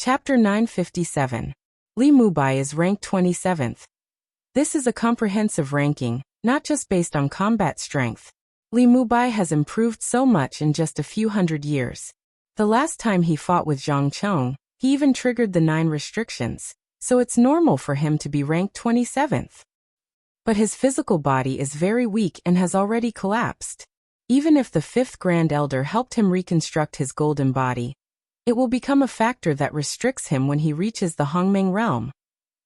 Chapter 957. Li Mubai is ranked 27th. This is a comprehensive ranking, not just based on combat strength. Li Mubai has improved so much in just a few hundred years. The last time he fought with Zhang Chong, he even triggered the 9 restrictions, so it's normal for him to be ranked 27th. But his physical body is very weak and has already collapsed. Even if the 5th Grand Elder helped him reconstruct his golden body, it will become a factor that restricts him when he reaches the Hongmeng realm.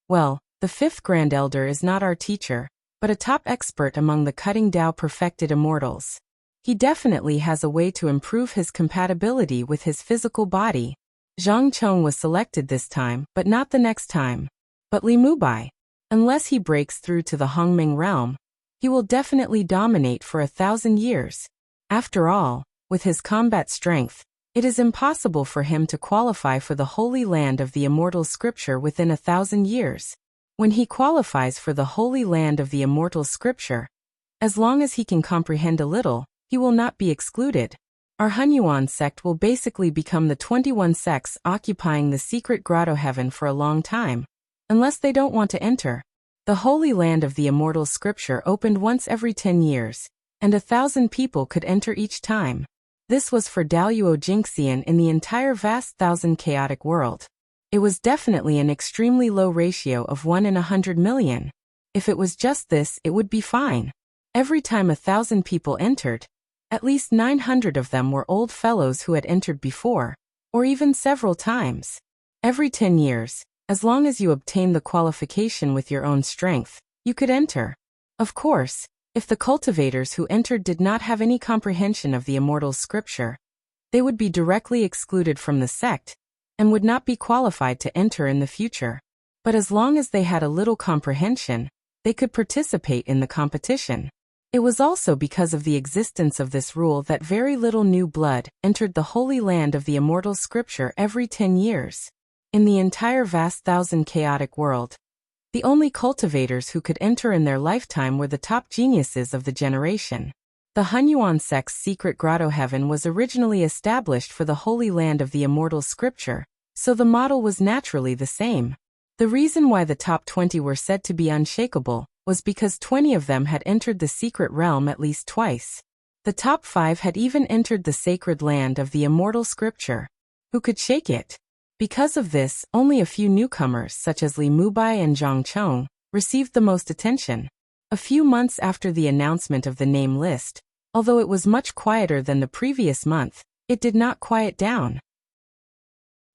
Well, the 5th Grand Elder is not our teacher, but a top expert among the cutting Dao perfected immortals. He definitely has a way to improve his compatibility with his physical body. Zhang Chong was selected this time, but not the next time. But Li Mubai, unless he breaks through to the Hongmeng realm, he will definitely dominate for 1,000 years. After all, with his combat strength, it is impossible for him to qualify for the Holy Land of the Immortal Scripture within 1,000 years. When he qualifies for the Holy Land of the Immortal Scripture, as long as he can comprehend a little, he will not be excluded. Our Hunyuan sect will basically become the 21 sects occupying the secret grotto heaven for a long time, unless they don't want to enter. The Holy Land of the Immortal Scripture opened once every 10 years, and 1,000 people could enter each time. This was for Daluo Jingxian in the entire vast 1,000 chaotic world. It was definitely an extremely low ratio of 1 in 100 million. If it was just this, it would be fine. Every time 1,000 people entered, at least 900 of them were old fellows who had entered before, or even several times. Every 10 years, as long as you obtain the qualification with your own strength, you could enter. Of course, if the cultivators who entered did not have any comprehension of the immortal scripture, they would be directly excluded from the sect, and would not be qualified to enter in the future. But as long as they had a little comprehension, they could participate in the competition. It was also because of the existence of this rule that very little new blood entered the Holy Land of the Immortal Scripture every 10 years. In the entire vast 1,000 chaotic world, the only cultivators who could enter in their lifetime were the top geniuses of the generation. The Hunyuan sect's secret grotto heaven was originally established for the Holy Land of the Immortal Scripture, so the model was naturally the same. The reason why the top 20 were said to be unshakable was because 20 of them had entered the secret realm at least twice. The top 5 had even entered the sacred land of the Immortal Scripture. Who could shake it? Because of this, only a few newcomers such as Li Mubai and Zhang Chong received the most attention. A few months after the announcement of the name list, although it was much quieter than the previous month, it did not quiet down.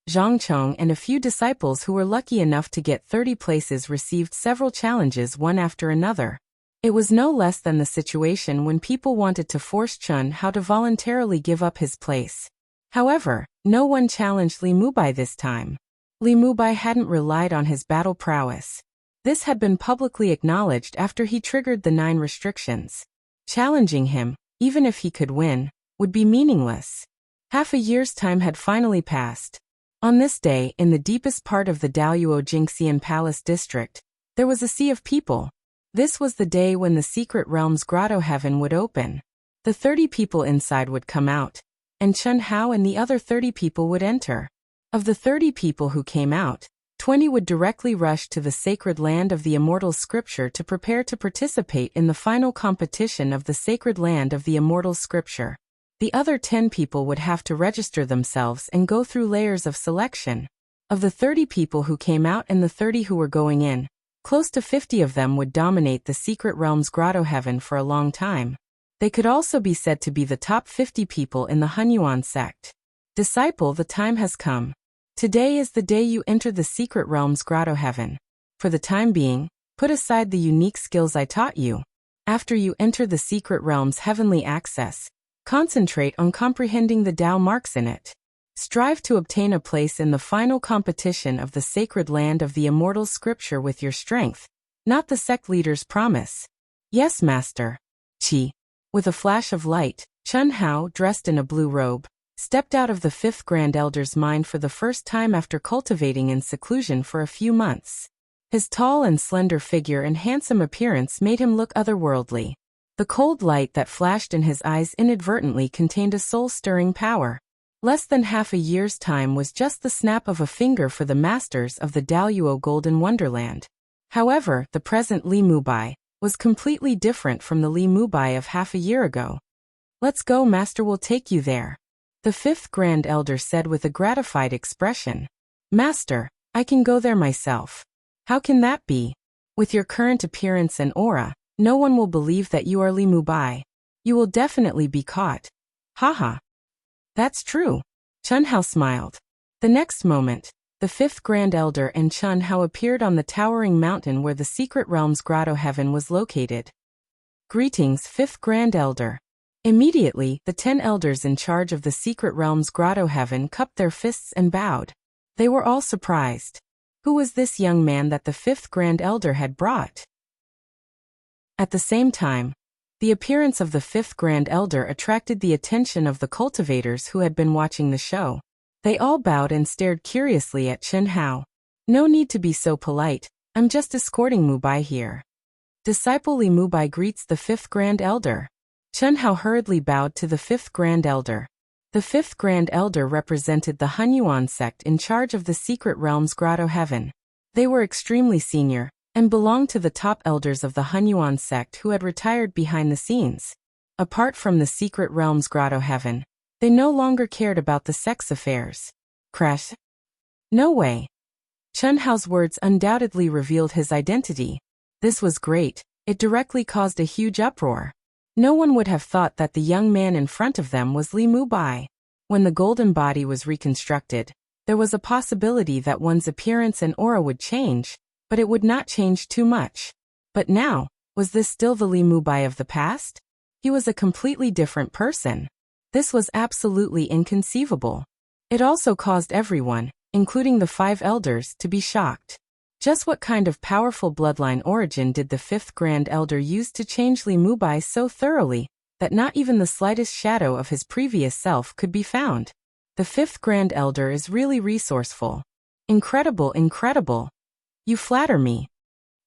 Zhang Chong and a few disciples who were lucky enough to get 30 places received several challenges one after another. It was no less than the situation when people wanted to force Chun Hao to voluntarily give up his place. However, no one challenged Li Mubai this time. Li Mubai hadn't relied on his battle prowess. This had been publicly acknowledged after he triggered the 9 restrictions. Challenging him, even if he could win, would be meaningless. Half a year's time had finally passed. On this day, in the deepest part of the Daluo Jingxian Palace district, there was a sea of people. This was the day when the secret realm's grotto heaven would open. The 30 people inside would come out, and Chun Hao and the other 30 people would enter. Of the 30 people who came out, 20 would directly rush to the sacred land of the Immortal Scripture to prepare to participate in the final competition of the sacred land of the Immortal Scripture. The other 10 people would have to register themselves and go through layers of selection. Of the 30 people who came out and the 30 who were going in, close to 50 of them would dominate the secret realm's grotto heaven for a long time. They could also be said to be the top 50 people in the Hunyuan sect. Disciple, the time has come. Today is the day you enter the secret realm's grotto heaven. For the time being, put aside the unique skills I taught you. After you enter the secret realm's heavenly access, concentrate on comprehending the Tao marks in it. Strive to obtain a place in the final competition of the sacred land of the Immortal Scripture with your strength, not the sect leader's promise. Yes, Master. Qi. With a flash of light, Chun Hao, dressed in a blue robe, stepped out of the 5th Grand Elder's mind for the first time after cultivating in seclusion for a few months. His tall and slender figure and handsome appearance made him look otherworldly. The cold light that flashed in his eyes inadvertently contained a soul-stirring power. Less than half a year's time was just the snap of a finger for the masters of the Daluo Golden Wonderland. However, the present Li Mubai was completely different from the Li Mubai of half a year ago. "Let's go, Master will take you there," the fifth Grand Elder said with a gratified expression. "Master, I can go there myself." "How can that be? With your current appearance and aura, no one will believe that you are Li Mubai. You will definitely be caught." "Haha. That's true." Chun Hao smiled. The next moment, the fifth Grand Elder and Chun Hao appeared on the towering mountain where the Secret Realm's Grotto Heaven was located. "Greetings, fifth Grand Elder." Immediately, the 10 elders in charge of the Secret Realm's Grotto Heaven cupped their fists and bowed. They were all surprised. Who was this young man that the fifth Grand Elder had brought? At the same time, the appearance of the fifth Grand Elder attracted the attention of the cultivators who had been watching the show. They all bowed and stared curiously at Chun Hao. "No need to be so polite, I'm just escorting Mubai here." Disciple Li Mubai greets the fifth Grand Elder. Chun Hao hurriedly bowed to the fifth Grand Elder. The fifth Grand Elder represented the Hunyuan sect in charge of the Secret Realm's Grotto Heaven. They were extremely senior, and belonged to the top elders of the Hunyuan sect who had retired behind the scenes. Apart from the Secret Realm's Grotto Heaven, they no longer cared about the sect's affairs. Crash. No way. Chun Hao's words undoubtedly revealed his identity. This was great. It directly caused a huge uproar. No one would have thought that the young man in front of them was Li Mubai. When the golden body was reconstructed, there was a possibility that one's appearance and aura would change, but it would not change too much. But now, was this still the Li Mubai of the past? He was a completely different person. This was absolutely inconceivable. It also caused everyone, including the 5 elders, to be shocked. Just what kind of powerful bloodline origin did the fifth Grand Elder use to change Li Mubai so thoroughly that not even the slightest shadow of his previous self could be found? The fifth Grand Elder is really resourceful. Incredible, incredible. You flatter me.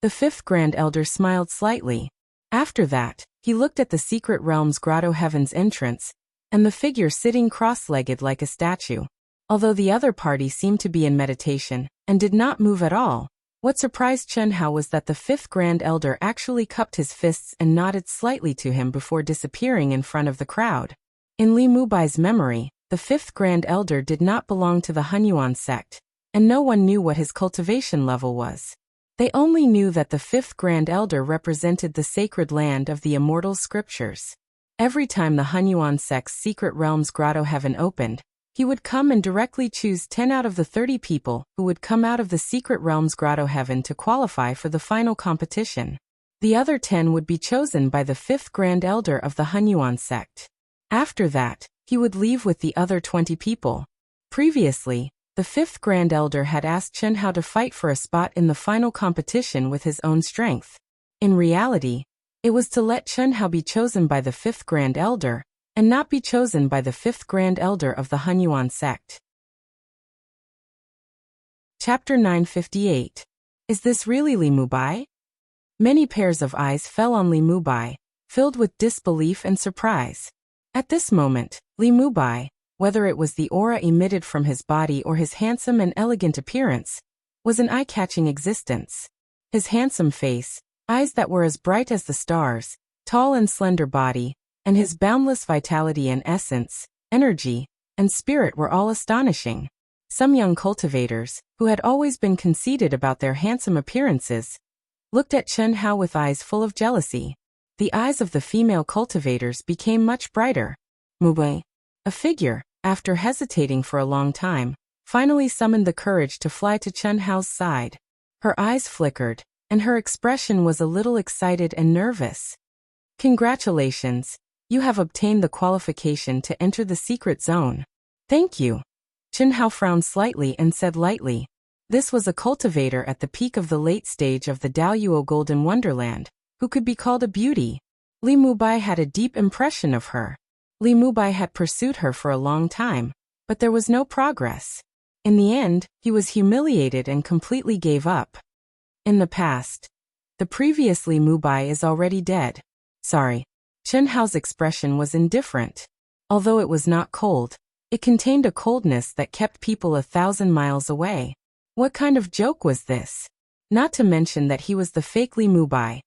The fifth Grand Elder smiled slightly. After that, he looked at the Secret Realm's Grotto Heaven's entrance, and the figure sitting cross-legged like a statue. Although the other party seemed to be in meditation, and did not move at all, what surprised Chun Hao was that the fifth Grand Elder actually cupped his fists and nodded slightly to him before disappearing in front of the crowd. In Li Mubai's memory, the fifth Grand Elder did not belong to the Hunyuan sect, and no one knew what his cultivation level was. They only knew that the fifth Grand Elder represented the sacred land of the immortal scriptures. Every time the Hunyuan sect's Secret Realm's Grotto Heaven opened, he would come and directly choose 10 out of the 30 people who would come out of the Secret Realm's Grotto Heaven to qualify for the final competition. The other 10 would be chosen by the fifth Grand Elder of the Hunyuan sect. After that, he would leave with the other 20 people. Previously, the fifth Grand Elder had asked Chun Hao to fight for a spot in the final competition with his own strength. In reality, it was to let Chun Hao be chosen by the fifth Grand Elder, and not be chosen by the fifth Grand Elder of the Hunyuan sect. Chapter 958. Is this really Li Mubai? Many pairs of eyes fell on Li Mubai, filled with disbelief and surprise. At this moment, Li Mubai, whether it was the aura emitted from his body or his handsome and elegant appearance, was an eye-catching existence. His handsome face, eyes that were as bright as the stars, tall and slender body, and his boundless vitality and essence, energy, and spirit were all astonishing. Some young cultivators, who had always been conceited about their handsome appearances, looked at Chun Hao with eyes full of jealousy. The eyes of the female cultivators became much brighter. Mubai, a figure, after hesitating for a long time, finally summoned the courage to fly to Chun Hao's side. Her eyes flickered, and her expression was a little excited and nervous. Congratulations. You have obtained the qualification to enter the secret zone. Thank you. Chun Hao frowned slightly and said lightly. This was a cultivator at the peak of the late stage of the Daluo Golden Wonderland, who could be called a beauty. Li Mubai had a deep impression of her. Li Mubai had pursued her for a long time, but there was no progress. In the end, he was humiliated and completely gave up. In the past. The previous Li Mubai is already dead. Sorry. Chun Hao's expression was indifferent. Although it was not cold, It contained a coldness that kept people 1,000 miles away. What kind of joke was this? Not to mention that he was the fake Li Mubai.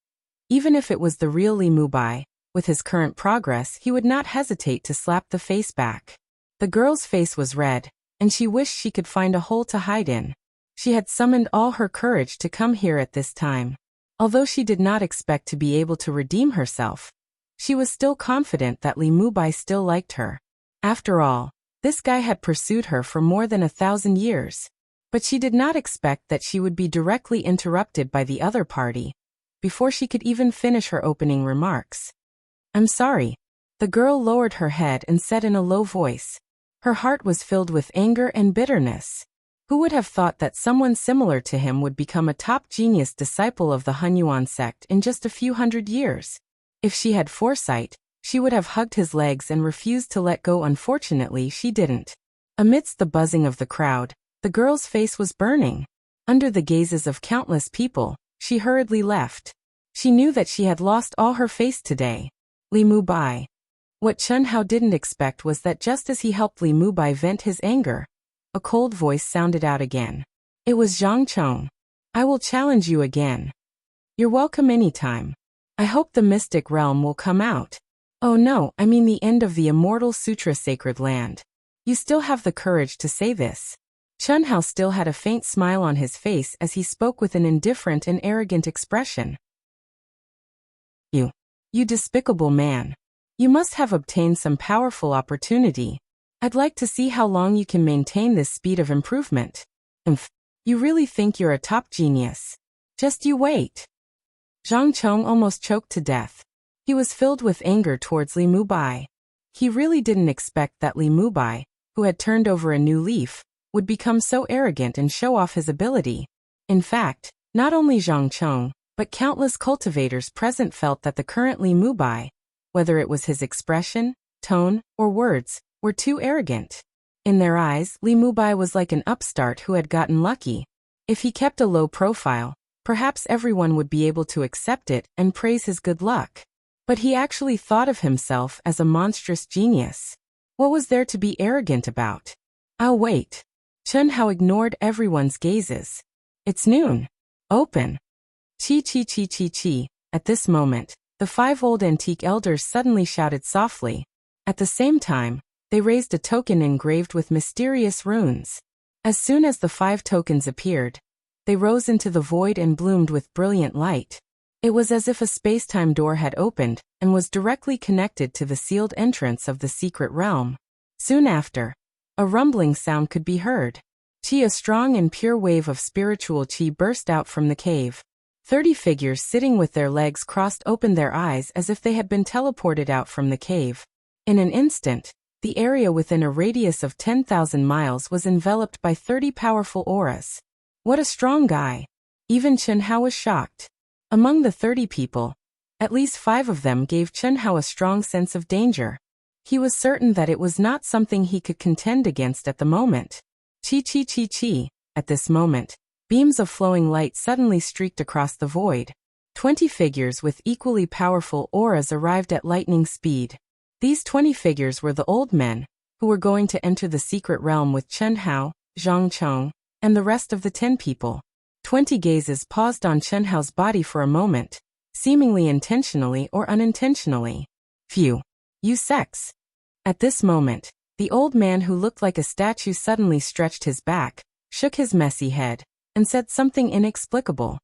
Even if it was the real Li Mubai, with his current progress he would not hesitate to slap the face back. The girl's face was red, and she wished she could find a hole to hide in. She had summoned all her courage to come here at this time. Although she did not expect to be able to redeem herself, she was still confident that Li Mubai still liked her. After all, this guy had pursued her for more than 1,000 years. But she did not expect that she would be directly interrupted by the other party, before she could even finish her opening remarks. "I'm sorry." The girl lowered her head and said in a low voice. Her heart was filled with anger and bitterness. Who would have thought that someone similar to him would become a top genius disciple of the Hunyuan sect in just a few hundred years? If she had foresight, she would have hugged his legs and refused to let go. Unfortunately, she didn't. Amidst the buzzing of the crowd, the girl's face was burning. Under the gazes of countless people, she hurriedly left. She knew that she had lost all her face today. Li Mubai. What Chen Hao didn't expect was that just as he helped Li Mubai vent his anger, a cold voice sounded out again. It was Zhang Chong. "I will challenge you again." "You're welcome anytime. I hope the mystic realm will come out." "Oh no, I mean the end of the immortal sutra sacred land." "You still have the courage to say this." Chen Hao still had a faint smile on his face as he spoke with an indifferent and arrogant expression. You despicable man. You must have obtained some powerful opportunity. I'd like to see how long you can maintain this speed of improvement. You really think you're a top genius? Just you wait." Zhang Chong almost choked to death. He was filled with anger towards Li Mubai. He really didn't expect that Li Mubai, who had turned over a new leaf, would become so arrogant and show off his ability. In fact, not only Zhang Chong, but countless cultivators present felt that the current Li Mubai, whether it was his expression, tone, or words, were too arrogant. In their eyes, Li Mubai was like an upstart who had gotten lucky. If he kept a low profile, perhaps everyone would be able to accept it and praise his good luck. But he actually thought of himself as a monstrous genius. What was there to be arrogant about? "I'll wait." Chen Hao ignored everyone's gazes. "It's noon. Open." Chi chi chi chi chi. At this moment, the 5 old antique elders suddenly shouted softly. At the same time, they raised a token engraved with mysterious runes. As soon as the 5 tokens appeared, they rose into the void and bloomed with brilliant light. It was as if a space-time door had opened and was directly connected to the sealed entrance of the secret realm. Soon after, a rumbling sound could be heard. Qi, a strong and pure wave of spiritual qi, burst out from the cave. 30 figures sitting with their legs crossed opened their eyes as if they had been teleported out from the cave. In an instant, the area within a radius of 10,000 miles was enveloped by 30 powerful auras. What a strong guy! Even Chen Hao was shocked. Among the 30 people, at least 5 of them gave Chen Hao a strong sense of danger. He was certain that it was not something he could contend against at the moment. Chi chi chi chi. At this moment, beams of flowing light suddenly streaked across the void. 20 figures with equally powerful auras arrived at lightning speed. These 20 figures were the old men, who were going to enter the secret realm with Chen Hao, Zhang Chong, and the rest of the 10 people. 20 gazes paused on Chen Hao's body for a moment, seemingly intentionally or unintentionally. "Phew. You sex." At this moment, the old man who looked like a statue suddenly stretched his back, shook his messy head, and said something inexplicable.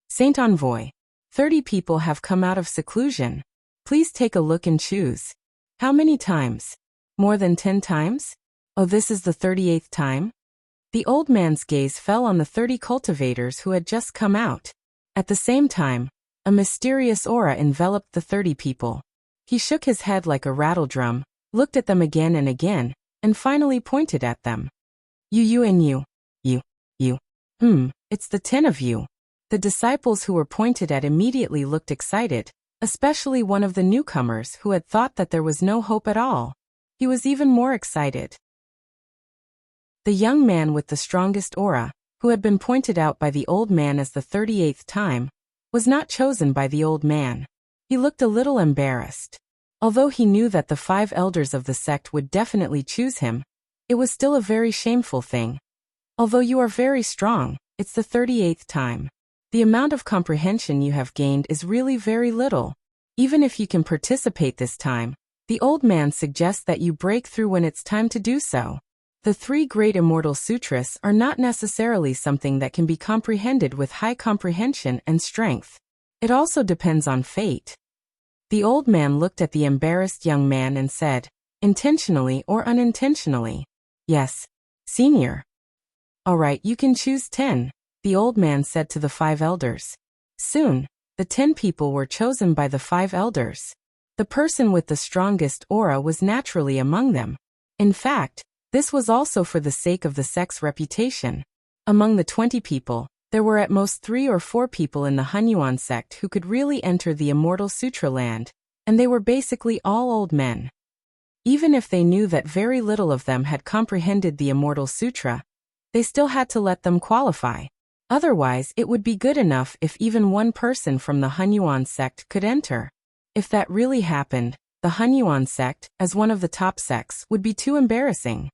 "Saint Envoy, 30 people have come out of seclusion. Please take a look and choose." "How many times? More than 10 times? Oh, this is the 38th time?" The old man's gaze fell on the 30 cultivators who had just come out. At the same time, a mysterious aura enveloped the 30 people. He shook his head like a rattledrum, looked at them again and again, and finally pointed at them. You and you. You. It's the 10 of you." The disciples who were pointed at immediately looked excited, especially one of the newcomers who had thought that there was no hope at all. He was even more excited. The young man with the strongest aura, who had been pointed out by the old man as the 38th time, was not chosen by the old man. He looked a little embarrassed. Although he knew that the 5 elders of the sect would definitely choose him, It was still a very shameful thing. Although you are very strong, it's the 38th time. The amount of comprehension you have gained is really very little. Even if you can participate this time, the old man suggests that you break through when it's time to do so. The 3 Great Immortal Sutras are not necessarily something that can be comprehended with high comprehension and strength. It also depends on fate. The old man looked at the embarrassed young man and said, intentionally or unintentionally? Yes, senior. All right, you can choose 10, the old man said to the 5 elders. Soon, the 10 people were chosen by the 5 elders. The person with the strongest aura was naturally among them. In fact, this was also for the sake of the sect's reputation. Among the 20 people, there were at most 3 or 4 people in the Hunyuan sect who could really enter the Immortal Sutra land, and they were basically all old men. Even if they knew that very little of them had comprehended the Immortal Sutra, they still had to let them qualify. Otherwise, it would be good enough if even one person from the Hunyuan sect could enter. If that really happened, the Hunyuan sect, as one of the top sects, would be too embarrassing.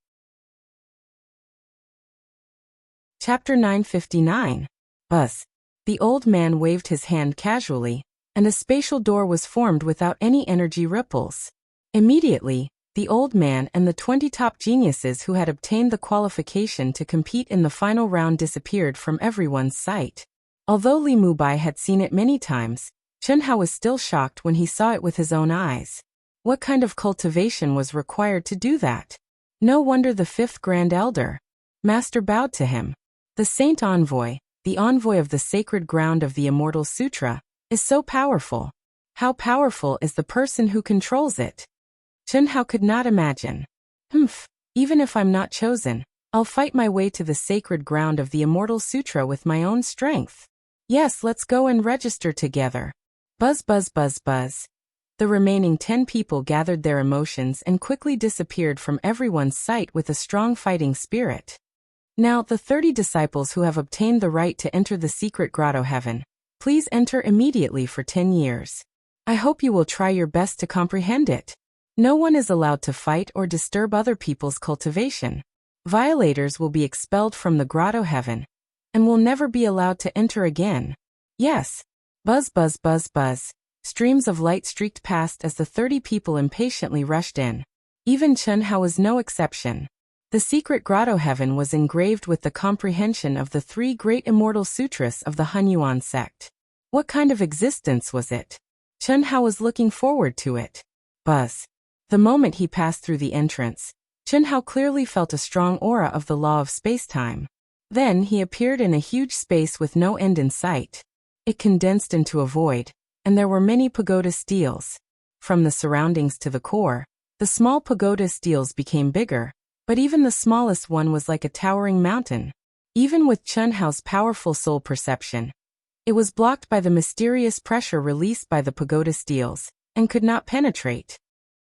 Chapter 959. Buzz. The old man waved his hand casually, and a spatial door was formed without any energy ripples. Immediately, the old man and the 20 top geniuses who had obtained the qualification to compete in the final round disappeared from everyone's sight. Although Li Mubai had seen it many times, Chen Hao was still shocked when he saw it with his own eyes. What kind of cultivation was required to do that? No wonder the 5th Grand Elder Master bowed to him. The Saint Envoy, the envoy of the sacred ground of the Immortal Sutra, is so powerful. How powerful is the person who controls it? Chen Hao could not imagine. Even if I'm not chosen, I'll fight my way to the sacred ground of the Immortal Sutra with my own strength. Yes, let's go and register together. Buzz, buzz, buzz, buzz. The remaining 10 people gathered their emotions and quickly disappeared from everyone's sight with a strong fighting spirit. Now, the 30 disciples who have obtained the right to enter the secret grotto heaven, please enter immediately for 10 years. I hope you will try your best to comprehend it. No one is allowed to fight or disturb other people's cultivation. Violators will be expelled from the grotto heaven and will never be allowed to enter again. Yes. Buzz, buzz, buzz, buzz. Streams of light streaked past as the 30 people impatiently rushed in. Even Chen Hao was no exception. The secret grotto heaven was engraved with the comprehension of the 3 Great Immortal Sutras of the Hunyuan sect. What kind of existence was it? Chen Hao was looking forward to it. Buzz. The moment he passed through the entrance, Chen Hao clearly felt a strong aura of the law of space-time. Then he appeared in a huge space with no end in sight. It condensed into a void, and there were many pagoda steels. From the surroundings to the core, the small pagoda steels became bigger, but even the smallest one was like a towering mountain. Even with Chen Hao's powerful soul perception, it was blocked by the mysterious pressure released by the pagoda steels, and could not penetrate.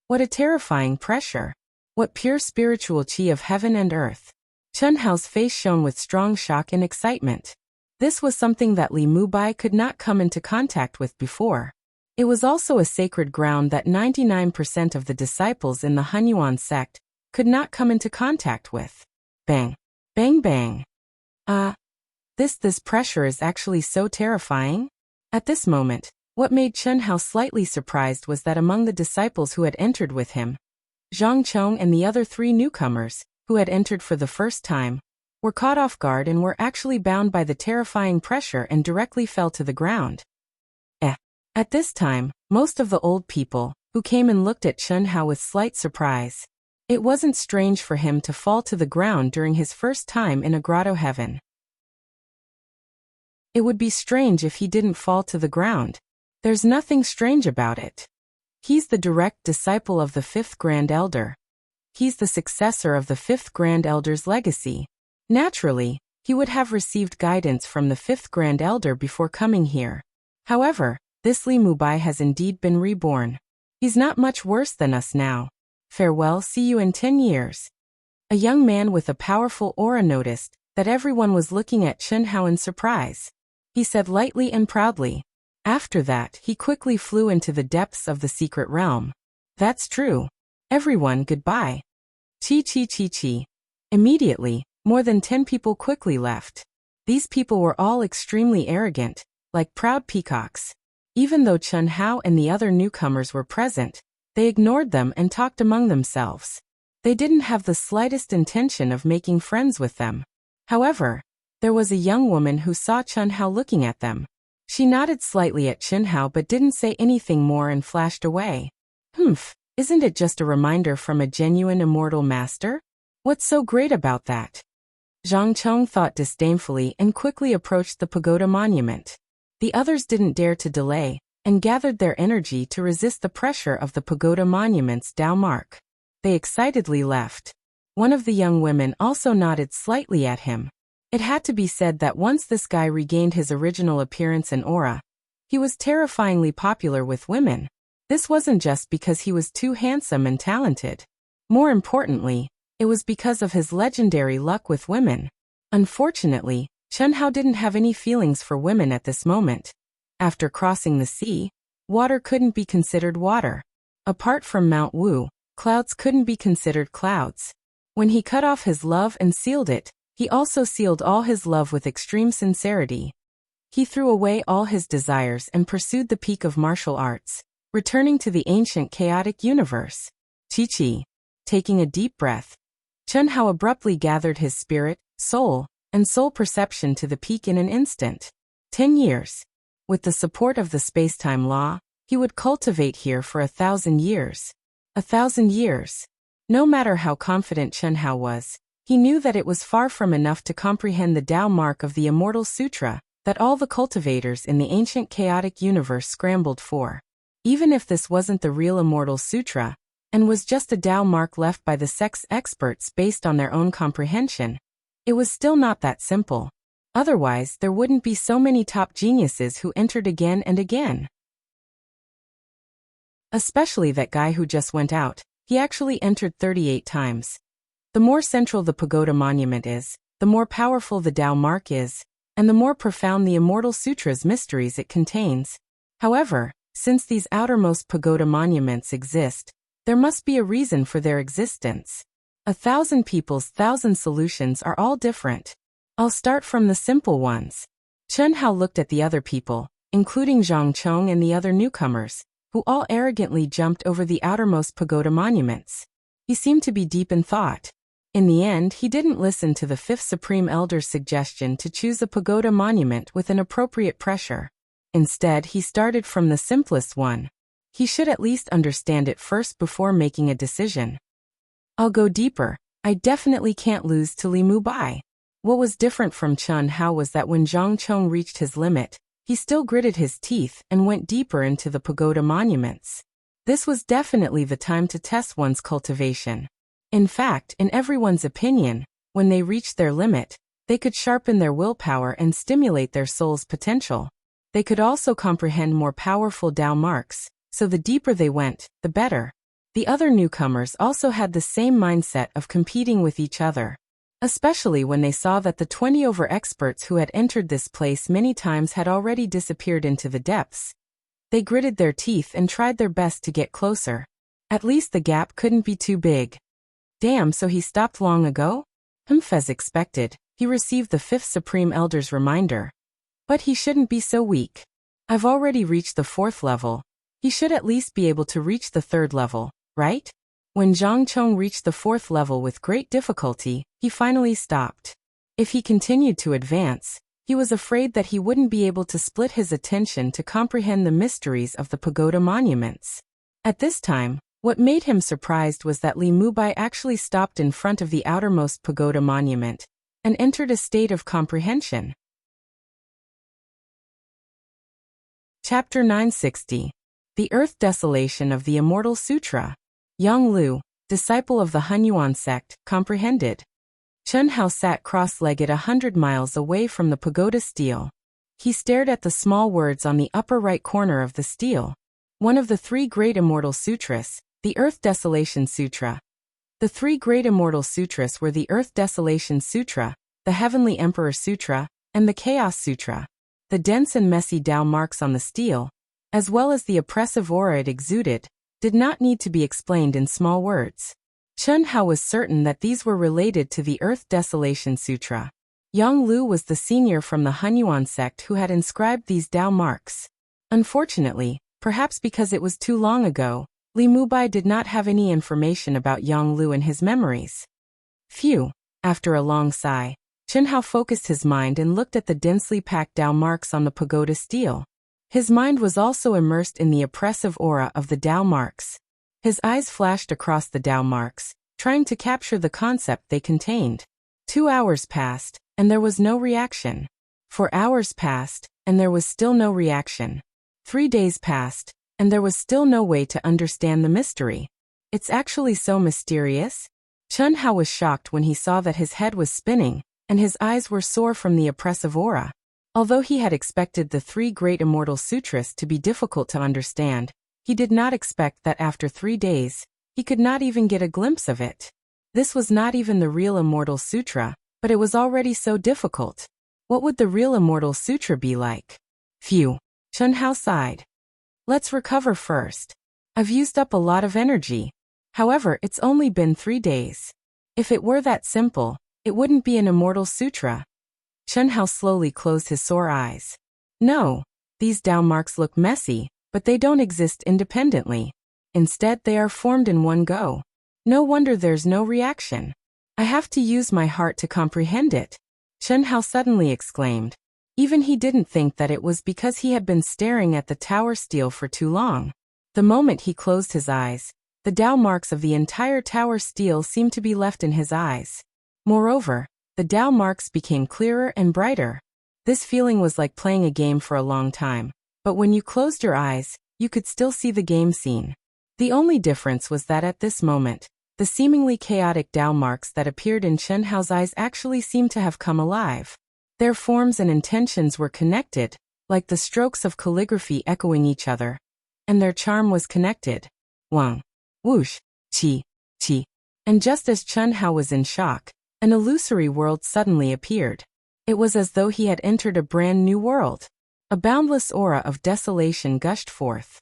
What a terrifying pressure! What pure spiritual chi of heaven and earth! Chen Hao's face shone with strong shock and excitement. This was something that Li Mubai could not come into contact with before. It was also a sacred ground that 99% of the disciples in the Hunyuan sect could not come into contact with. Bang! Bang bang! This pressure is actually so terrifying? At this moment, what made Chen Hao slightly surprised was that among the disciples who had entered with him, Zhang Chong and the other 3 newcomers, who had entered for the first time, were caught off guard and were actually bound by the terrifying pressure and directly fell to the ground. At this time, most of the old people, who came and looked at Chen Hao with slight surprise. It wasn't strange for him to fall to the ground during his first time in a grotto heaven. It would be strange if he didn't fall to the ground. There's nothing strange about it. He's the direct disciple of the 5th Grand Elder. He's the successor of the 5th Grand Elder's legacy. Naturally, he would have received guidance from the 5th Grand Elder before coming here. However, this Li Mubai has indeed been reborn. He's not much worse than us now. Farewell, see you in 10 years. A young man with a powerful aura noticed that everyone was looking at Chen Hao in surprise. He said lightly and proudly. After that, he quickly flew into the depths of the secret realm. That's true. Everyone, goodbye. Chi chi chi chi. Immediately, more than 10 people quickly left. These people were all extremely arrogant, like proud peacocks. Even though Chen Hao and the other newcomers were present, they ignored them and talked among themselves. They didn't have the slightest intention of making friends with them. However, there was a young woman who saw Chen Hao looking at them. She nodded slightly at Chen Hao but didn't say anything more and flashed away. Isn't it just a reminder from a genuine immortal master? What's so great about that? Zhang Chong thought disdainfully and quickly approached the pagoda monument. The others didn't dare to delay, and gathered their energy to resist the pressure of the pagoda monument's Dao mark. They excitedly left. One of the young women also nodded slightly at him. It had to be said that once this guy regained his original appearance and aura, he was terrifyingly popular with women. This wasn't just because he was too handsome and talented. More importantly, it was because of his legendary luck with women. Unfortunately, Chen Hao didn't have any feelings for women at this moment. After crossing the sea, water couldn't be considered water. Apart from Mount Wu, clouds couldn't be considered clouds. When he cut off his love and sealed it, he also sealed all his love with extreme sincerity. He threw away all his desires and pursued the peak of martial arts, returning to the ancient chaotic universe. Chi-Chi. Taking a deep breath, Chen Hao abruptly gathered his spirit, soul, and soul perception to the peak in an instant. 10 years. With the support of the space-time law, he would cultivate here for 1,000 years. 1,000 years. No matter how confident Chen Hao was, he knew that it was far from enough to comprehend the Tao mark of the Immortal Sutra that all the cultivators in the ancient chaotic universe scrambled for. Even if this wasn't the real Immortal Sutra, and was just a Tao mark left by the sex experts based on their own comprehension, it was still not that simple. Otherwise, there wouldn't be so many top geniuses who entered again and again. Especially that guy who just went out. He actually entered 38 times. The more central the pagoda monument is, the more powerful the Tao mark is, and the more profound the Immortal Sutra's mysteries it contains. However, since these outermost pagoda monuments exist, there must be a reason for their existence. 1,000 people's 1,000 solutions are all different. I'll start from the simple ones. Chen Hao looked at the other people, including Zhang Chong and the other newcomers, who all arrogantly jumped over the outermost pagoda monuments. He seemed to be deep in thought. In the end, he didn't listen to the fifth Supreme Elder's suggestion to choose a pagoda monument with an appropriate pressure. Instead, he started from the simplest one. He should at least understand it first before making a decision. I'll go deeper. I definitely can't lose to Li Mubai. What was different from Chen Hao was that when Zhang Chong reached his limit, he still gritted his teeth and went deeper into the pagoda monuments. This was definitely the time to test one's cultivation. In fact, in everyone's opinion, when they reached their limit, they could sharpen their willpower and stimulate their soul's potential. They could also comprehend more powerful Tao marks, so the deeper they went, the better. The other newcomers also had the same mindset of competing with each other. Especially when they saw that the 20 over experts who had entered this place many times had already disappeared into the depths. They gritted their teeth and tried their best to get closer. At least the gap couldn't be too big. Damn, so he stopped long ago? As expected, he received the fifth Supreme Elder's reminder. But he shouldn't be so weak. I've already reached the 4th level. He should at least be able to reach the 3rd level, right? When Zhang Chong reached the 4th level with great difficulty, he finally stopped. If he continued to advance, he was afraid that he wouldn't be able to split his attention to comprehend the mysteries of the pagoda monuments. At this time, what made him surprised was that Li Mubai actually stopped in front of the outermost pagoda monument and entered a state of comprehension. Chapter 960. The Earth Desolation of the Immortal Sutra. Yang Lu, disciple of the Hunyuan sect, comprehended. Chen Hao sat cross-legged 100 miles away from the pagoda stele. He stared at the small words on the upper right corner of the stele. One of the 3 great immortal sutras, the Earth Desolation Sutra. The 3 great immortal sutras were the Earth Desolation Sutra, the Heavenly Emperor Sutra, and the Chaos Sutra. The dense and messy Tao marks on the stele, as well as the oppressive aura it exuded, did not need to be explained in small words. Chen Hao was certain that these were related to the Earth Desolation Sutra. Yang Lu was the senior from the Hunyuan sect who had inscribed these Tao marks. Unfortunately, perhaps because it was too long ago, Li Mubai did not have any information about Yang Lu in his memories. Phew. After a long sigh, Chen Hao focused his mind and looked at the densely packed Tao marks on the pagoda stele. His mind was also immersed in the oppressive aura of the Tao marks. His eyes flashed across the Tao marks, trying to capture the concept they contained. 2 hours passed, and there was no reaction. 4 hours passed, and there was still no reaction. 3 days passed, and there was still no way to understand the mystery. It's actually so mysterious? Chen Hao was shocked when he saw that his head was spinning, and his eyes were sore from the oppressive aura. Although he had expected the 3 great immortal sutras to be difficult to understand, he did not expect that after 3 days, he could not even get a glimpse of it. This was not even the real immortal sutra, but it was already so difficult. What would the real immortal sutra be like? Phew. Chen Hao sighed. Let's recover first. I've used up a lot of energy. However, it's only been 3 days. If it were that simple, it wouldn't be an immortal sutra. Chen Hao slowly closed his sore eyes. No, these Tao marks look messy, but they don't exist independently. Instead, they are formed in one go. No wonder there's no reaction. I have to use my heart to comprehend it. Chen Hao suddenly exclaimed. Even he didn't think that it was because he had been staring at the tower stele for too long. The moment he closed his eyes, the Tao marks of the entire tower stele seemed to be left in his eyes. Moreover, the Tao marks became clearer and brighter. This feeling was like playing a game for a long time, but when you closed your eyes, you could still see the game scene. The only difference was that at this moment, the seemingly chaotic Tao marks that appeared in Chen Hao's eyes actually seemed to have come alive. Their forms and intentions were connected, like the strokes of calligraphy echoing each other. And their charm was connected. Wang. Whoosh. Qi. Qi. And just as Chen Hao was in shock, an illusory world suddenly appeared. It was as though he had entered a brand new world. A boundless aura of desolation gushed forth.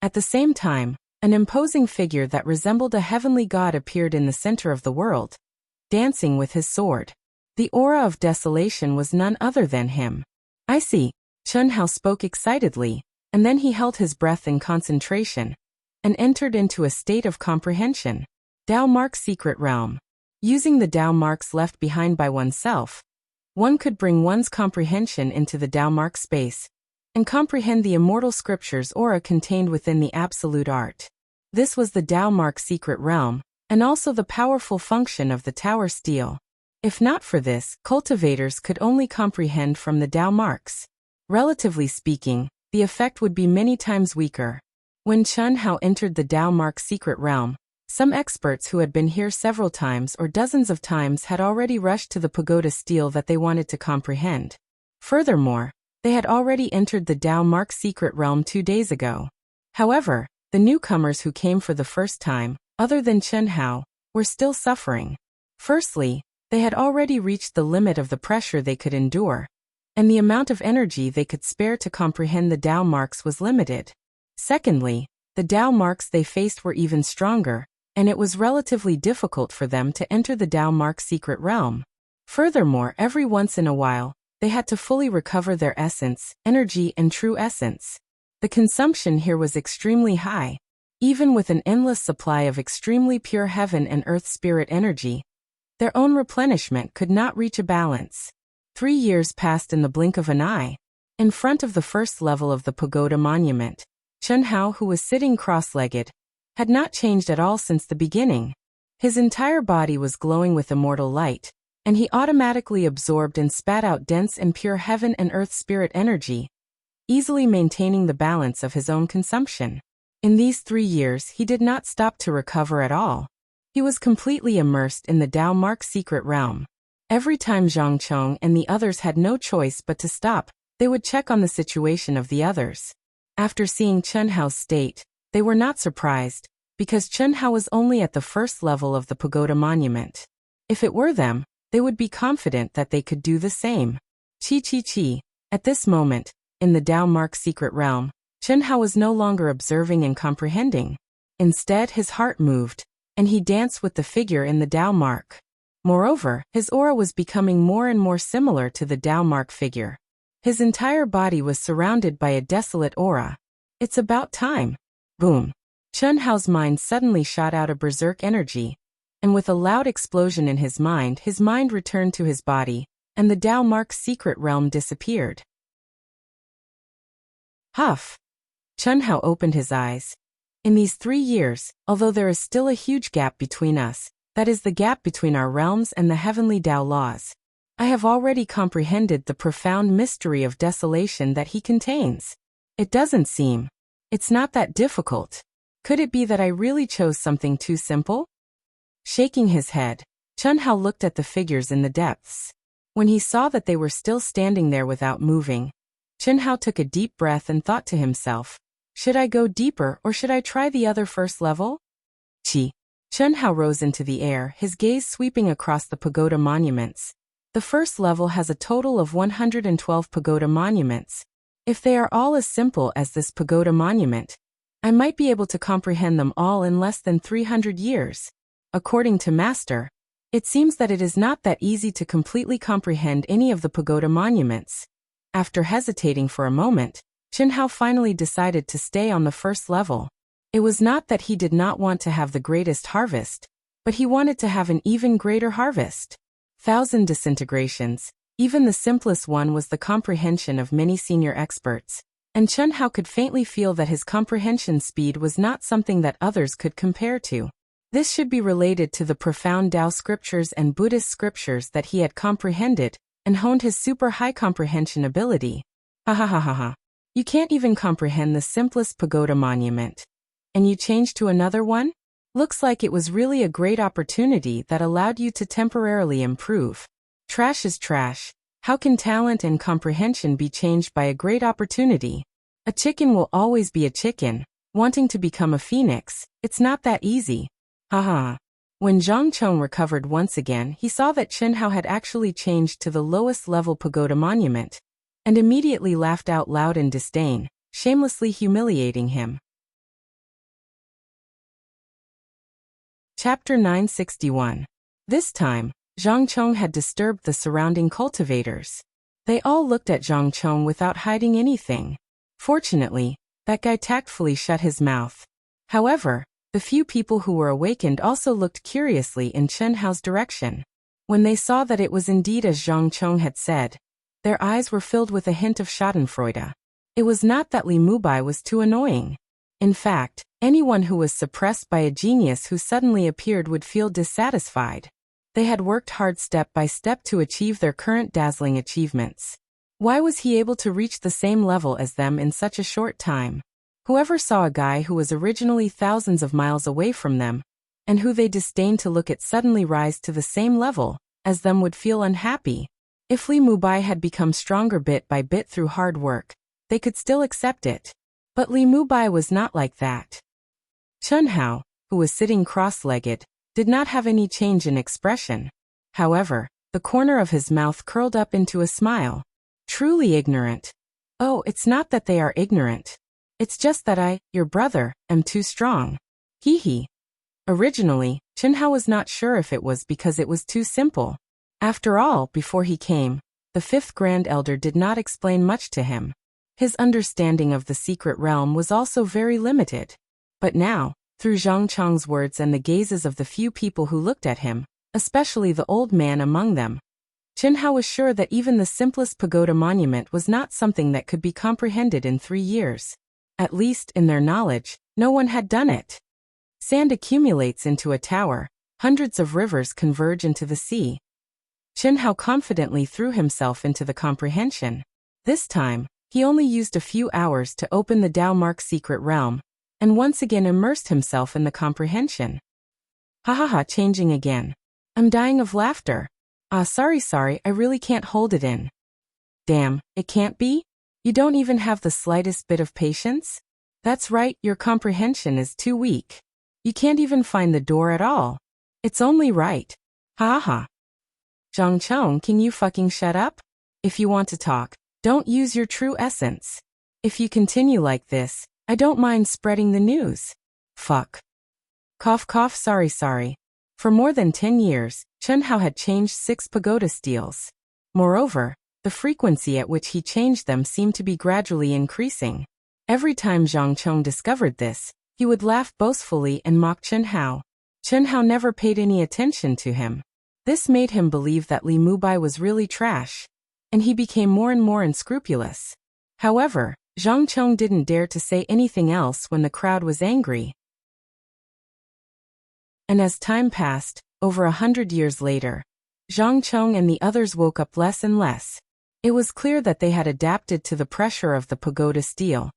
At the same time, an imposing figure that resembled a heavenly god appeared in the center of the world, dancing with his sword. The aura of desolation was none other than him. I see. Chen Hao spoke excitedly, and then he held his breath in concentration, and entered into a state of comprehension. Tao Mark Secret Realm. Using the Tao marks left behind by oneself, one could bring one's comprehension into the Tao mark space, and comprehend the immortal scriptures aura contained within the absolute art. This was the Tao mark Secret Realm, and also the powerful function of the tower stele. If not for this, cultivators could only comprehend from the Tao marks. Relatively speaking, the effect would be many times weaker. When Chen Hao entered the Tao mark Secret Realm, some experts who had been here several times or dozens of times had already rushed to the pagoda stele that they wanted to comprehend. Furthermore, they had already entered the Tao mark Secret Realm 2 days ago. However, the newcomers who came for the first time, other than Chen Hao, were still suffering. Firstly, they had already reached the limit of the pressure they could endure, and the amount of energy they could spare to comprehend the Tao marks was limited. Secondly, the Tao marks they faced were even stronger, and it was relatively difficult for them to enter the Tao mark Secret Realm. Furthermore, every once in a while, they had to fully recover their essence, energy, and true essence. The consumption here was extremely high. Even with an endless supply of extremely pure heaven and earth spirit energy, their own replenishment could not reach a balance. 3 years passed in the blink of an eye. In front of the first level of the pagoda monument, Chen Hao, who was sitting cross-legged, had not changed at all since the beginning. His entire body was glowing with immortal light, and he automatically absorbed and spat out dense and pure heaven and earth spirit energy, easily maintaining the balance of his own consumption. In these 3 years, he did not stop to recover at all. He was completely immersed in the Tao mark Secret Realm. Every time Zhang Chong and the others had no choice but to stop, they would check on the situation of the others. After seeing Chen Hao's state, they were not surprised, because Chen Hao was only at the first level of the pagoda monument. If it were them, they would be confident that they could do the same. Chi. At this moment, in the Tao mark Secret Realm, Chen Hao was no longer observing and comprehending. Instead, his heart moved, and he danced with the figure in the Tao mark. Moreover, his aura was becoming more and more similar to the Tao mark figure. His entire body was surrounded by a desolate aura. It's about time. Boom. Chun Hao's mind suddenly shot out a berserk energy, and with a loud explosion in his mind returned to his body, and the Tao mark's secret realm disappeared. Huff. Chun Hao opened his eyes. In these 3 years, although there is still a huge gap between us, that is the gap between our realms and the heavenly Tao laws, I have already comprehended the profound mystery of desolation that he contains. It doesn't seem. It's not that difficult. Could it be that I really chose something too simple? Shaking his head, Chun Hao looked at the figures in the depths. When he saw that they were still standing there without moving, Chun Hao took a deep breath and thought to himself, should I go deeper or should I try the other first level? Chi. Chun Hao rose into the air, his gaze sweeping across the pagoda monuments. The first level has a total of 112 pagoda monuments. If they are all as simple as this pagoda monument, I might be able to comprehend them all in less than 300 years. According to Master, it seems that it is not that easy to completely comprehend any of the pagoda monuments. After hesitating for a moment, Chun Hao finally decided to stay on the first level. It was not that he did not want to have the greatest harvest, but he wanted to have an even greater harvest. 1,000 disintegrations, even the simplest one was the comprehension of many senior experts, and Chun Hao could faintly feel that his comprehension speed was not something that others could compare to. This should be related to the profound Tao scriptures and Buddhist scriptures that he had comprehended and honed his super high comprehension ability. Ha ha ha ha ha. You can't even comprehend the simplest pagoda monument. And you changed to another one? Looks like it was really a great opportunity that allowed you to temporarily improve. Trash is trash. How can talent and comprehension be changed by a great opportunity? A chicken will always be a chicken. Wanting to become a phoenix, it's not that easy. Haha. When Zhang Chong recovered once again, he saw that Chun Hao had actually changed to the lowest level pagoda monument, and immediately laughed out loud in disdain, shamelessly humiliating him. Chapter 961. This time, Zhang Chong had disturbed the surrounding cultivators. They all looked at Zhang Chong without hiding anything. Fortunately, that guy tactfully shut his mouth. However, the few people who were awakened also looked curiously in Chun Hao's direction. When they saw that it was indeed as Zhang Chong had said, their eyes were filled with a hint of schadenfreude. It was not that Li Mubai was too annoying. In fact, anyone who was suppressed by a genius who suddenly appeared would feel dissatisfied. They had worked hard step by step to achieve their current dazzling achievements. Why was he able to reach the same level as them in such a short time? Whoever saw a guy who was originally thousands of miles away from them, and who they disdained to look at suddenly rise to the same level as them would feel unhappy. If Li Mubai had become stronger bit by bit through hard work, they could still accept it. But Li Mubai was not like that. Chun Hao, who was sitting cross-legged, did not have any change in expression. However, the corner of his mouth curled up into a smile. Truly ignorant. Oh, it's not that they are ignorant. It's just that I, your brother, am too strong. Hee hee. Originally, Chun Hao was not sure if it was because it was too simple. After all, before he came, the fifth Grand Elder did not explain much to him. His understanding of the secret realm was also very limited. But now, through Zhang Chong's words and the gazes of the few people who looked at him, especially the old man among them, Chun Hao was sure that even the simplest pagoda monument was not something that could be comprehended in 3 years. At least, in their knowledge, no one had done it. Sand accumulates into a tower, hundreds of rivers converge into the sea. Chun Hao confidently threw himself into the comprehension. This time, he only used a few hours to open the Tao Mark secret realm, and once again immersed himself in the comprehension. Ha ha ha, changing again. I'm dying of laughter. Sorry, I really can't hold it in. Damn, it can't be? You don't even have the slightest bit of patience? That's right, your comprehension is too weak. You can't even find the door at all. It's only right. Ha ha. Zhang Chong, can you fucking shut up? If you want to talk, don't use your true essence. If you continue like this, I don't mind spreading the news. Fuck. Cough cough sorry. For more than 10 years, Chen Hao had changed 6 pagoda steels. Moreover, the frequency at which he changed them seemed to be gradually increasing. Every time Zhang Chong discovered this, he would laugh boastfully and mock Chen Hao. Chen Hao never paid any attention to him. This made him believe that Li Mubai was really trash, and he became more and more unscrupulous. However, Zhang Chong didn't dare to say anything else when the crowd was angry. And as time passed, over 100 years later, Zhang Chong and the others woke up less and less. It was clear that they had adapted to the pressure of the pagoda steel,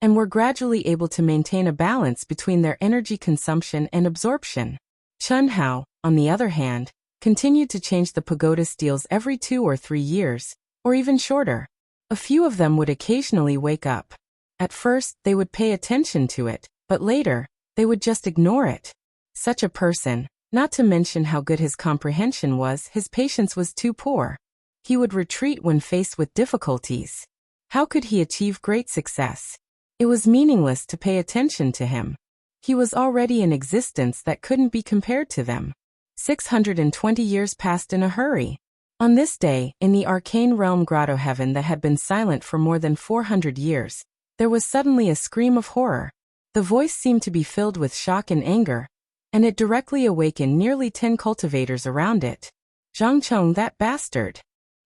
and were gradually able to maintain a balance between their energy consumption and absorption. Chen Hao, on the other hand, continued to change the pagoda steels every 2 or 3 years, or even shorter. A few of them would occasionally wake up. At first, they would pay attention to it, but later, they would just ignore it. Such a person, not to mention how good his comprehension was, his patience was too poor. He would retreat when faced with difficulties. How could he achieve great success? It was meaningless to pay attention to him. He was already in existence that couldn't be compared to them. 620 years passed in a hurry. On this day, in the arcane realm grotto heaven that had been silent for more than 400 years, there was suddenly a scream of horror. The voice seemed to be filled with shock and anger, and it directly awakened nearly 10 cultivators around it. Zhang Chong, that bastard!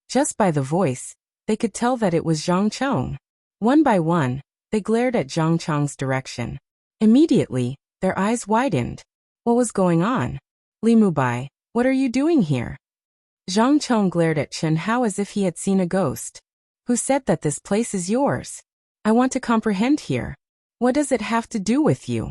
Just by the voice, they could tell that it was Zhang Chong. One by one, they glared at Zhang Chong's direction. Immediately, their eyes widened. What was going on? Li Mubai, what are you doing here? Zhang Chong glared at Chen Hao as if he had seen a ghost. Who said that this place is yours? I want to comprehend here. What does it have to do with you?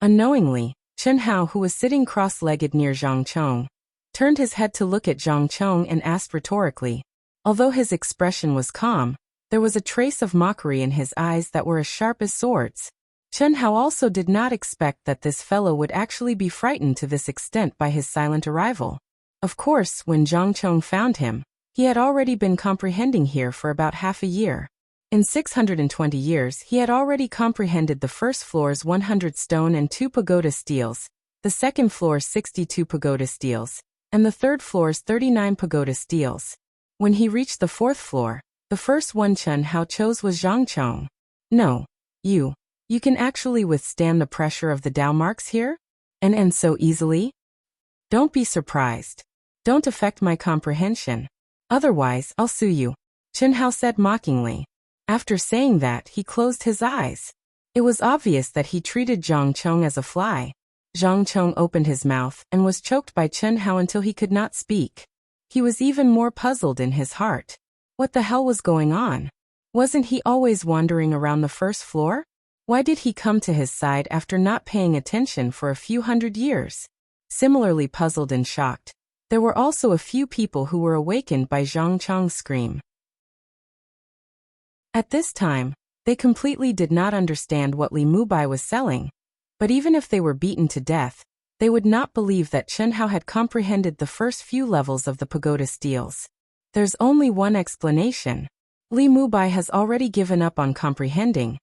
Unknowingly, Chen Hao, who was sitting cross-legged near Zhang Chong, turned his head to look at Zhang Chong and asked rhetorically. Although his expression was calm, there was a trace of mockery in his eyes that were as sharp as swords. Chen Hao also did not expect that this fellow would actually be frightened to this extent by his silent arrival. Of course, when Zhang Chong found him, he had already been comprehending here for about half a year. In 620 years, he had already comprehended the first floor's 100 stone and 2 pagoda steels, the second floor's 62 pagoda steels, and the third floor's 39 pagoda steels. When he reached the 4th floor, the first one Chen Hao chose was Zhang Chong. No, you can actually withstand the pressure of the Dao marks here? And so easily? Don't be surprised. Don't affect my comprehension. Otherwise, I'll sue you, Chen Hao said mockingly. After saying that, he closed his eyes. It was obvious that he treated Zhang Chong as a fly. Zhang Chong opened his mouth and was choked by Chen Hao until he could not speak. He was even more puzzled in his heart. What the hell was going on? Wasn't he always wandering around the 1st floor? Why did he come to his side after not paying attention for a few hundred years? Similarly puzzled and shocked, there were also a few people who were awakened by Zhang Chong's scream. At this time, they completely did not understand what Li Mubai was selling, but even if they were beaten to death, they would not believe that Chen Hao had comprehended the first few levels of the pagoda steels. There's only one explanation. Li Mubai has already given up on comprehending,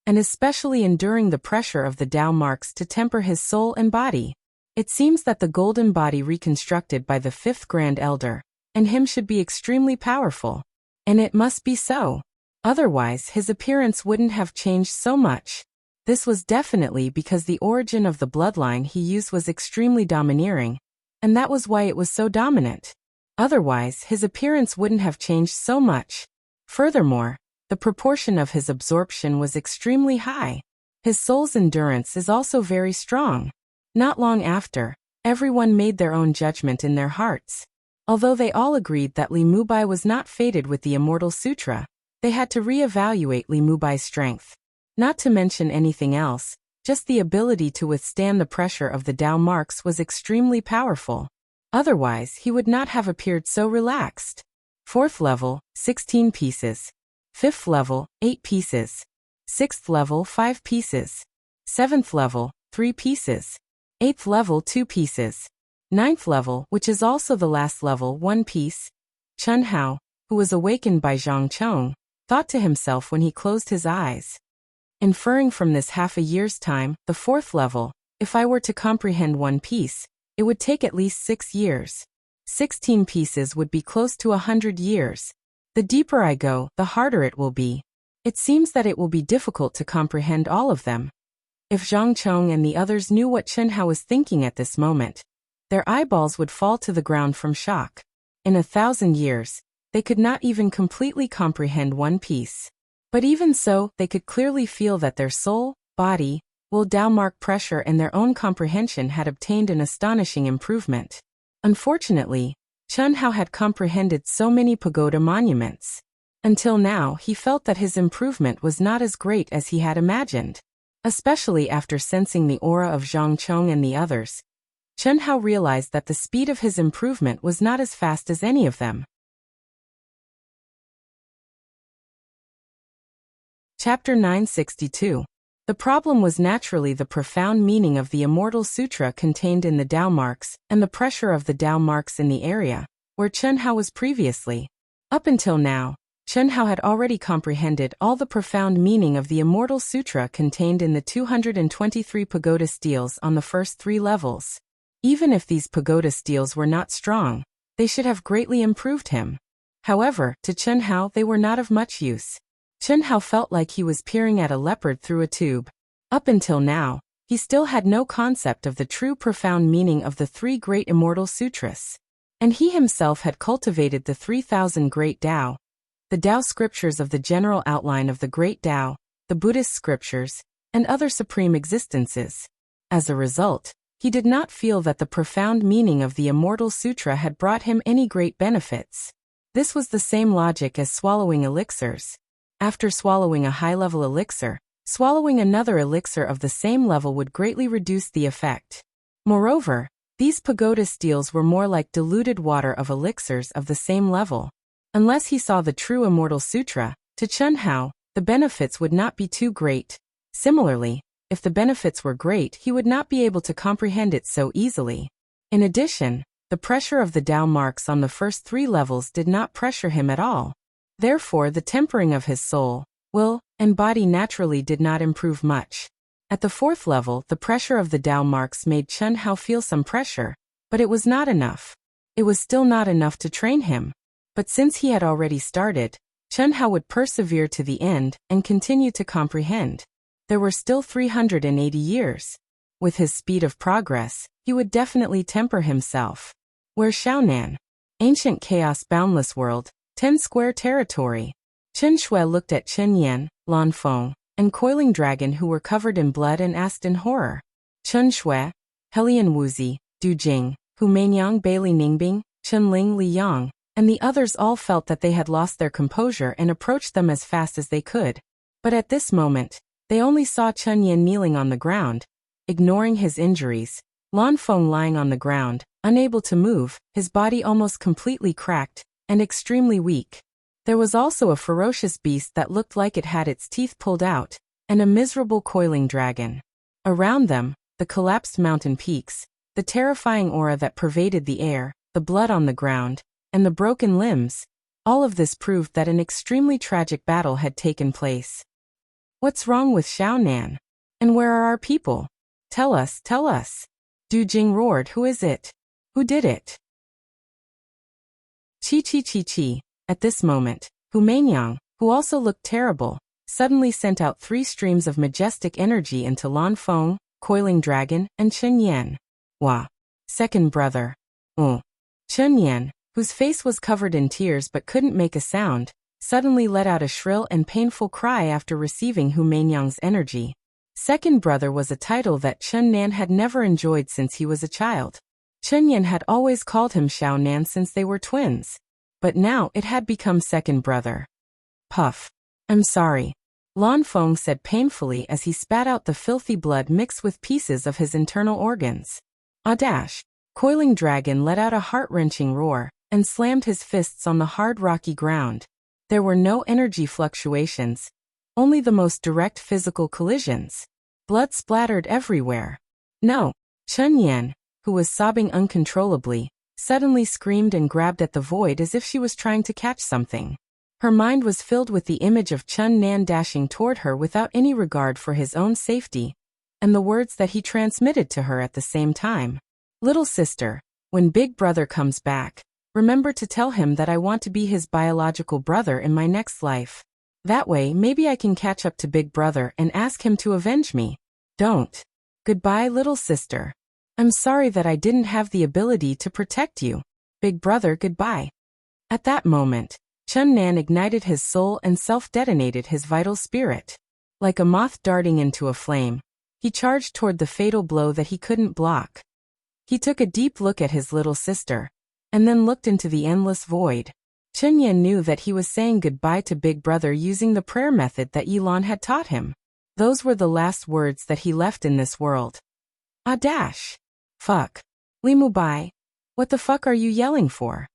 and especially enduring the pressure of the Dao marks to temper his soul and body. It seems that the golden body reconstructed by the 5th Grand Elder, and him should be extremely powerful. And it must be so. Otherwise, his appearance wouldn't have changed so much. This was definitely because the origin of the bloodline he used was extremely domineering, and that was why it was so dominant. Otherwise, his appearance wouldn't have changed so much. Furthermore, the proportion of his absorption was extremely high. His soul's endurance is also very strong. Not long after, everyone made their own judgment in their hearts. Although they all agreed that Li Mubai was not fated with the Immortal Sutra, they had to re-evaluate Li Mubai's strength. Not to mention anything else, just the ability to withstand the pressure of the Dao marks was extremely powerful. Otherwise, he would not have appeared so relaxed. 4th level, 16 pieces. 5th level, 8 pieces. 6th level, 5 pieces. 7th level, 3 pieces. 8th level, 2 pieces. 9th level, which is also the last level, 1 piece. Chen Hao, who was awakened by Zhang Chong, thought to himself when he closed his eyes. Inferring from this half a year's time, the 4th level, If I were to comprehend one piece, it would take at least 6 years. 16 pieces would be close to 100 years. The deeper I go, the harder it will be. It seems that it will be difficult to comprehend all of them. If Zhang Chong and the others knew what Chen Hao was thinking at this moment, their eyeballs would fall to the ground from shock. In 1,000 years, they could not even completely comprehend one piece. But even so, they could clearly feel that their soul, body, will Dao-mark pressure and their own comprehension had obtained an astonishing improvement. Unfortunately, Chen Hao had comprehended so many pagoda monuments. Until now, he felt that his improvement was not as great as he had imagined. Especially after sensing the aura of Zhang Chong and the others, Chen Hao realized that the speed of his improvement was not as fast as any of them. Chapter 962. The problem was naturally the profound meaning of the Immortal Sutra contained in the Dao marks and the pressure of the Dao marks in the area where Chen Hao was previously. Up until now, Chen Hao had already comprehended all the profound meaning of the Immortal Sutra contained in the 223 pagoda steels on the first 3 levels. Even if these pagoda steels were not strong, they should have greatly improved him. However, to Chen Hao they were not of much use. Chen Hao felt like he was peering at a leopard through a tube. Up until now, he still had no concept of the true profound meaning of the 3 great Immortal Sutras. And he himself had cultivated the 3,000 Great Tao, the Tao scriptures of the general outline of the Great Tao, the Buddhist scriptures, and other supreme existences. As a result, he did not feel that the profound meaning of the Immortal Sutra had brought him any great benefits. This was the same logic as swallowing elixirs. After swallowing a high-level elixir, swallowing another elixir of the same level would greatly reduce the effect. Moreover, these pagoda steels were more like diluted water of elixirs of the same level. Unless he saw the true Immortal Sutra, to Chen Hao, the benefits would not be too great. Similarly, if the benefits were great, he would not be able to comprehend it so easily. In addition, the pressure of the Tao marks on the first 3 levels did not pressure him at all. Therefore, the tempering of his soul, will, and body naturally did not improve much. At the 4th level, the pressure of the Tao marks made Chen Hao feel some pressure, but it was not enough. It was still not enough to train him. But since he had already started, Chen Hao would persevere to the end and continue to comprehend. There were still 380 years. With his speed of progress, he would definitely temper himself. Where Shaonan? Ancient chaos boundless world, 10 square territory. Chen Shui looked at Chen Yan, Lan Feng, and Coiling Dragon who were covered in blood and asked in horror. Chen Shui, Helian Wuzi, Du Jing, Hu Meinyang Bailey Ningbing, Chen Ling Li Yang, and the others all felt that they had lost their composure and approached them as fast as they could. But at this moment, they only saw Chen Yan kneeling on the ground, ignoring his injuries, Lan Feng lying on the ground, unable to move, his body almost completely cracked, and extremely weak. There was also a ferocious beast that looked like it had its teeth pulled out, and a miserable coiling dragon. Around them, the collapsed mountain peaks, the terrifying aura that pervaded the air, the blood on the ground, and the broken limbs. All of this proved that an extremely tragic battle had taken place. What's wrong with Shaonan? And where are our people? Tell us, tell us. Du Jing roared, who is it? Who did it? Chi. At this moment, Hu Meinyang, who also looked terrible, suddenly sent out 3 streams of majestic energy into Lan Feng, Coiling Dragon, and Chen Yan. Wah. Second brother. Chen Yan, whose face was covered in tears but couldn't make a sound, suddenly let out a shrill and painful cry after receiving Hu Meinyang's energy. Second brother was a title that Chen Nan had never enjoyed since he was a child. Chen Yan had always called him Xiao Nan since they were twins. But now it had become second brother. Puff. I'm sorry. Lan Feng said painfully as he spat out the filthy blood mixed with pieces of his internal organs. Dash. Coiling Dragon let out a heart-wrenching roar and slammed his fists on the hard rocky ground. There were no energy fluctuations, only the most direct physical collisions. Blood splattered everywhere. No. Chen Yan, who was sobbing uncontrollably, suddenly screamed and grabbed at the void as if she was trying to catch something. Her mind was filled with the image of Chen Nan dashing toward her without any regard for his own safety, and the words that he transmitted to her at the same time. Little sister, when Big Brother comes back, remember to tell him that I want to be his biological brother in my next life. That way, maybe I can catch up to Big Brother and ask him to avenge me. Don't. Goodbye, little sister. I'm sorry that I didn't have the ability to protect you. Big Brother, goodbye. At that moment, Chun Nan ignited his soul and self-detonated his vital spirit. Like a moth darting into a flame, he charged toward the fatal blow that he couldn't block. He took a deep look at his little sister, and then looked into the endless void. Chun Yan knew that he was saying goodbye to Big Brother using the prayer method that Yilon had taught him. Those were the last words that he left in this world. Ah dash. Fuck. Li Mubai. What the fuck are you yelling for?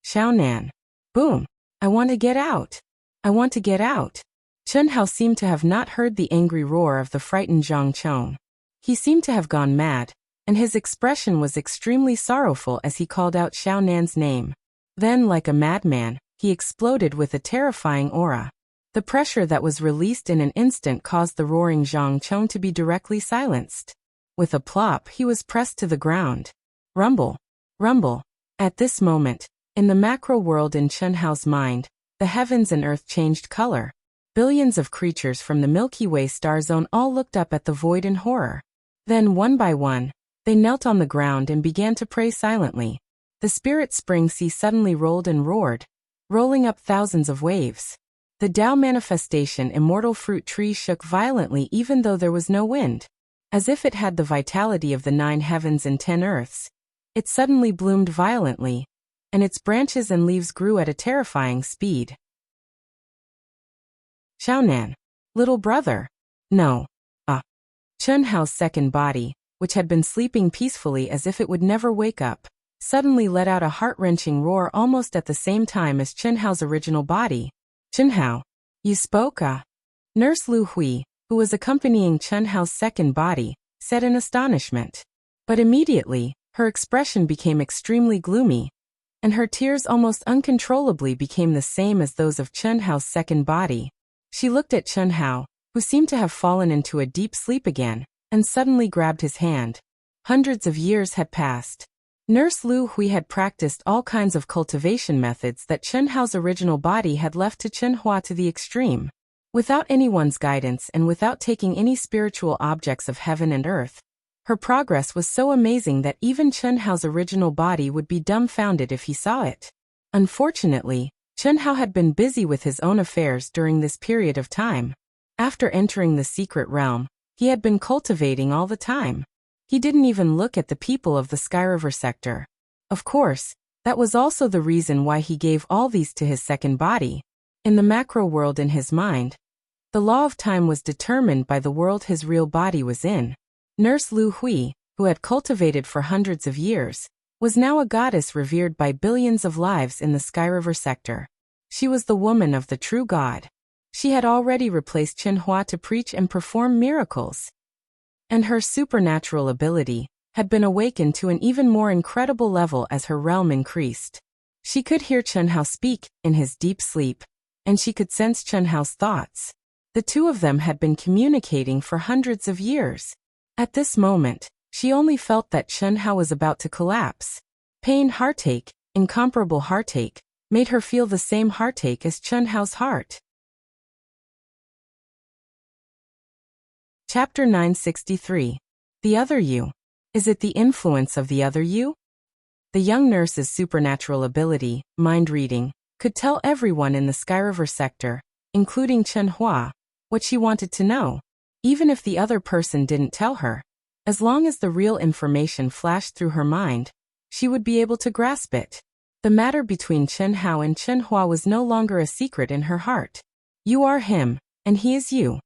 Xiao Nan. Boom. I want to get out. I want to get out. Chun Hao seemed to have not heard the angry roar of the frightened Zhang Chong. He seemed to have gone mad, and his expression was extremely sorrowful as he called out Xiao Nan's name. Then, like a madman, he exploded with a terrifying aura. The pressure that was released in an instant caused the roaring Zhang Chong to be directly silenced. With a plop, he was pressed to the ground. Rumble. Rumble. At this moment, in the macro world in Chun Hao's mind, the heavens and earth changed color. Billions of creatures from the Milky Way star zone all looked up at the void in horror. Then, one by one, they knelt on the ground and began to pray silently. The spirit spring sea suddenly rolled and roared, rolling up thousands of waves. The Tao manifestation immortal fruit tree shook violently even though there was no wind. As if it had the vitality of the 9 heavens and 10 earths, it suddenly bloomed violently, and its branches and leaves grew at a terrifying speed. Xiao Nan. Little brother. No. Chun Hao's second body, which had been sleeping peacefully as if it would never wake up, suddenly let out a heart-wrenching roar almost at the same time as Chun Hao's original body. Chun Hao. You spoke? Nurse Lu Hui, who was accompanying Chun Hao's second body, said in astonishment. But immediately, her expression became extremely gloomy, and her tears almost uncontrollably became the same as those of Chun Hao's second body. She looked at Chun Hao, who seemed to have fallen into a deep sleep again, and suddenly grabbed his hand. Hundreds of years had passed. Nurse Lu Hui had practiced all kinds of cultivation methods that Chun Hao's original body had left to Chen Hua to the extreme. Without anyone's guidance and without taking any spiritual objects of heaven and earth, her progress was so amazing that even Chen Hao's original body would be dumbfounded if he saw it. Unfortunately, Chen Hao had been busy with his own affairs during this period of time. After entering the secret realm, he had been cultivating all the time. He didn't even look at the people of the Sky River sector. Of course, that was also the reason why he gave all these to his second body. In the macro world in his mind, the law of time was determined by the world his real body was in. Nurse Lu Hui, who had cultivated for hundreds of years, was now a goddess revered by billions of lives in the Sky River sector. She was the woman of the true God. She had already replaced Chen Hua to preach and perform miracles. And her supernatural ability had been awakened to an even more incredible level as her realm increased. She could hear Chen Hao speak in his deep sleep, and she could sense Chen Hao's thoughts. The two of them had been communicating for hundreds of years. At this moment, she only felt that Chen Hao was about to collapse. Pain, heartache, incomparable heartache, made her feel the same heartache as Chen Hao's heart. Chapter 963. The Other You. Is it the influence of the other you? The young nurse's supernatural ability, mind reading, could tell everyone in the Sky River sector, including Chen Hua, what she wanted to know. Even if the other person didn't tell her, as long as the real information flashed through her mind, she would be able to grasp it. The matter between Chen Hao and Chen Hua was no longer a secret in her heart. You are him, and he is you.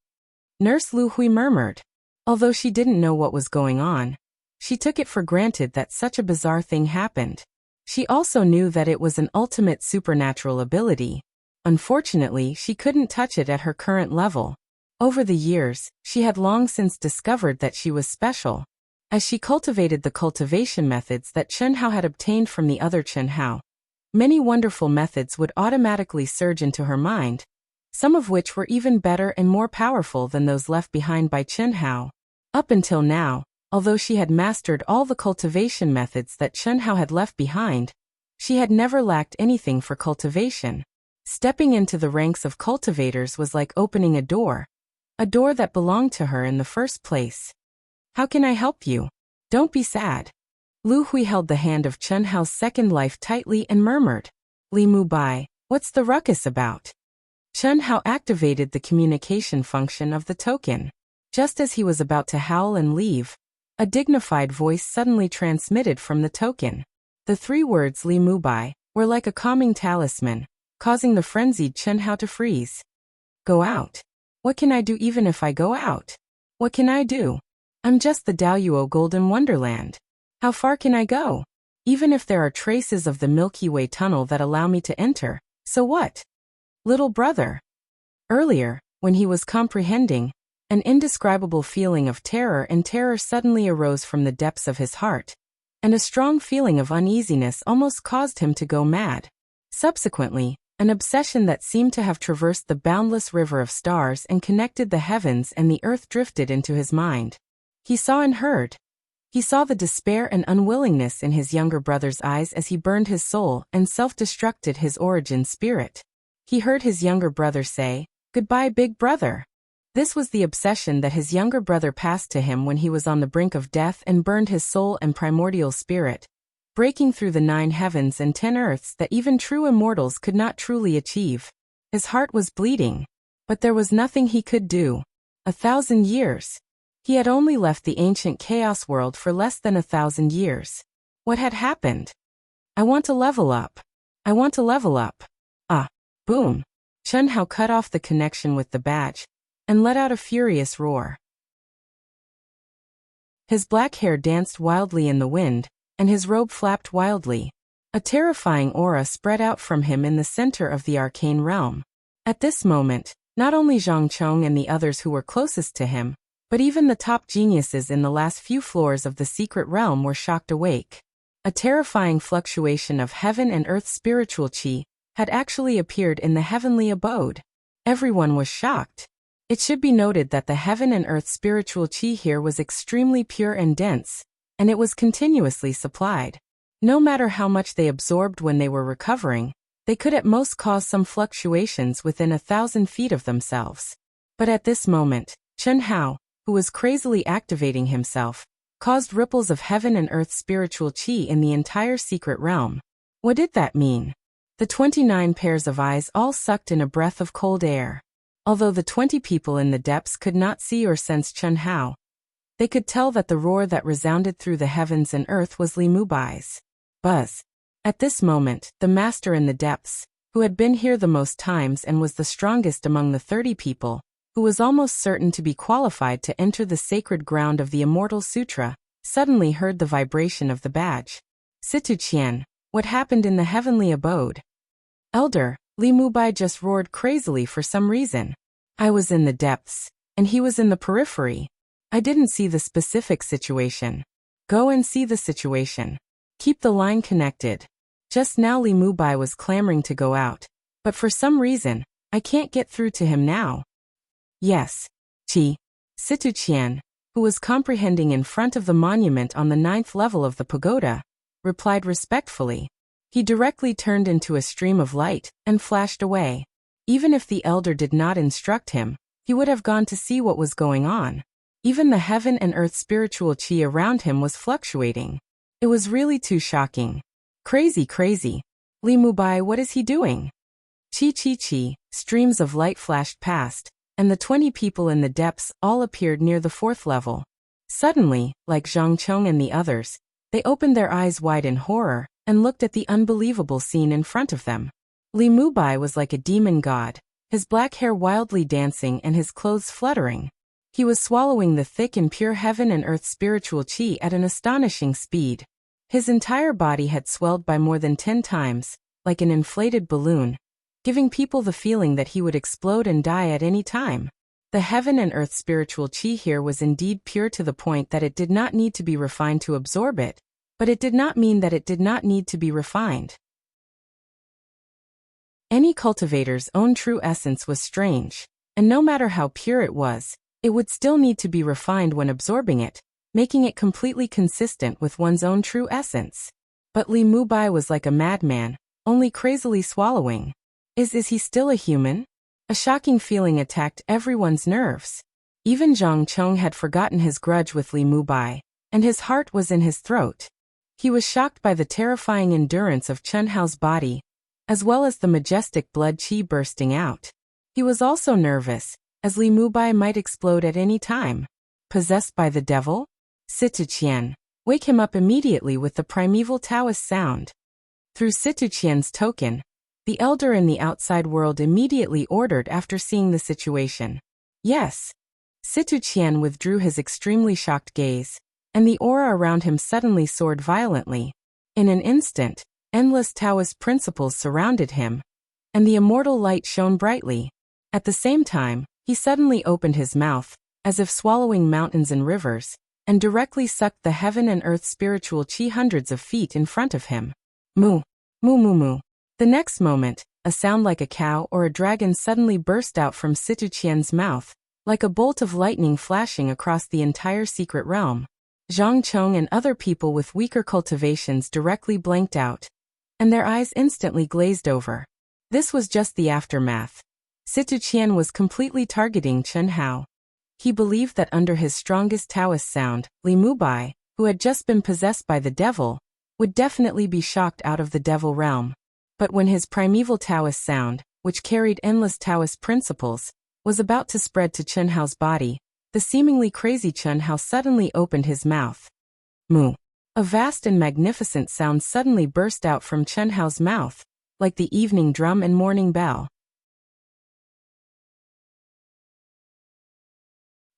Nurse Lu Hui murmured. Although she didn't know what was going on, she took it for granted that such a bizarre thing happened. She also knew that it was an ultimate supernatural ability. Unfortunately, she couldn't touch it at her current level. Over the years, she had long since discovered that she was special. As she cultivated the cultivation methods that Chen Hao had obtained from the other Chen Hao, many wonderful methods would automatically surge into her mind, some of which were even better and more powerful than those left behind by Chen Hao. Up until now, although she had mastered all the cultivation methods that Chen Hao had left behind, she had never lacked anything for cultivation. Stepping into the ranks of cultivators was like opening a door that belonged to her in the first place. How can I help you? Don't be sad. Lu Hui held the hand of Chen Hao's second life tightly and murmured, Li Mu Bai, what's the ruckus about? Chen Hao activated the communication function of the token. Just as he was about to howl and leave, a dignified voice suddenly transmitted from the token. The 3 words Li Mu Bai were like a calming talisman, causing the frenzied Chen Hao to freeze. Go out. What can I do even if I go out? What can I do? I'm just the Daoyuo Golden Wonderland. How far can I go? Even if there are traces of the Milky Way tunnel that allow me to enter, so what? Little brother. Earlier, when he was comprehending, an indescribable feeling of terror suddenly arose from the depths of his heart, and a strong feeling of uneasiness almost caused him to go mad. Subsequently, an obsession that seemed to have traversed the boundless river of stars and connected the heavens and the earth drifted into his mind. He saw and heard. He saw the despair and unwillingness in his younger brother's eyes as he burned his soul and self-destructed his origin spirit. He heard his younger brother say, "Goodbye, big brother." This was the obsession that his younger brother passed to him when he was on the brink of death and burned his soul and primordial spirit, breaking through the 9 heavens and 10 earths that even true immortals could not truly achieve. His heart was bleeding, but there was nothing he could do. 1,000 years. He had only left the ancient chaos world for less than 1,000 years. What had happened? I want to level up. I want to level up. Ah, boom. Chen Hao cut off the connection with the badge and let out a furious roar. His black hair danced wildly in the wind, and his robe flapped wildly. A terrifying aura spread out from him in the center of the arcane realm. At this moment, not only Zhang Chong and the others who were closest to him, but even the top geniuses in the last few floors of the secret realm were shocked awake. A terrifying fluctuation of heaven and earth spiritual qi had actually appeared in the heavenly abode. Everyone was shocked. It should be noted that the heaven and earth spiritual qi here was extremely pure and dense, and it was continuously supplied. No matter how much they absorbed when they were recovering, they could at most cause some fluctuations within 1,000 feet of themselves. But at this moment, Chen Hao, who was crazily activating himself, caused ripples of heaven and earth spiritual qi in the entire secret realm. What did that mean? The 29 pairs of eyes all sucked in a breath of cold air. Although the 20 people in the depths could not see or sense Chen Hao, they could tell that the roar that resounded through the heavens and earth was Li Mu Bai's. Buzz. At this moment, the master in the depths, who had been here the most times and was the strongest among the 30 people, who was almost certain to be qualified to enter the sacred ground of the Immortal Sutra, suddenly heard the vibration of the badge. Situ Qian, what happened in the heavenly abode? Elder, Li Mu Bai just roared crazily for some reason. I was in the depths, and he was in the periphery. I didn't see the specific situation. Go and see the situation. Keep the line connected. Just now Li Mu Bai was clamoring to go out, but for some reason, I can't get through to him now. Yes. Qi. Situ Qian, who was comprehending in front of the monument on the 9th level of the pagoda, replied respectfully. He directly turned into a stream of light and flashed away. Even if the elder did not instruct him, he would have gone to see what was going on. Even the heaven and earth spiritual qi around him was fluctuating. It was really too shocking. Crazy. Li Mu Bai, what is he doing? Chi. Streams of light flashed past, and the 20 people in the depths all appeared near the 4th level. Suddenly, like Zhang Chong and the others, they opened their eyes wide in horror and looked at the unbelievable scene in front of them. Li Mu Bai was like a demon god, his black hair wildly dancing and his clothes fluttering. He was swallowing the thick and pure heaven and earth spiritual qi at an astonishing speed. His entire body had swelled by more than 10 times, like an inflated balloon, giving people the feeling that he would explode and die at any time. The heaven and earth spiritual qi here was indeed pure to the point that it did not need to be refined to absorb it, but it did not mean that it did not need to be refined. Any cultivator's own true essence was strange, and no matter how pure it was, It would still need to be refined when absorbing it, making it completely consistent with one's own true essence. But Li Mubai was like a madman, only crazily swallowing. Is he still a human? A shocking feeling attacked everyone's nerves. Even Zhang Chong had forgotten his grudge with Li Mubai, and his heart was in his throat. He was shocked by the terrifying endurance of Chen Hao's body, as well as the majestic blood qi bursting out. He was also nervous, as Li Mubai might explode at any time. Possessed by the devil? Situ Qian, wake him up immediately with the primeval Taoist sound. Through Situ Qian's token, the elder in the outside world immediately ordered after seeing the situation. Yes. Situ Qian withdrew his extremely shocked gaze, and the aura around him suddenly soared violently. In an instant, endless Taoist principles surrounded him, and the immortal light shone brightly. At the same time, he suddenly opened his mouth, as if swallowing mountains and rivers, and directly sucked the heaven and earth spiritual qi hundreds of feet in front of him. Moo, moo moo moo. The next moment, a sound like a cow or a dragon suddenly burst out from Situ Qian's mouth, like a bolt of lightning flashing across the entire secret realm. Zhang Chong and other people with weaker cultivations directly blanked out, and their eyes instantly glazed over. This was just the aftermath. Situ Qian was completely targeting Chen Hao. He believed that under his strongest Taoist sound, Li Mubai, who had just been possessed by the devil, would definitely be shocked out of the devil realm. But when his primeval Taoist sound, which carried endless Taoist principles, was about to spread to Chen Hao's body, the seemingly crazy Chen Hao suddenly opened his mouth. Moo. A vast and magnificent sound suddenly burst out from Chen Hao's mouth, like the evening drum and morning bell.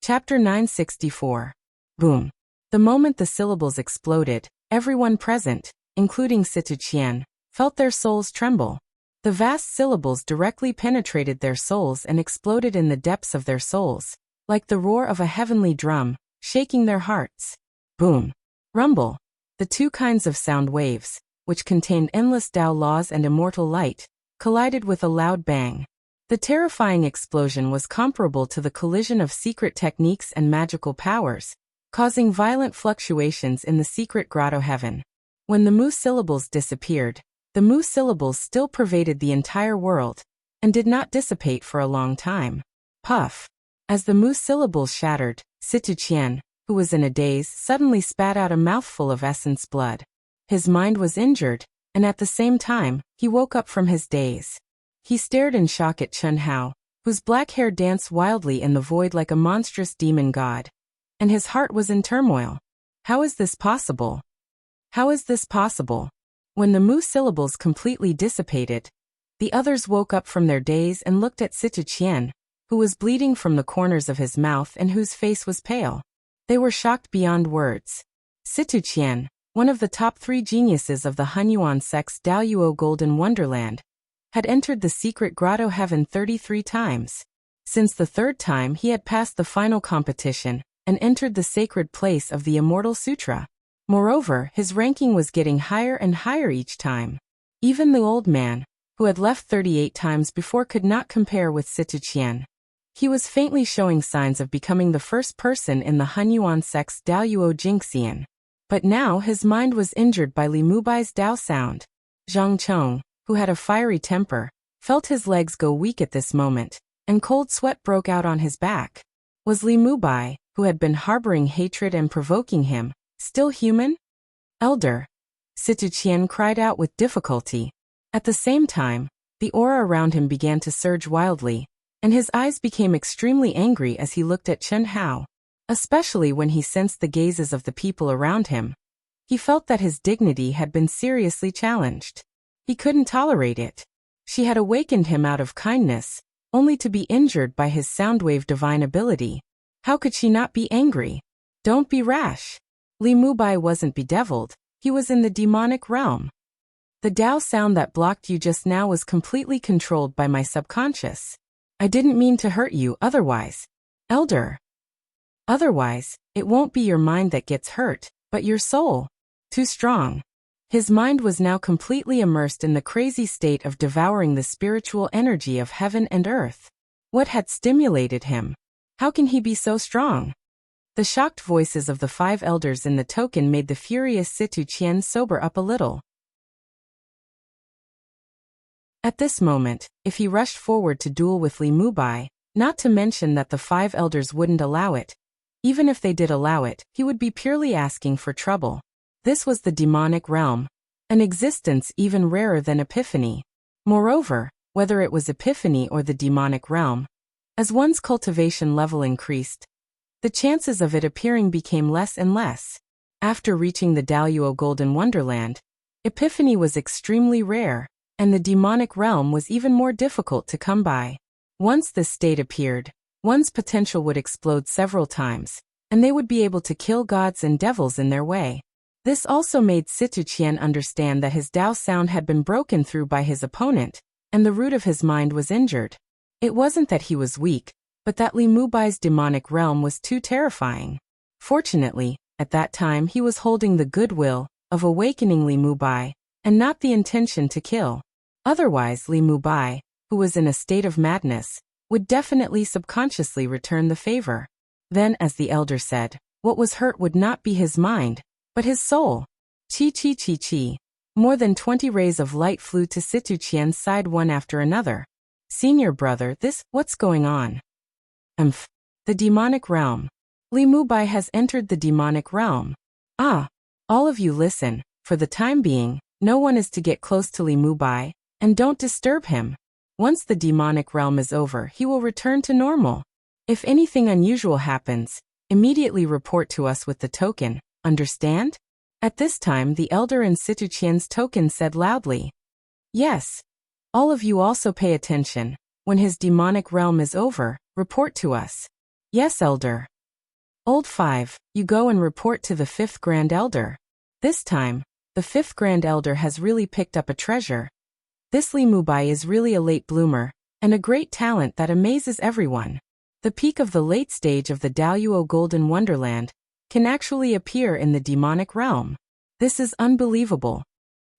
Chapter 964. Boom. The moment the syllables exploded, everyone present, including Situ Qian, felt their souls tremble. The vast syllables directly penetrated their souls and exploded in the depths of their souls, like the roar of a heavenly drum, shaking their hearts. Boom. Rumble. The two kinds of sound waves, which contained endless Tao laws and immortal light, collided with a loud bang. The terrifying explosion was comparable to the collision of secret techniques and magical powers, causing violent fluctuations in the secret grotto heaven. When the mu syllables disappeared, the mu syllables still pervaded the entire world, and did not dissipate for a long time. Puff. As the mu syllables shattered, Situ Qian, who was in a daze, suddenly spat out a mouthful of essence blood. His mind was injured, and at the same time, he woke up from his daze. He stared in shock at Chen Hao, whose black hair danced wildly in the void like a monstrous demon god. And his heart was in turmoil. How is this possible? How is this possible? When the mu syllables completely dissipated, the others woke up from their daze and looked at Situ Qian, who was bleeding from the corners of his mouth and whose face was pale. They were shocked beyond words. Situ Qian, one of the top 3 geniuses of the Hunyuan sect's Daoyuo Golden Wonderland, had entered the secret grotto heaven 33 times. Since the 3rd time he had passed the final competition and entered the sacred place of the Immortal Sutra. Moreover, his ranking was getting higher and higher each time. Even the old man, who had left 38 times before, could not compare with Situ Qian. He was faintly showing signs of becoming the first person in the Hunyuan sect's Daoyuo Jingxian. But now his mind was injured by Li Mubai's Dao sound. Zhang Chong, who had a fiery temper, felt his legs go weak at this moment, and cold sweat broke out on his back. Was Li Mubai, who had been harboring hatred and provoking him, still human? Elder. Situ Qian cried out with difficulty. At the same time, the aura around him began to surge wildly, and his eyes became extremely angry as he looked at Chen Hao. Especially when he sensed the gazes of the people around him. He felt that his dignity had been seriously challenged. He couldn't tolerate it. She had awakened him out of kindness, only to be injured by his soundwave divine ability. How could she not be angry? Don't be rash. Li Mubai wasn't bedeviled, he was in the demonic realm. The Dao sound that blocked you just now was completely controlled by my subconscious. I didn't mean to hurt you otherwise. Elder. Otherwise, it won't be your mind that gets hurt, but your soul. Too strong. His mind was now completely immersed in the crazy state of devouring the spiritual energy of heaven and earth. What had stimulated him? How can he be so strong? The shocked voices of the 5 elders in the token made the furious Situ Qian sober up a little. At this moment, if he rushed forward to duel with Li Mubai, not to mention that the 5 elders wouldn't allow it, even if they did allow it, he would be purely asking for trouble. This was the demonic realm, an existence even rarer than Epiphany. Moreover, whether it was Epiphany or the demonic realm, as one's cultivation level increased, the chances of it appearing became less and less. After reaching the Daluo Golden Wonderland, Epiphany was extremely rare, and the demonic realm was even more difficult to come by. Once this state appeared, one's potential would explode several times, and they would be able to kill gods and devils in their way. This also made Situ Qian understand that his Dao sound had been broken through by his opponent, and the root of his mind was injured. It wasn't that he was weak, but that Li Mubai's demonic realm was too terrifying. Fortunately, at that time he was holding the goodwill of awakening Li Mubai, and not the intention to kill. Otherwise Li Mubai, who was in a state of madness, would definitely subconsciously return the favor. Then, as the elder said, what was hurt would not be his mind, but his soul. Chi chi chi chi. More than 20 rays of light flew to Situ Qian's side one after another. Senior brother, what's going on? The demonic realm. Li Mubai has entered the demonic realm. Ah, all of you listen, for the time being, no one is to get close to Li Mubai, and don't disturb him. Once the demonic realm is over, he will return to normal. If anything unusual happens, immediately report to us with the token, understand? At this time the elder in Situ Qian's token said loudly. Yes. All of you also pay attention. When his demonic realm is over, report to us. Yes, elder. Old 5, you go and report to the 5th Grand Elder. This time, the 5th Grand Elder has really picked up a treasure. This Li Mubai is really a late bloomer, and a great talent that amazes everyone. The peak of the late stage of the Daluo Golden Wonderland can actually appear in the demonic realm. This is unbelievable.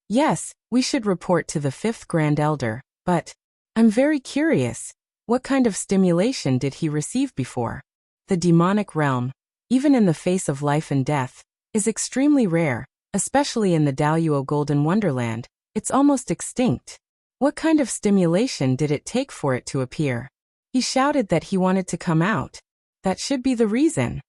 Yes, we should report to the 5th Grand Elder, but I'm very curious, what kind of stimulation did he receive before? The demonic realm, even in the face of life and death, is extremely rare, especially in the Daluo Golden Wonderland. It's almost extinct. What kind of stimulation did it take for it to appear? He shouted that he wanted to come out. That should be the reason.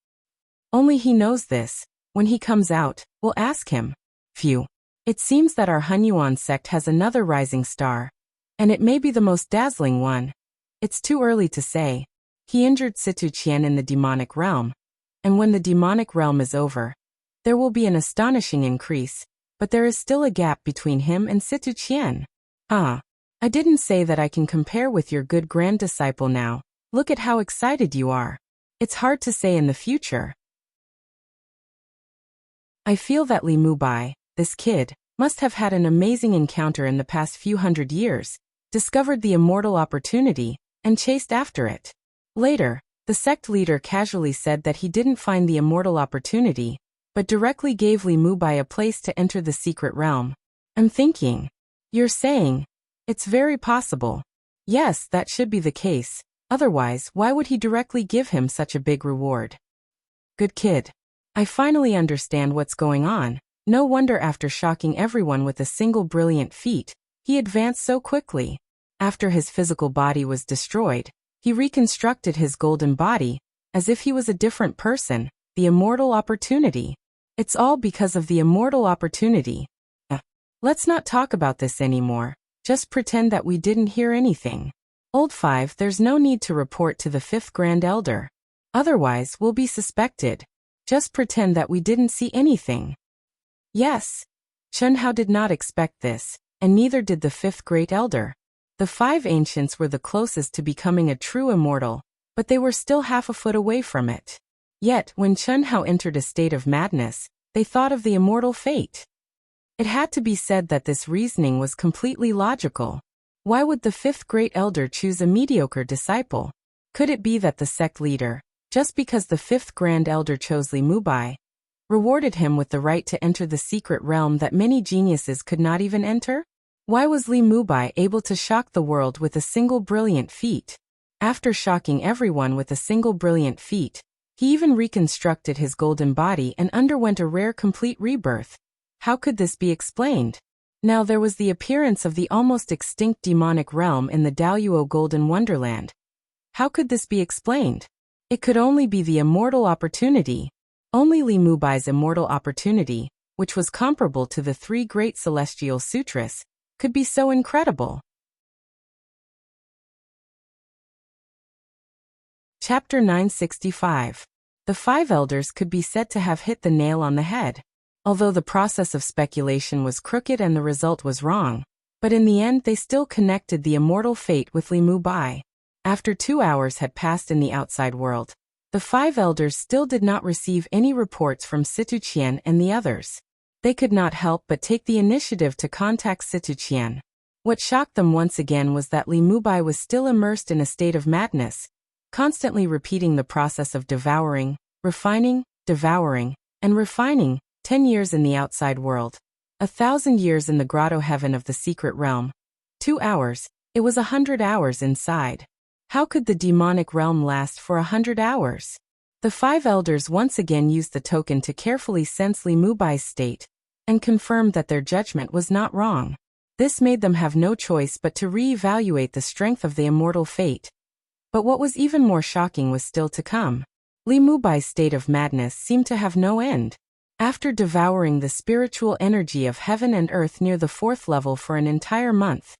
Only he knows this. When he comes out, we'll ask him. Phew. It seems that our Hunyuan sect has another rising star. And it may be the most dazzling one. It's too early to say. He injured Situ Qian in the demonic realm. And when the demonic realm is over, there will be an astonishing increase. But there is still a gap between him and Situ Qian. I didn't say that I can compare with your good grand disciple now. Look at how excited you are. It's hard to say in the future. I feel that Li Mubai, this kid, must have had an amazing encounter in the past few hundred years, discovered the immortal opportunity, and chased after it. Later, the sect leader casually said that he didn't find the immortal opportunity, but directly gave Li Mubai a place to enter the secret realm. I'm thinking. You're saying? It's very possible. Yes, that should be the case. Otherwise, why would he directly give him such a big reward? Good kid. I finally understand what's going on. No wonder after shocking everyone with a single brilliant feat, he advanced so quickly. After his physical body was destroyed, he reconstructed his golden body, as if he was a different person, the immortal opportunity. It's all because of the immortal opportunity. Let's not talk about this anymore. Just pretend that we didn't hear anything. Old 5, there's no need to report to the 5th Grand Elder. Otherwise, we'll be suspected. Just pretend that we didn't see anything. Yes. Chen Hao did not expect this, and neither did the 5th Great Elder. The 5 ancients were the closest to becoming a true immortal, but they were still half a foot away from it. Yet, when Chen Hao entered a state of madness, they thought of the immortal fate. It had to be said that this reasoning was completely logical. Why would the 5th Great Elder choose a mediocre disciple? Could it be that the sect leader, just because the 5th Grand Elder chose Li Mubai, rewarded him with the right to enter the secret realm that many geniuses could not even enter? Why was Li Mubai able to shock the world with a single brilliant feat? After shocking everyone with a single brilliant feat, he even reconstructed his golden body and underwent a rare complete rebirth. How could this be explained? Now there was the appearance of the almost extinct demonic realm in the Daluo Golden Wonderland. How could this be explained? It could only be the immortal opportunity. Only Li Mubai's immortal opportunity, which was comparable to the three great celestial sutras, could be so incredible. Chapter 965. The five elders could be said to have hit the nail on the head. Although the process of speculation was crooked and the result was wrong, but in the end they still connected the immortal fate with Li Mubai. After 2 hours had passed in the outside world, the five elders still did not receive any reports from Situqian and the others. They could not help but take the initiative to contact Situqian. What shocked them once again was that Li Mubai was still immersed in a state of madness, constantly repeating the process of devouring, refining, devouring, and refining. 10 years in the outside world, 1,000 years in the grotto heaven of the secret realm. 2 hours, it was 100 hours inside. How could the demonic realm last for 100 hours? The five elders once again used the token to carefully sense Li Mubai's state, and confirmed that their judgment was not wrong. This made them have no choice but to re-evaluate the strength of the immortal fate. But what was even more shocking was still to come. Li Mubai's state of madness seemed to have no end. After devouring the spiritual energy of heaven and earth near the 4th level for an entire month,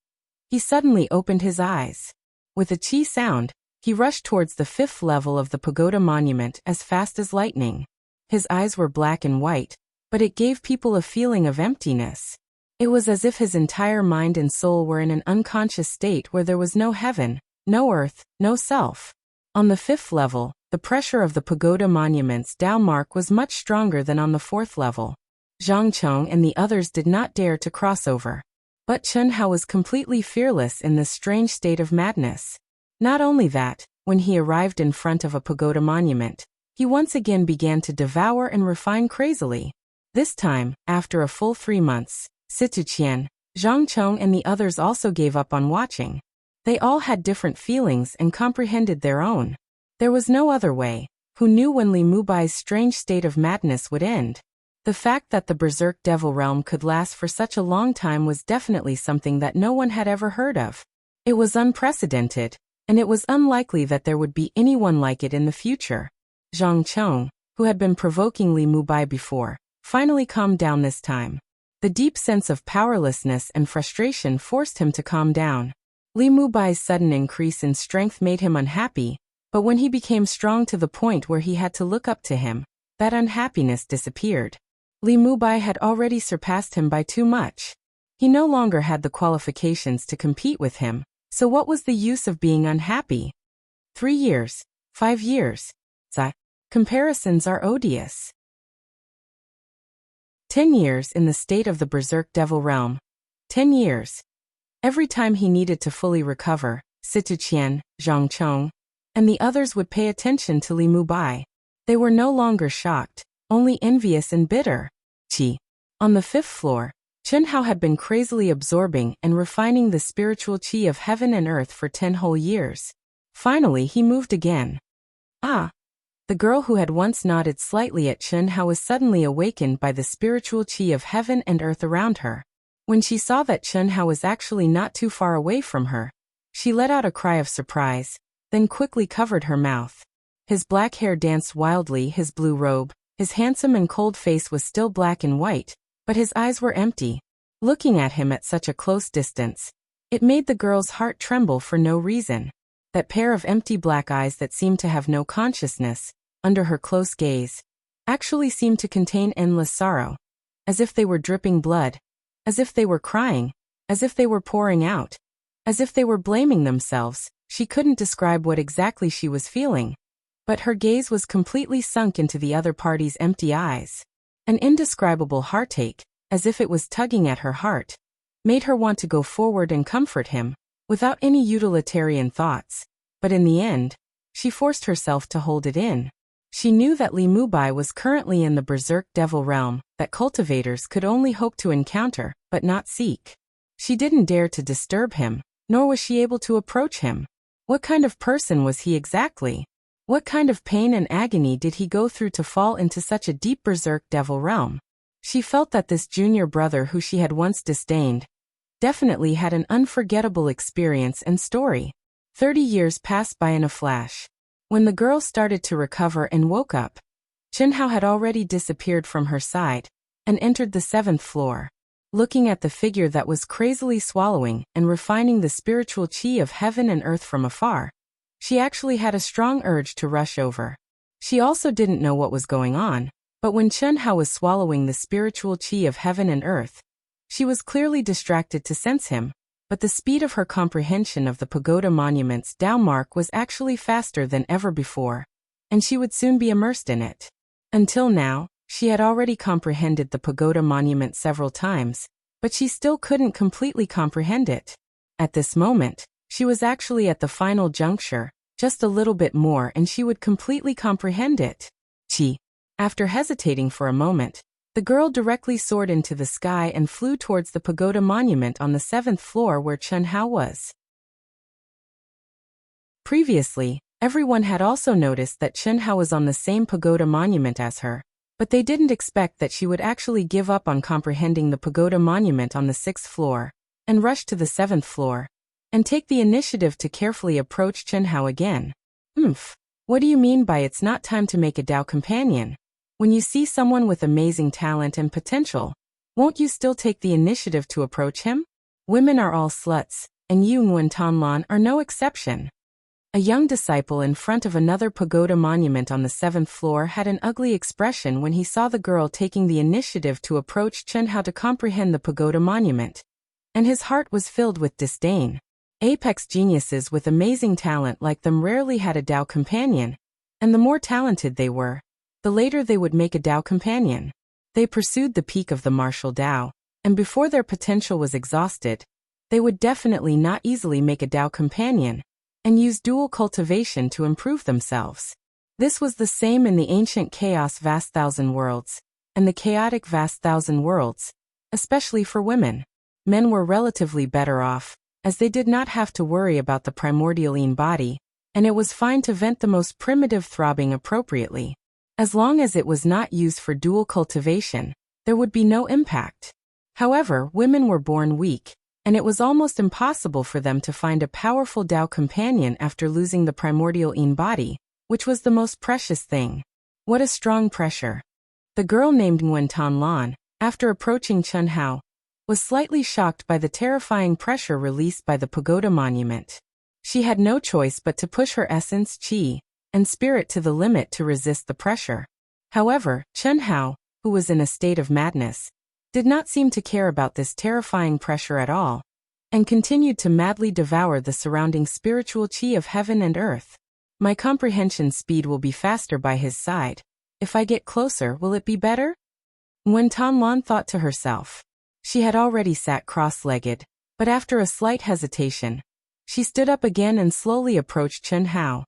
he suddenly opened his eyes. With a chi sound, he rushed towards the 5th level of the pagoda monument as fast as lightning. His eyes were black and white, but it gave people a feeling of emptiness. It was as if his entire mind and soul were in an unconscious state where there was no heaven, no earth, no self. On the 5th level, the pressure of the pagoda monument's Dao mark was much stronger than on the 4th level. Zhang Chong and the others did not dare to cross over. But Chen Hao was completely fearless in this strange state of madness. Not only that, when he arrived in front of a pagoda monument, he once again began to devour and refine crazily. This time, after a full 3 months, Situqian, Zhang Chong and the others also gave up on watching. They all had different feelings and comprehended their own. There was no other way. Who knew when Li Mubai's strange state of madness would end? The fact that the Berserk Devil Realm could last for such a long time was definitely something that no one had ever heard of. It was unprecedented, and it was unlikely that there would be anyone like it in the future. Zhang Chong, who had been provoking Li Mubai before, finally calmed down this time. The deep sense of powerlessness and frustration forced him to calm down. Li Mubai's sudden increase in strength made him unhappy, but when he became strong to the point where he had to look up to him, that unhappiness disappeared. Li Mubai had already surpassed him by too much. He no longer had the qualifications to compete with him, so what was the use of being unhappy? 3 years, 5 years. Comparisons are odious. 10 years in the state of the Berserk Devil Realm. 10 years. Every time he needed to fully recover, Situqian, Zhang Chong, and the others would pay attention to Li Mubai. They were no longer shocked, only envious and bitter. On the 5th floor, Chen Hao had been crazily absorbing and refining the spiritual chi of heaven and earth for 10 whole years. Finally he moved again. Ah! The girl who had once nodded slightly at Chen Hao was suddenly awakened by the spiritual chi of heaven and earth around her. When she saw that Chen Hao was actually not too far away from her, she let out a cry of surprise, then quickly covered her mouth. His black hair danced wildly, his blue robe, his handsome and cold face was still black and white, but his eyes were empty. Looking at him at such a close distance, it made the girl's heart tremble for no reason. That pair of empty black eyes that seemed to have no consciousness, under her close gaze, actually seemed to contain endless sorrow, as if they were dripping blood, as if they were crying, as if they were pouring out, as if they were blaming themselves. She couldn't describe what exactly she was feeling, but her gaze was completely sunk into the other party's empty eyes. An indescribable heartache, as if it was tugging at her heart, made her want to go forward and comfort him, without any utilitarian thoughts, but in the end, she forced herself to hold it in. She knew that Li Mubai was currently in the Berserk Devil Realm, that cultivators could only hope to encounter, but not seek. She didn't dare to disturb him, nor was she able to approach him. What kind of person was he exactly? What kind of pain and agony did he go through to fall into such a deep berserk devil realm? She felt that this junior brother who she had once disdained definitely had an unforgettable experience and story. 30 years passed by in a flash. When the girl started to recover and woke up, Chenhao had already disappeared from her side and entered the 7th floor. Looking at the figure that was crazily swallowing and refining the spiritual qi of heaven and earth from afar, she actually had a strong urge to rush over. She also didn't know what was going on, but when Chenhao was swallowing the spiritual qi of heaven and earth, she was clearly distracted to sense him, but the speed of her comprehension of the pagoda monument's Tao mark was actually faster than ever before, and she would soon be immersed in it. Until now, she had already comprehended the pagoda monument several times, but she still couldn't completely comprehend it. At this moment, she was actually at the final juncture, just a little bit more and she would completely comprehend it. After hesitating for a moment, the girl directly soared into the sky and flew towards the pagoda monument on the 7th floor where Chenhao was. Previously, everyone had also noticed that Chenhao was on the same pagoda monument as her, but they didn't expect that she would actually give up on comprehending the pagoda monument on the 6th floor, and rush to the 7th floor, and take the initiative to carefully approach Chenhao again. What do you mean by it's not time to make a Tao companion? When you see someone with amazing talent and potential, won't you still take the initiative to approach him? Women are all sluts, and you Nguyen Tan Lan are no exception. A young disciple in front of another pagoda monument on the 7th floor had an ugly expression when he saw the girl taking the initiative to approach Chenhao to comprehend the pagoda monument, and his heart was filled with disdain. Apex geniuses with amazing talent like them rarely had a Tao companion, and the more talented they were, the later they would make a Tao companion. They pursued the peak of the martial Tao, and before their potential was exhausted, they would definitely not easily make a Tao companion, and use dual cultivation to improve themselves. This was the same in the ancient chaos vast thousand worlds, and the chaotic vast thousand worlds, especially for women. Men were relatively better off, as they did not have to worry about the primordialine body, and it was fine to vent the most primitive throbbing appropriately. As long as it was not used for dual cultivation, there would be no impact. However, women were born weak, and it was almost impossible for them to find a powerful Tao companion after losing the primordial Yin body, which was the most precious thing. What a strong pressure. The girl named Nguyen Tan Lan, after approaching Chenhao, was slightly shocked by the terrifying pressure released by the pagoda monument. She had no choice but to push her essence, qi, and spirit to the limit to resist the pressure. However, Chenhao, who was in a state of madness, did not seem to care about this terrifying pressure at all, and continued to madly devour the surrounding spiritual qi of heaven and earth. My comprehension speed will be faster by his side. If I get closer, will it be better? Nguyen Tan Lan thought to herself. She had already sat cross-legged, but after a slight hesitation, she stood up again and slowly approached Chenhao.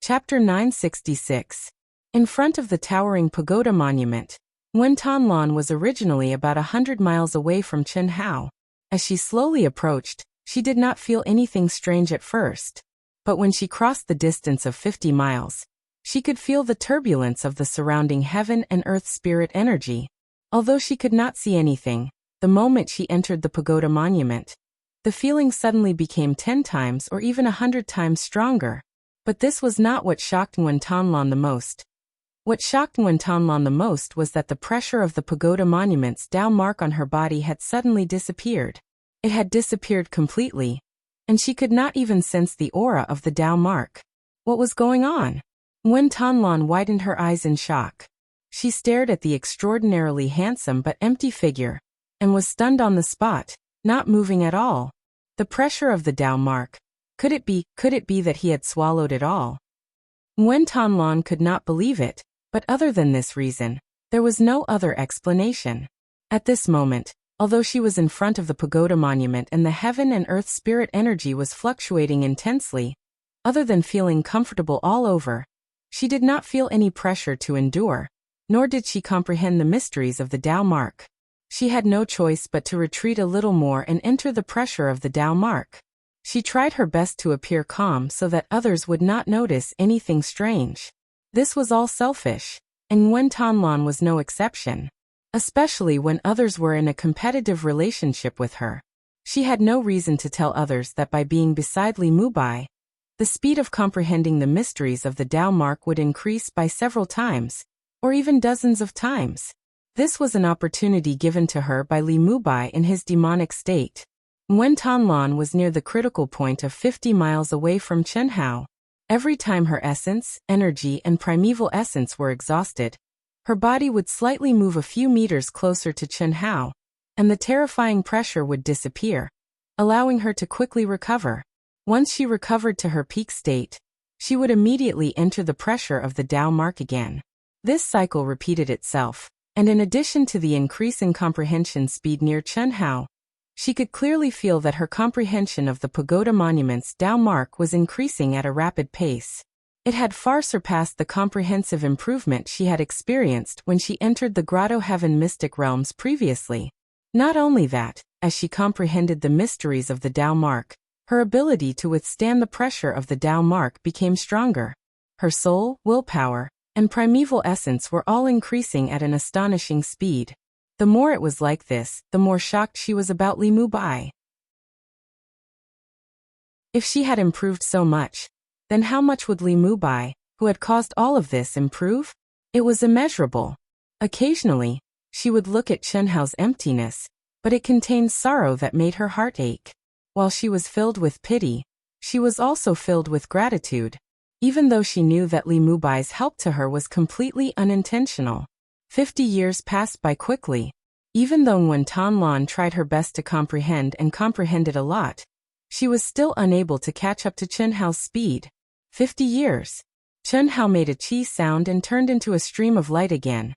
Chapter 966. In front of the towering pagoda monument, Nguyen Tan Lan was originally about 100 miles away from Chenhao. As she slowly approached, she did not feel anything strange at first, but when she crossed the distance of 50 miles, she could feel the turbulence of the surrounding heaven and earth spirit energy. Although she could not see anything, the moment she entered the pagoda monument, the feeling suddenly became 10 times or even 100 times stronger. But this was not what shocked Nguyen Tan Lan the most. What shocked Nguyen Tan Lan the most was that the pressure of the pagoda monument's Tao mark on her body had suddenly disappeared. It had disappeared completely, and she could not even sense the aura of the Tao mark. What was going on? Nguyen Tan Lan widened her eyes in shock. She stared at the extraordinarily handsome but empty figure, and was stunned on the spot, not moving at all. The pressure of the Tao mark. Could it be that he had swallowed it all? Nguyen Tan Lan could not believe it, but other than this reason, there was no other explanation. At this moment, although she was in front of the pagoda monument and the heaven and earth spirit energy was fluctuating intensely, other than feeling comfortable all over, she did not feel any pressure to endure, nor did she comprehend the mysteries of the Tao mark. She had no choice but to retreat a little more and enter the pressure of the Tao mark. She tried her best to appear calm so that others would not notice anything strange. This was all selfish, and Nguyen Thanh was no exception. Especially when others were in a competitive relationship with her. She had no reason to tell others that by being beside Li Mubai, the speed of comprehending the mysteries of the Tao mark would increase by several times, or even dozens of times. This was an opportunity given to her by Li Mubai in his demonic state. Nguyen Thanh was near the critical point of 50 miles away from Chen Hao. Every time her essence, energy, and primeval essence were exhausted, her body would slightly move a few meters closer to Chen Hao, and the terrifying pressure would disappear, allowing her to quickly recover. Once she recovered to her peak state, she would immediately enter the pressure of the Tao mark again. This cycle repeated itself, and in addition to the increase in comprehension speed near Chen Hao, she could clearly feel that her comprehension of the pagoda monument's Tao mark was increasing at a rapid pace. It had far surpassed the comprehensive improvement she had experienced when she entered the Grotto Heaven mystic realms previously. Not only that, as she comprehended the mysteries of the Tao mark, her ability to withstand the pressure of the Tao mark became stronger. Her soul, willpower, and primeval essence were all increasing at an astonishing speed. The more it was like this, the more shocked she was about Li Mubai. If she had improved so much, then how much would Li Mubai, who had caused all of this, improve? It was immeasurable. Occasionally, she would look at Chen Hao's emptiness, but it contained sorrow that made her heart ache. While she was filled with pity, she was also filled with gratitude, even though she knew that Li Mubai's help to her was completely unintentional. 50 years passed by quickly. Even though Nguyen Thanh tried her best to comprehend and comprehended a lot, she was still unable to catch up to Chen Hao's speed. 50 years. Chen Hao made a chi sound and turned into a stream of light again,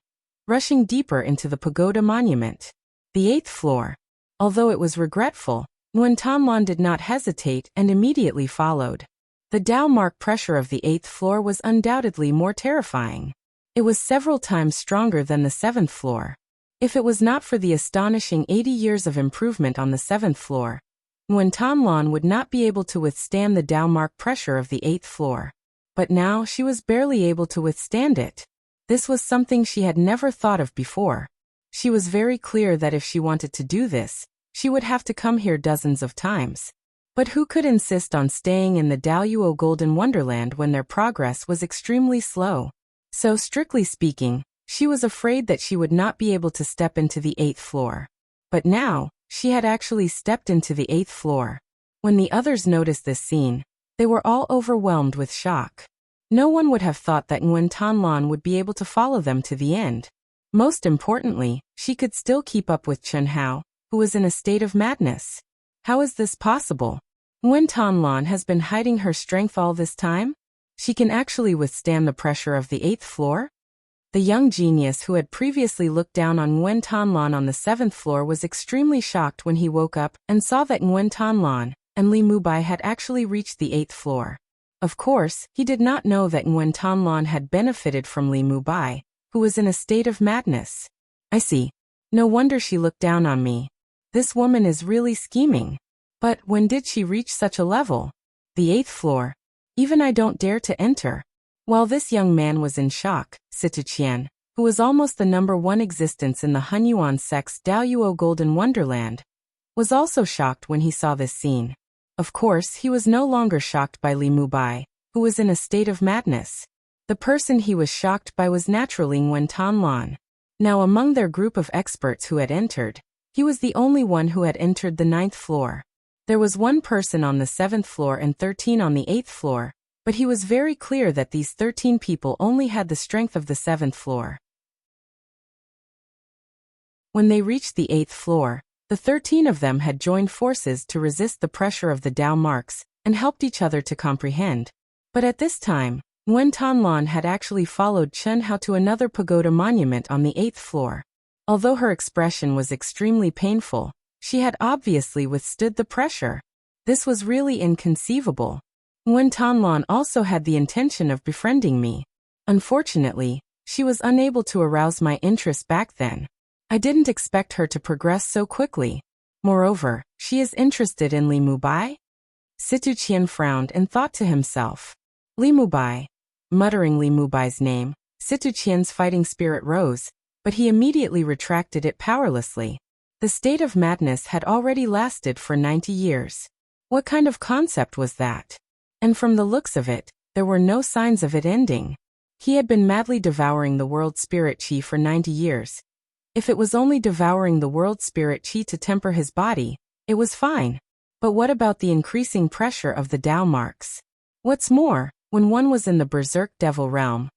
rushing deeper into the pagoda monument. The 8th floor. Although it was regretful, Nguyen Thanh did not hesitate and immediately followed. The Tao mark pressure of the 8th floor was undoubtedly more terrifying. It was several times stronger than the 7th floor. If it was not for the astonishing 80 years of improvement on the 7th floor, Nguyen Thanh would not be able to withstand the Tao mark pressure of the 8th floor. But now she was barely able to withstand it. This was something she had never thought of before. She was very clear that if she wanted to do this, she would have to come here dozens of times. But who could insist on staying in the Daoyuo Golden Wonderland when their progress was extremely slow? So strictly speaking, she was afraid that she would not be able to step into the 8th floor. But now, she had actually stepped into the 8th floor. When the others noticed this scene, they were all overwhelmed with shock. No one would have thought that Nguyen Thanh would be able to follow them to the end. Most importantly, she could still keep up with Chen Hao, who was in a state of madness. How is this possible? Nguyen Thanh has been hiding her strength all this time? She can actually withstand the pressure of the 8th floor? The young genius who had previously looked down on Nguyen Thanh on the 7th floor was extremely shocked when he woke up and saw that Nguyen Thanh and Li Mubai had actually reached the 8th floor. Of course, he did not know that Nguyen Thanh had benefited from Li Mubai, who was in a state of madness. I see. No wonder she looked down on me. This woman is really scheming. But when did she reach such a level? The 8th floor. Even I don't dare to enter. While this young man was in shock, Situqian, who was almost the #1 existence in the Hunyuan sect's Daoyuo Golden Wonderland, was also shocked when he saw this scene. Of course, he was no longer shocked by Li Mubai, who was in a state of madness. The person he was shocked by was naturally Nguyen Thanh. Now among their group of experts who had entered, he was the only one who had entered the 9th floor. There was 1 person on the 7th floor and 13 on the 8th floor, but he was very clear that these 13 people only had the strength of the 7th floor. When they reached the 8th floor, the 13 of them had joined forces to resist the pressure of the Tao marks and helped each other to comprehend. But at this time, Nguyen Thanh had actually followed Chen Hao to another pagoda monument on the 8th floor. Although her expression was extremely painful, she had obviously withstood the pressure. This was really inconceivable. Nguyen Thanh also had the intention of befriending me. Unfortunately, she was unable to arouse my interest back then. I didn't expect her to progress so quickly. Moreover, she is interested in Li Mubai? Situ Qian frowned and thought to himself. Li Mubai. Muttering Li Mubai's name, Situ Qian's fighting spirit rose, but he immediately retracted it powerlessly. The state of madness had already lasted for 90 years. What kind of concept was that? And from the looks of it, there were no signs of it ending. He had been madly devouring the world spirit qi for 90 years. If it was only devouring the world spirit qi to temper his body, it was fine. But what about the increasing pressure of the Tao marks? What's more, when one was in the berserk devil realm,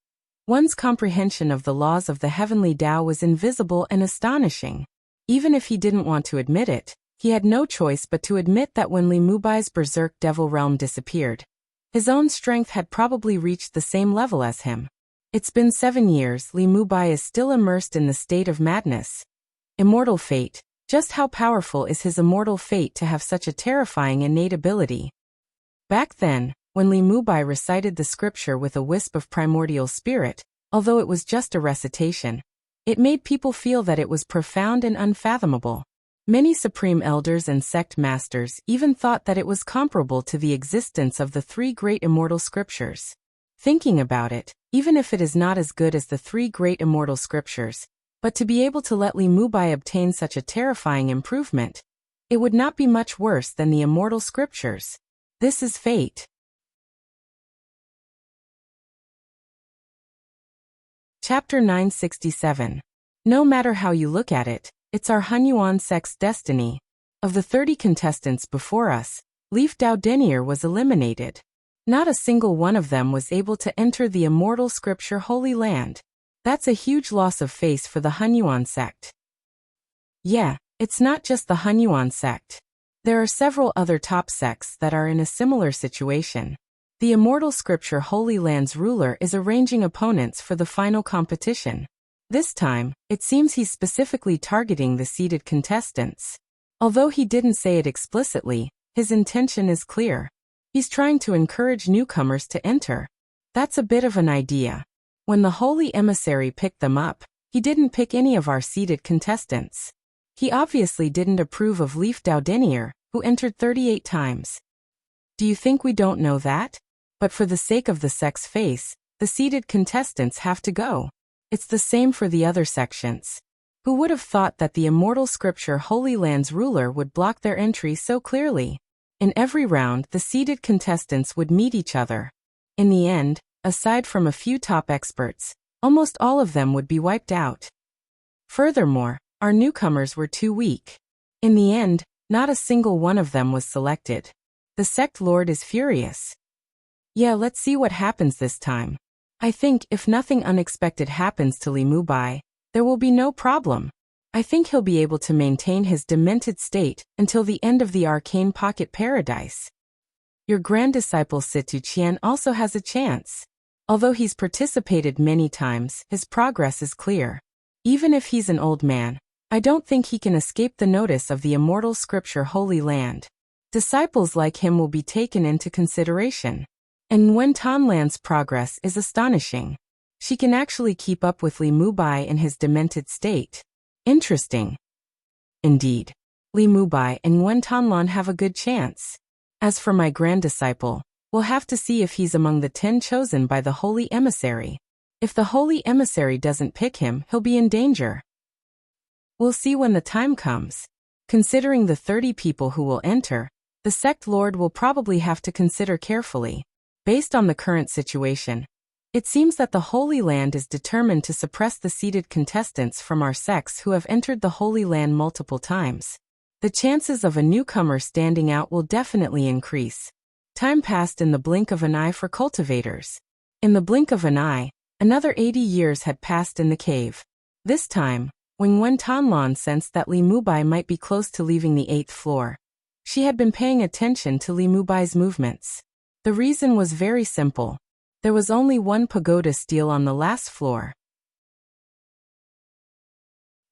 one's comprehension of the laws of the heavenly Tao was invisible and astonishing. Even if he didn't want to admit it, he had no choice but to admit that when Li Mubai's berserk devil realm disappeared, his own strength had probably reached the same level as him. It's been 7 years, Li Mubai is still immersed in the state of madness. Immortal fate. Just how powerful is his immortal fate to have such a terrifying innate ability? Back then, when Li Mubai recited the scripture with a wisp of primordial spirit, although it was just a recitation, it made people feel that it was profound and unfathomable. Many supreme elders and sect masters even thought that it was comparable to the existence of the 3 great immortal scriptures. Thinking about it, even if it is not as good as the 3 great immortal scriptures, but to be able to let Li Mubai obtain such a terrifying improvement, it would not be much worse than the immortal scriptures. This is fate. Chapter 967. No matter how you look at it, it's our Hunyuan sect's destiny. Of the 30 contestants before us, Leaf Dao Denier was eliminated. Not a single one of them was able to enter the immortal scripture Holy Land. That's a huge loss of face for the Hunyuan sect. Yeah, it's not just the Hunyuan sect. There are several other top sects that are in a similar situation. The immortal scripture Holy Land's ruler is arranging opponents for the final competition. This time, it seems he's specifically targeting the seeded contestants. Although he didn't say it explicitly, his intention is clear. He's trying to encourage newcomers to enter. That's a bit of an idea. When the Holy Emissary picked them up, he didn't pick any of our seeded contestants. He obviously didn't approve of Leaf Dao Denier, who entered 38 times. Do you think we don't know that? But for the sake of the sect's face, the seeded contestants have to go. It's the same for the other sections. Who would have thought that the immortal scripture Holy Land's ruler would block their entry so clearly? In every round, the seeded contestants would meet each other. In the end, aside from a few top experts, almost all of them would be wiped out. Furthermore, our newcomers were too weak. In the end, not a single one of them was selected. The sect lord is furious. Yeah, let's see what happens this time. I think if nothing unexpected happens to Li Mubai, there will be no problem. I think he'll be able to maintain his demented state until the end of the arcane pocket paradise. Your grand disciple Situ Qian also has a chance. Although he's participated many times, his progress is clear. Even if he's an old man, I don't think he can escape the notice of the immortal scripture Holy Land. Disciples like him will be taken into consideration. And Nguyen Tanlan's progress is astonishing. She can actually keep up with Li Mubai in his demented state. Interesting. Indeed. Li Mubai and Nguyen Tanlan have a good chance. As for my grand disciple, we'll have to see if he's among the 10 chosen by the Holy Emissary. If the Holy Emissary doesn't pick him, he'll be in danger. We'll see when the time comes. Considering the 30 people who will enter, the sect lord will probably have to consider carefully. Based on the current situation, it seems that the Holy Land is determined to suppress the seeded contestants from our sects who have entered the Holy Land multiple times. The chances of a newcomer standing out will definitely increase. Time passed in the blink of an eye for cultivators. In the blink of an eye, another 80 years had passed in the cave. This time, when Nguyen Tanlan sensed that Li Mubai might be close to leaving the 8th floor, she had been paying attention to Li Mubai's movements. The reason was very simple. There was only one pagoda stele on the last floor.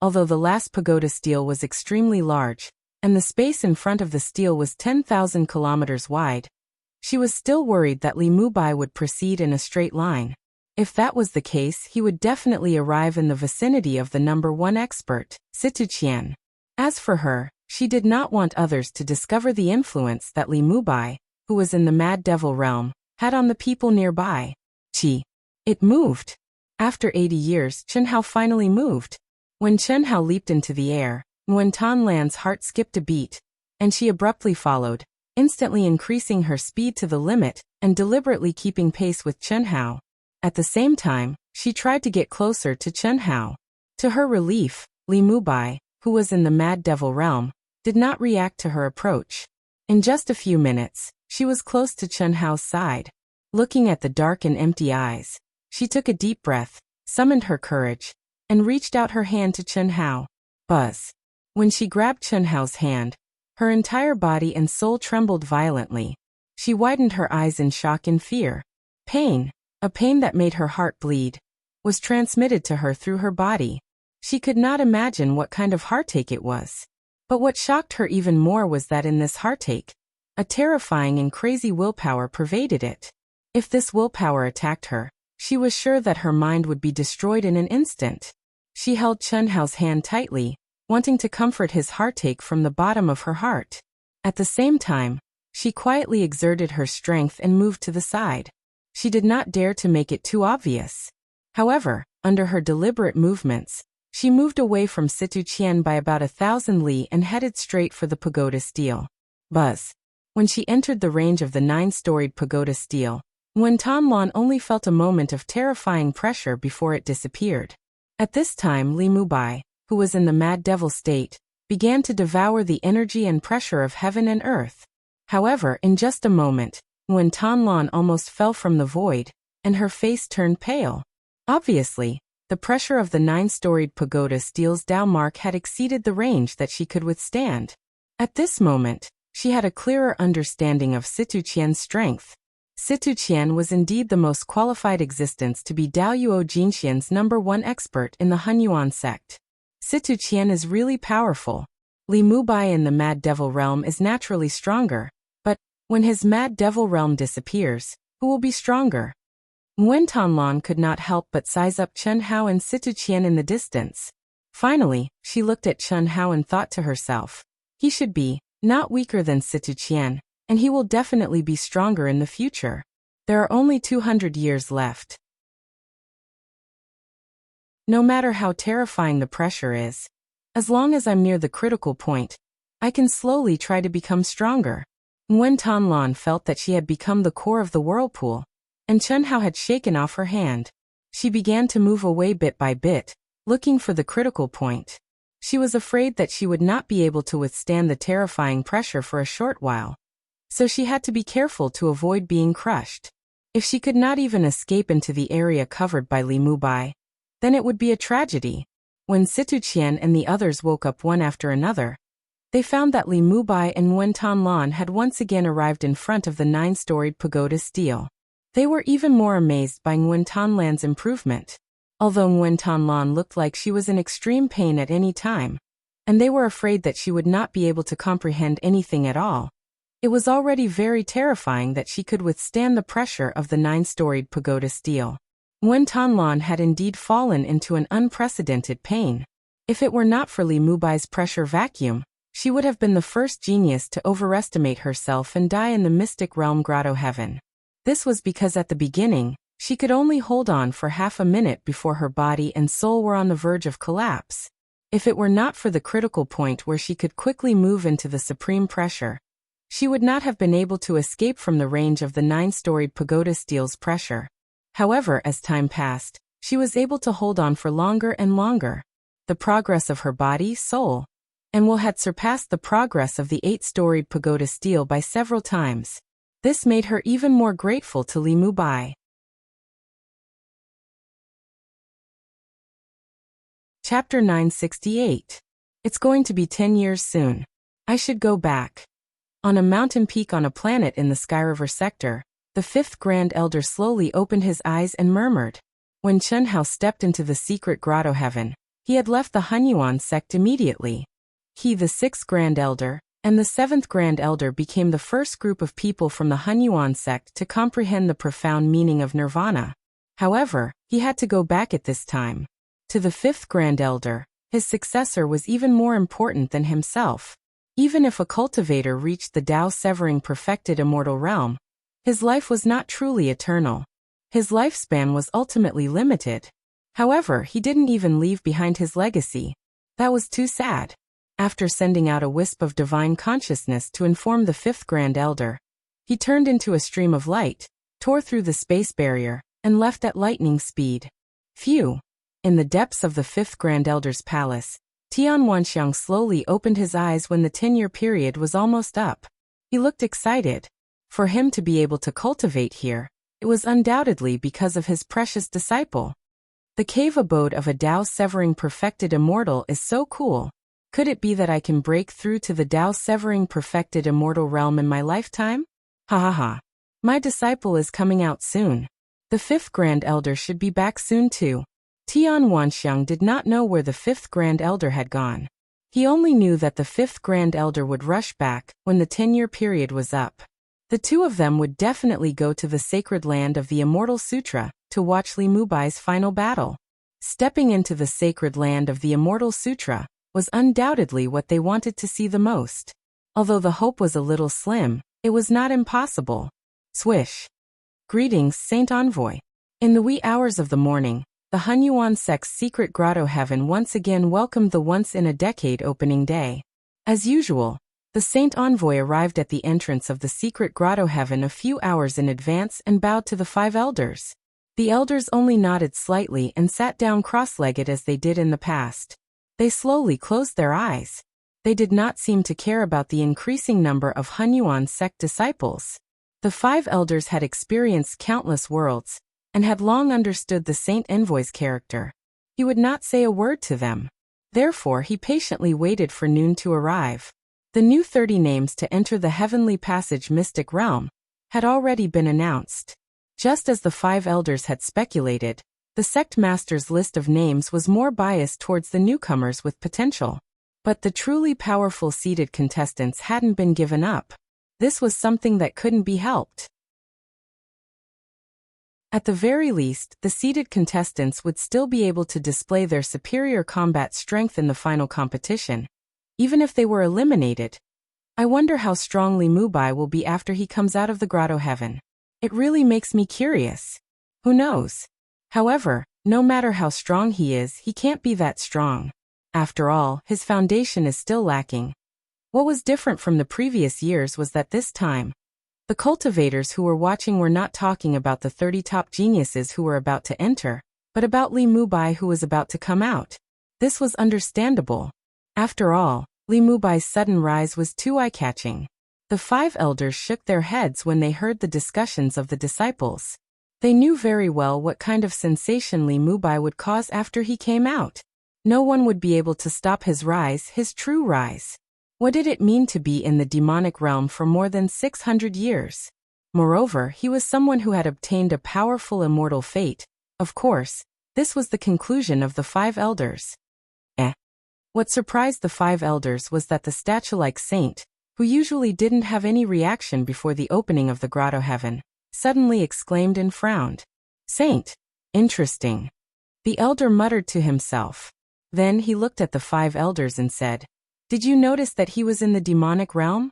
Although the last pagoda stele was extremely large, and the space in front of the stele was 10,000 kilometers wide, she was still worried that Li Mubai would proceed in a straight line. If that was the case, he would definitely arrive in the vicinity of the number one expert, Situ Qian. As for her, she did not want others to discover the influence that Li Mubai, who was in the Mad Devil realm, had on the people nearby. Qi. It moved. After 80 years, Chen Hao finally moved. When Chen Hao leaped into the air, Nguyen Tan Lan's heart skipped a beat, and she abruptly followed, instantly increasing her speed to the limit and deliberately keeping pace with Chen Hao. At the same time, she tried to get closer to Chen Hao. To her relief, Li Mubai, who was in the Mad Devil realm, did not react to her approach. In just a few minutes, she was close to Chen Hao's side. Looking at the dark and empty eyes, she took a deep breath, summoned her courage, and reached out her hand to Chen Hao. Buzz. When she grabbed Chen Hao's hand, her entire body and soul trembled violently. She widened her eyes in shock and fear. Pain, a pain that made her heart bleed, was transmitted to her through her body. She could not imagine what kind of heartache it was. But what shocked her even more was that in this heartache, a terrifying and crazy willpower pervaded it. If this willpower attacked her, she was sure that her mind would be destroyed in an instant. She held Chen Hao's hand tightly, wanting to comfort his heartache from the bottom of her heart. At the same time, she quietly exerted her strength and moved to the side. She did not dare to make it too obvious. However, under her deliberate movements, she moved away from Situ Qian by about 1,000 li and headed straight for the pagoda stele. Buzz. When she entered the range of the 9-storied pagoda stele, Nguyen Tan Lan only felt a moment of terrifying pressure before it disappeared. At this time, Li Mubai, who was in the Mad Devil state, began to devour the energy and pressure of heaven and earth. However, in just a moment, Nguyen Tan Lan almost fell from the void, and her face turned pale. Obviously, the pressure of the 9-storied pagoda stele's Dao mark had exceeded the range that she could withstand. At this moment, she had a clearer understanding of Situ Qian's strength. Situ Qian was indeed the most qualified existence to be Dao Yuo Jinxian's number one expert in the Hunyuan sect. Situ Qian is really powerful. Li Mubai in the Mad Devil realm is naturally stronger, but when his Mad Devil realm disappears, who will be stronger? Nguyen Tan Lan could not help but size up Chen Hao and Situ Qian in the distance. Finally, she looked at Chen Hao and thought to herself, he should be not weaker than Situ Qian, and he will definitely be stronger in the future. There are only 200 years left. No matter how terrifying the pressure is, as long as I'm near the critical point, I can slowly try to become stronger. Nguyen Tan Lan felt that she had become the core of the whirlpool, and Chen Hao had shaken off her hand. She began to move away bit by bit, looking for the critical point. She was afraid that she would not be able to withstand the terrifying pressure for a short while, so she had to be careful to avoid being crushed. If she could not even escape into the area covered by Li Mubai, then it would be a tragedy. When Situ Qian and the others woke up one after another, they found that Li Mubai and Nguyen Tan Lan had once again arrived in front of the 9-storied pagoda stele. They were even more amazed by Nguyen Tan Lan's improvement. Although Nguyen Tan Lan looked like she was in extreme pain at any time, and they were afraid that she would not be able to comprehend anything at all, it was already very terrifying that she could withstand the pressure of the 9-storied pagoda stele. Nguyen Tan Lan had indeed fallen into an unprecedented pain. If it were not for Li Mubai's pressure vacuum, she would have been the first genius to overestimate herself and die in the mystic realm Grotto Heaven. This was because at the beginning, she could only hold on for half a minute before her body and soul were on the verge of collapse. If it were not for the critical point where she could quickly move into the supreme pressure, she would not have been able to escape from the range of the 9-storied pagoda stele's pressure. However, as time passed, she was able to hold on for longer and longer. The progress of her body, soul, and will had surpassed the progress of the 8-storied pagoda stele by several times. This made her even more grateful to Li Mubai. Chapter 968. It's going to be 10 years soon. I should go back. On a mountain peak on a planet in the Sky River sector, the 5th Grand Elder slowly opened his eyes and murmured. When Chen Hao stepped into the secret Grotto Heaven, he had left the Hunyuan sect immediately. He, the 6th Grand Elder, and the 7th Grand Elder became the first group of people from the Hunyuan sect to comprehend the profound meaning of nirvana. However, he had to go back at this time. To the fifth Grand Elder, his successor was even more important than himself. Even if a cultivator reached the Tao-severing perfected immortal realm, his life was not truly eternal. His lifespan was ultimately limited. However, he didn't even leave behind his legacy. That was too sad. After sending out a wisp of divine consciousness to inform the fifth Grand Elder, he turned into a stream of light, tore through the space barrier, and left at lightning speed. Phew! In the depths of the fifth Grand Elder's palace, Tian Wanxiang slowly opened his eyes when the 10-year period was almost up. He looked excited. For him to be able to cultivate here, it was undoubtedly because of his precious disciple. The cave abode of a Tao-severing perfected immortal is so cool. Could it be that I can break through to the Tao-severing perfected immortal realm in my lifetime? Ha ha ha. My disciple is coming out soon. The fifth Grand Elder should be back soon too. Tian Wanxiang did not know where the fifth Grand Elder had gone. He only knew that the fifth Grand Elder would rush back when the 10-year period was up. The two of them would definitely go to the sacred land of the Immortal Sutra to watch Li Mubai's final battle. Stepping into the sacred land of the Immortal Sutra was undoubtedly what they wanted to see the most. Although the hope was a little slim, it was not impossible. Swish. Greetings, Saint Envoy. In the wee hours of the morning, the Hunyuan sect's secret grotto heaven once again welcomed the once-in-a-decade opening day. As usual, the Saint Envoy arrived at the entrance of the secret grotto heaven a few hours in advance and bowed to the 5 elders. The elders only nodded slightly and sat down cross-legged as they did in the past. They slowly closed their eyes. They did not seem to care about the increasing number of Hunyuan sect disciples. The 5 elders had experienced countless worlds, and had long understood the Saint Envoy's character. He would not say a word to them. Therefore he patiently waited for noon to arrive. The new 30 names to enter the Heavenly Passage Mystic Realm had already been announced. Just as the 5 elders had speculated, the sect master's list of names was more biased towards the newcomers with potential. But the truly powerful seeded contestants hadn't been given up. This was something that couldn't be helped. At the very least, the seeded contestants would still be able to display their superior combat strength in the final competition, even if they were eliminated. I wonder how strong Li Mubai will be after he comes out of the grotto heaven. It really makes me curious. Who knows? However, no matter how strong he is, he can't be that strong. After all, his foundation is still lacking. What was different from the previous years was that this time, the cultivators who were watching were not talking about the 30 top geniuses who were about to enter, but about Li Mubai who was about to come out. This was understandable. After all, Li Mubai's sudden rise was too eye-catching. The 5 elders shook their heads when they heard the discussions of the disciples. They knew very well what kind of sensation Li Mubai would cause after he came out. No one would be able to stop his rise, his true rise. What did it mean to be in the demonic realm for more than 600 years? Moreover, he was someone who had obtained a powerful immortal fate. Of course, this was the conclusion of the 5 elders. What surprised the 5 elders was that the statue-like saint, who usually didn't have any reaction before the opening of the grotto heaven, suddenly exclaimed and frowned. Saint. Interesting. The elder muttered to himself. Then he looked at the 5 elders and said, Did you notice that he was in the demonic realm?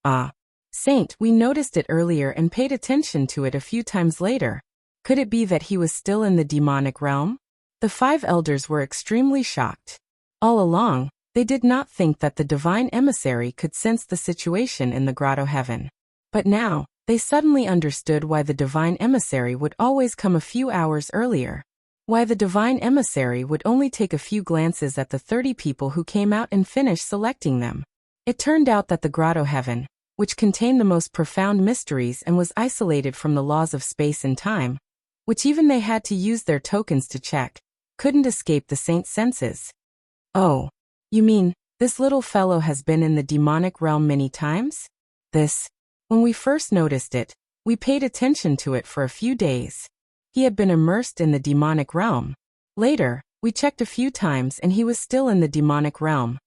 Ah. Saint, we noticed it earlier and paid attention to it a few times later. Could it be that he was still in the demonic realm? The 5 elders were extremely shocked. All along, they did not think that the divine emissary could sense the situation in the grotto heaven. But now, they suddenly understood why the divine emissary would always come a few hours earlier. Why the divine emissary would only take a few glances at the 30 people who came out and finish selecting them. It turned out that the grotto heaven, which contained the most profound mysteries and was isolated from the laws of space and time, which even they had to use their tokens to check, couldn't escape the saint's senses. Oh, you mean, this little fellow has been in the demonic realm many times? When we first noticed it, we paid attention to it for a few days. He had been immersed in the demonic realm. Later, we checked a few times and he was still in the demonic realm.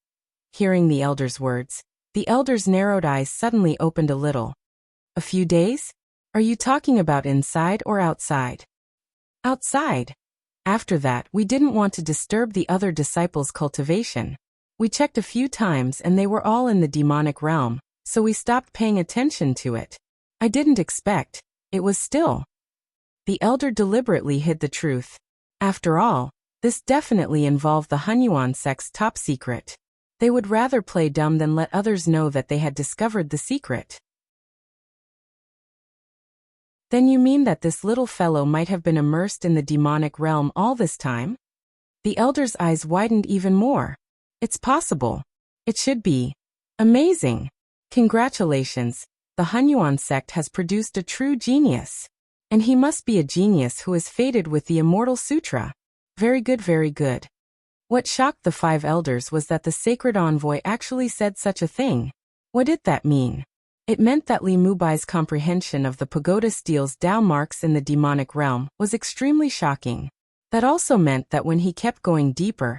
Hearing the elder's words, the elder's narrowed eyes suddenly opened a little. A few days? Are you talking about inside or outside? Outside. After that, we didn't want to disturb the other disciples' cultivation. We checked a few times and they were all in the demonic realm, so we stopped paying attention to it. I didn't expect. It was still. The elder deliberately hid the truth. After all, this definitely involved the Hunyuan sect's top secret. They would rather play dumb than let others know that they had discovered the secret. Then you mean that this little fellow might have been immersed in the demonic realm all this time? The elder's eyes widened even more. It's possible. It should be. Amazing. Congratulations. The Hunyuan sect has produced a true genius. And he must be a genius who is fated with the Immortal Sutra. Very good, very good. What shocked the 5 elders was that the sacred envoy actually said such a thing. What did that mean? It meant that Li Mubai's comprehension of the pagoda steel's Tao marks in the demonic realm was extremely shocking. That also meant that when he kept going deeper,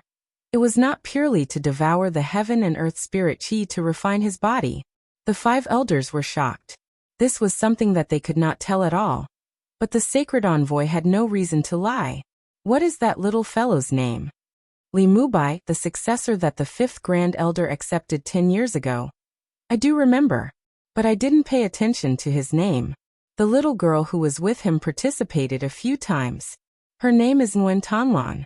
it was not purely to devour the heaven and earth spirit chi to refine his body. The 5 elders were shocked. This was something that they could not tell at all. But the sacred envoy had no reason to lie. What is that little fellow's name? Li Mubai, the successor that the 5th Grand Elder accepted 10 years ago. I do remember. But I didn't pay attention to his name. The little girl who was with him participated a few times. Her name is Nguyen Tanlan.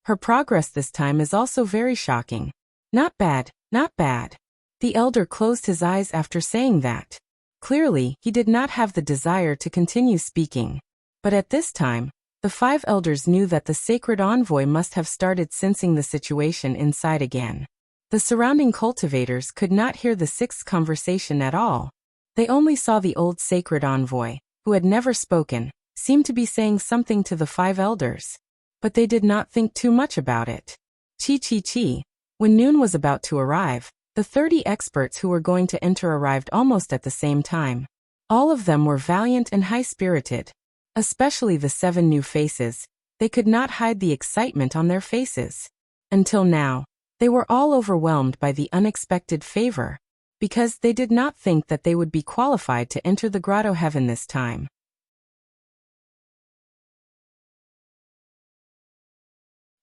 Her progress this time is also very shocking. Not bad, not bad. The elder closed his eyes after saying that. Clearly, he did not have the desire to continue speaking. But at this time, the 5 elders knew that the sacred envoy must have started sensing the situation inside again. The surrounding cultivators could not hear the 6th conversation at all. They only saw the old sacred envoy, who had never spoken, seem to be saying something to the 5 elders. But they did not think too much about it. Chi. When noon was about to arrive, the 30 experts who were going to enter arrived almost at the same time. All of them were valiant and high-spirited. Especially the 7 new faces. They could not hide the excitement on their faces. Until now, they were all overwhelmed by the unexpected favor, because they did not think that they would be qualified to enter the grotto heaven this time.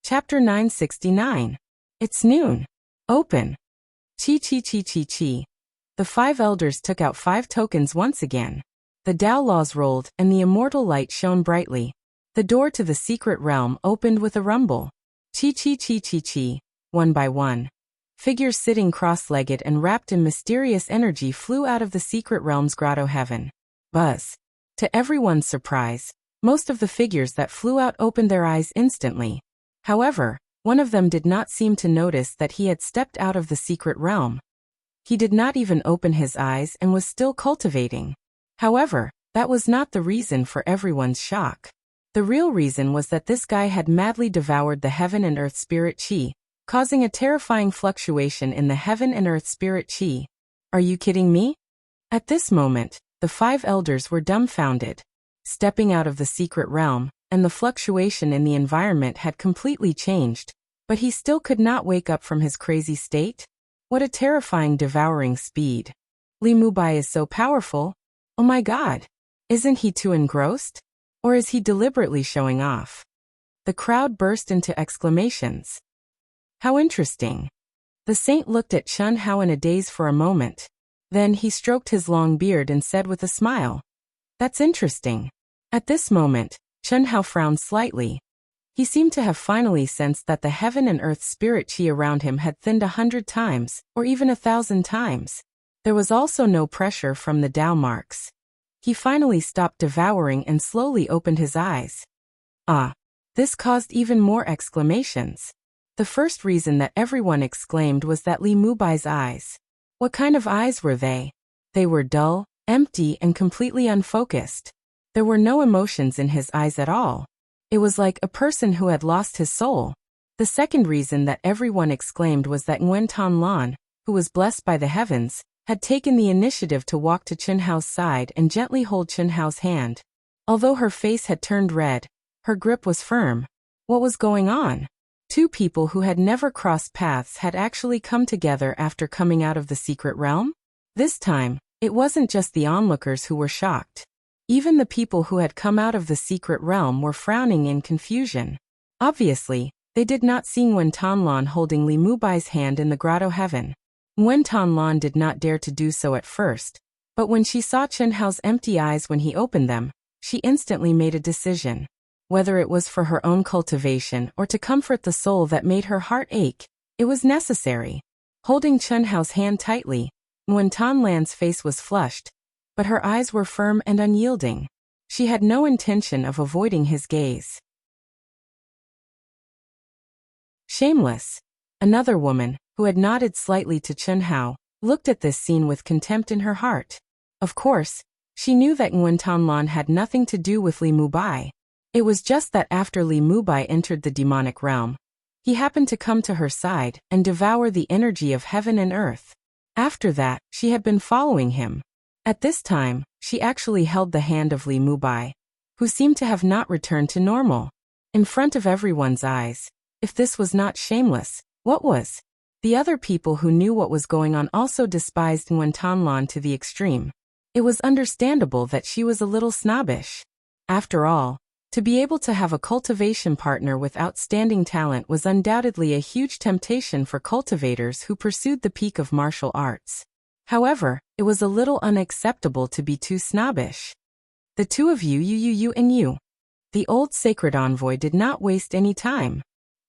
Chapter 969. It's noon. Open. Chi. The 5 elders took out 5 tokens once again. The Tao laws rolled and the immortal light shone brightly. The door to the secret realm opened with a rumble. Chi. One by one. Figures sitting cross-legged and wrapped in mysterious energy flew out of the secret realm's grotto heaven. Buzz. To everyone's surprise, most of the figures that flew out opened their eyes instantly. However, one of them did not seem to notice that he had stepped out of the secret realm. He did not even open his eyes and was still cultivating. However, that was not the reason for everyone's shock. The real reason was that this guy had madly devoured the heaven and earth spirit chi, causing a terrifying fluctuation in the heaven and earth spirit chi. Are you kidding me? At this moment, the 5 elders were dumbfounded. Stepping out of the secret realm, and the fluctuation in the environment had completely changed, but he still could not wake up from his crazy state? What a terrifying devouring speed. Li Mubai is so powerful. Oh my god. Isn't he too engrossed? Or is he deliberately showing off? The crowd burst into exclamations. How interesting. The saint looked at Chun Hao in a daze for a moment. Then he stroked his long beard and said with a smile, "That's interesting." At this moment, Chun Hao frowned slightly. He seemed to have finally sensed that the heaven and earth spirit chi around him had thinned 100 times, or even 1,000 times. There was also no pressure from the Tao marks. He finally stopped devouring and slowly opened his eyes. This caused even more exclamations. The first reason that everyone exclaimed was that Li Mubai's eyes. What kind of eyes were they? They were dull, empty, and completely unfocused. There were no emotions in his eyes at all. It was like a person who had lost his soul. The second reason that everyone exclaimed was that Nguyen Tanlan, who was blessed by the heavens, had taken the initiative to walk to Chun Hao's side and gently hold Chun Hao's hand. Although her face had turned red, her grip was firm. What was going on? 2 people who had never crossed paths had actually come together after coming out of the secret realm? This time, it wasn't just the onlookers who were shocked. Even the people who had come out of the secret realm were frowning in confusion. Obviously, they did not see Nguyen Tan holding Li Mubai's hand in the grotto heaven. Nguyen Tan did not dare to do so at first, but when she saw Chen Hao's empty eyes when he opened them, she instantly made a decision. Whether it was for her own cultivation or to comfort the soul that made her heart ache, it was necessary. Holding Chen Hao's hand tightly, Nguyen Tan face was flushed, but her eyes were firm and unyielding. She had no intention of avoiding his gaze. Shameless. Another woman, who had nodded slightly to Chen Hao, looked at this scene with contempt in her heart. Of course, she knew that Nguyen Tan had nothing to do with Li Mubai. It was just that after Li Mubai entered the demonic realm, he happened to come to her side and devour the energy of heaven and earth. After that, she had been following him. At this time, she actually held the hand of Li Mubai, who seemed to have not returned to normal. In front of everyone's eyes. If this was not shameless, what was? The other people who knew what was going on also despised Nguyen Tan to the extreme. It was understandable that she was a little snobbish. After all, to be able to have a cultivation partner with outstanding talent was undoubtedly a huge temptation for cultivators who pursued the peak of martial arts. However, it was a little unacceptable to be too snobbish. The two of you and you. The old sacred envoy did not waste any time.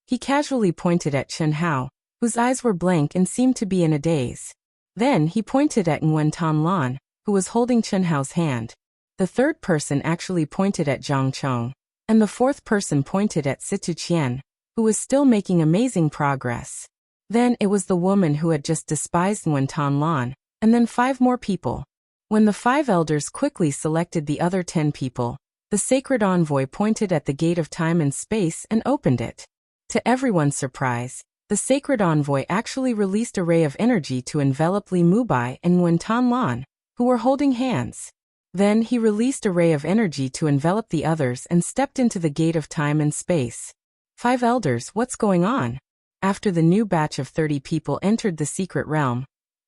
He casually pointed at Chen Hao, whose eyes were blank and seemed to be in a daze. Then he pointed at Nguyen Tan, who was holding Chen Hao's hand. The third person actually pointed at Zhang Chong, and the fourth person pointed at Situ Qian, who was still making amazing progress. Then it was the woman who had just despised Nguyen Tan, and then 5 more people. When the 5 elders quickly selected the other 10 people, the sacred envoy pointed at the gate of time and space and opened it. To everyone's surprise, the sacred envoy actually released a ray of energy to envelop Li Mubai and Nguyen Tan, who were holding hands. Then he released a ray of energy to envelop the others and stepped into the gate of time and space. 5 elders, what's going on? After the new batch of 30 people entered the secret realm,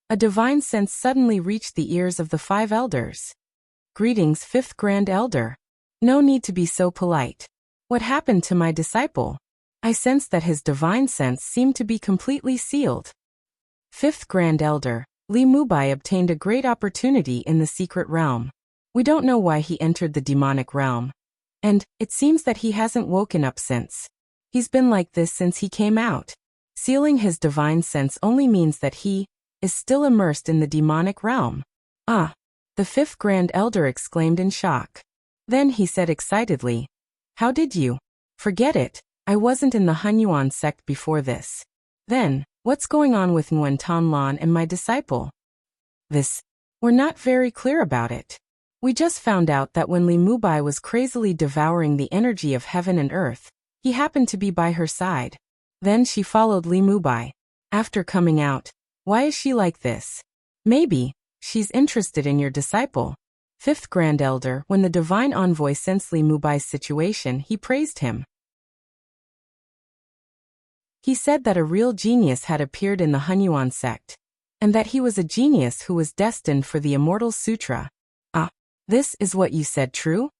a divine sense suddenly reached the ears of the 5 elders. Greetings, 5th Grand Elder. No need to be so polite. What happened to my disciple? I sensed that his divine sense seemed to be completely sealed. 5th Grand Elder, Li Mubai obtained a great opportunity in the secret realm. We don't know why he entered the demonic realm. And it seems that he hasn't woken up since. He's been like this since he came out. Sealing his divine sense only means that he is still immersed in the demonic realm. Ah! The 5th Grand Elder exclaimed in shock. Then he said excitedly, how did you? Forget it. I wasn't in the Hunyuan sect before this. Then, what's going on with Nguyen Tan and my disciple? We're not very clear about it. We just found out that when Li Mubai was crazily devouring the energy of heaven and earth, he happened to be by her side. Then she followed Li Mubai. After coming out, why is she like this? Maybe she's interested in your disciple. 5th Grand Elder, when the divine envoy sensed Li Mubai's situation, he praised him. He said that a real genius had appeared in the Hunyuan sect, and that he was a genius who was destined for the Immortal Sutra. Ah, this is what you said, true?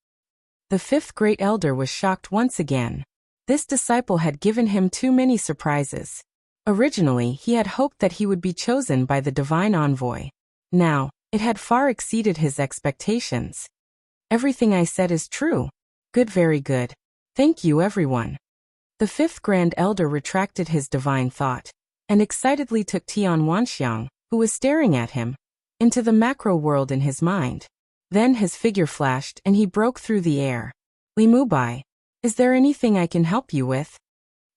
The 5th Great Elder was shocked once again. This disciple had given him too many surprises. Originally, he had hoped that he would be chosen by the divine envoy. Now, it had far exceeded his expectations. Everything I said is true. Good, very good. Thank you, everyone. The 5th Grand Elder retracted his divine thought, and excitedly took Tian Wanxiang, who was staring at him, into the macro world in his mind. Then his figure flashed and he broke through the air. Li Mubai, is there anything I can help you with?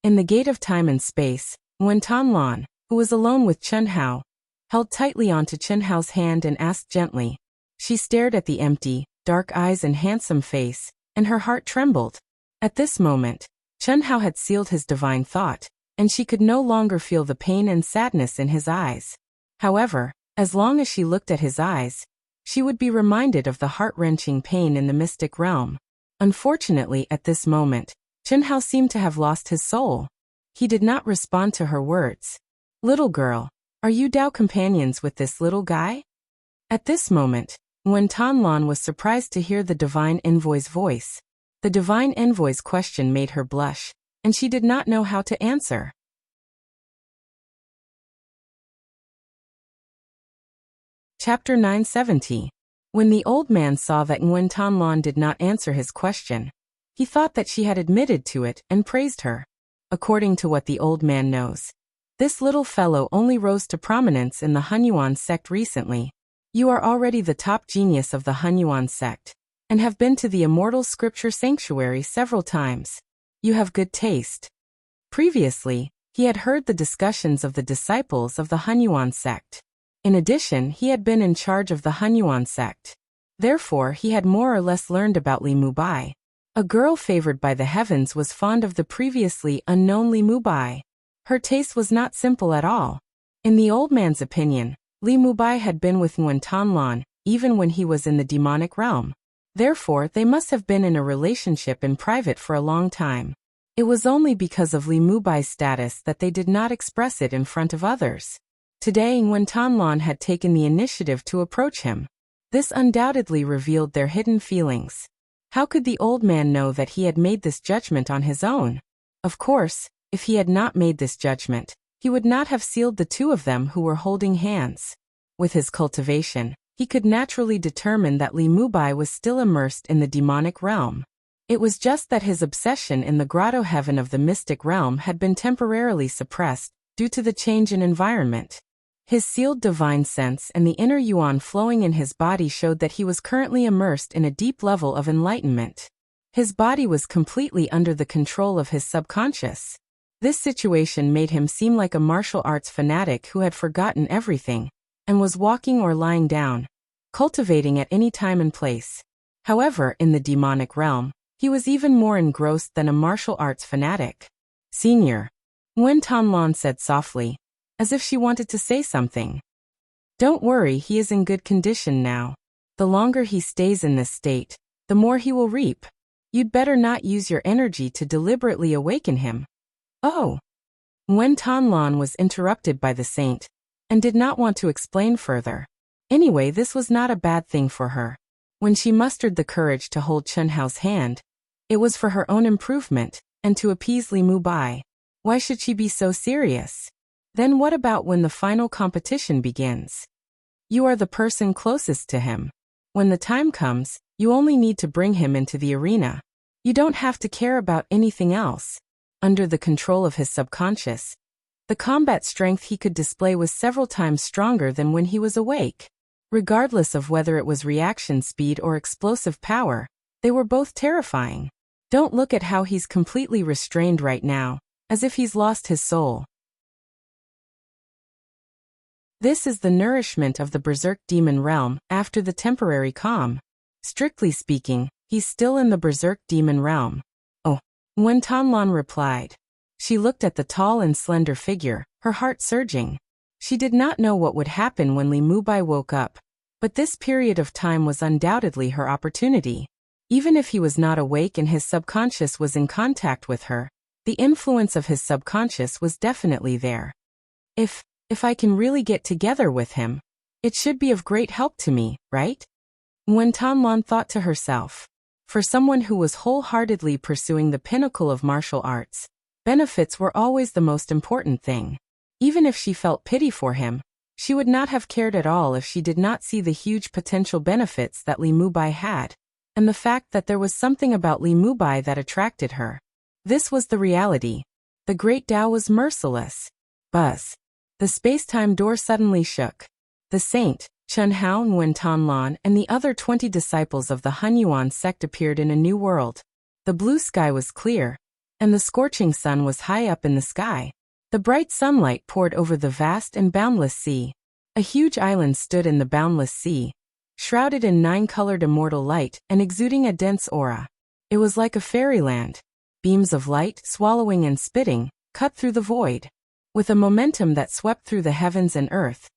In the gate of time and space, Nguyen Tan, who was alone with Chen Hao, held tightly onto Chen Hao's hand and asked gently. She stared at the empty, dark eyes and handsome face, and her heart trembled. At this moment, Chen Hao had sealed his divine thought, and she could no longer feel the pain and sadness in his eyes. However, as long as she looked at his eyes, she would be reminded of the heart-wrenching pain in the mystic realm. Unfortunately, at this moment, Chen Hao seemed to have lost his soul. He did not respond to her words. Little girl, are you Dao companions with this little guy? At this moment, When Tanlan was surprised to hear the divine envoy's voice. The divine envoy's question made her blush, and she did not know how to answer. Chapter 970. When the old man saw that Nguyen Tanlan did not answer his question, he thought that she had admitted to it and praised her. According to what the old man knows, this little fellow only rose to prominence in the Hunyuan sect recently. You are already the top genius of the Hunyuan sect, and have been to the immortal scripture sanctuary several times. You have good taste. Previously, he had heard the discussions of the disciples of the Hunyuan sect. In addition, he had been in charge of the Hunyuan sect. Therefore, he had more or less learned about Li Mubai. A girl favored by the heavens was fond of the previously unknown Li Mubai. Her taste was not simple at all. In the old man's opinion, Li Mubai had been with Nguyen Tanlan, even when he was in the demonic realm. Therefore, they must have been in a relationship in private for a long time. It was only because of Li Mubai's status that they did not express it in front of others. Today, Nguyen Tanlan had taken the initiative to approach him. This undoubtedly revealed their hidden feelings. How could the old man know that he had made this judgment on his own? Of course, if he had not made this judgment, he would not have sealed the two of them who were holding hands. With his cultivation, he could naturally determine that Li Mubai was still immersed in the demonic realm. It was just that his obsession in the grotto heaven of the mystic realm had been temporarily suppressed due to the change in environment. His sealed divine sense and the inner yuan flowing in his body showed that he was currently immersed in a deep level of enlightenment. His body was completely under the control of his subconscious. This situation made him seem like a martial arts fanatic who had forgotten everything, and was walking or lying down, cultivating at any time and place. However, in the demonic realm, he was even more engrossed than a martial arts fanatic. Senior. Nguyen Tanlan said softly, as if she wanted to say something. Don't worry, he is in good condition now. The longer he stays in this state, the more he will reap. You'd better not use your energy to deliberately awaken him. Oh. Nguyen Tanlan was interrupted by the saint, and did not want to explain further. Anyway, this was not a bad thing for her. When she mustered the courage to hold Chun Hao's hand, it was for her own improvement, and to appease Li Mubai. Why should she be so serious? Then what about when the final competition begins? You are the person closest to him. When the time comes, you only need to bring him into the arena. You don't have to care about anything else. Under the control of his subconscious, the combat strength he could display was several times stronger than when he was awake. Regardless of whether it was reaction speed or explosive power, they were both terrifying. Don't look at how he's completely restrained right now, as if he's lost his soul. This is the nourishment of the berserk demon realm after the temporary calm. Strictly speaking, he's still in the berserk demon realm. Oh, Nguyen Tanlan replied. She looked at the tall and slender figure, her heart surging. She did not know what would happen when Li Mubai woke up, but this period of time was undoubtedly her opportunity. Even if he was not awake and his subconscious was in contact with her, the influence of his subconscious was definitely there. If I can really get together with him, it should be of great help to me, right? Nguyen Tanlan thought to herself. For someone who was wholeheartedly pursuing the pinnacle of martial arts, benefits were always the most important thing. Even if she felt pity for him, she would not have cared at all if she did not see the huge potential benefits that Li Mubai had, and the fact that there was something about Li Mubai that attracted her. This was the reality. The great Tao was merciless. Buzz. The space-time door suddenly shook. The saint, Chun Hao, Nguyen Tanlan, and the other 20 disciples of the Hunyuan sect appeared in a new world. The blue sky was clear, and the scorching sun was high up in the sky. The bright sunlight poured over the vast and boundless sea. A huge island stood in the boundless sea, shrouded in 9-colored immortal light and exuding a dense aura. It was like a fairyland. Beams of light, swallowing and spitting, cut through the void. With a momentum that swept through the heavens and earth,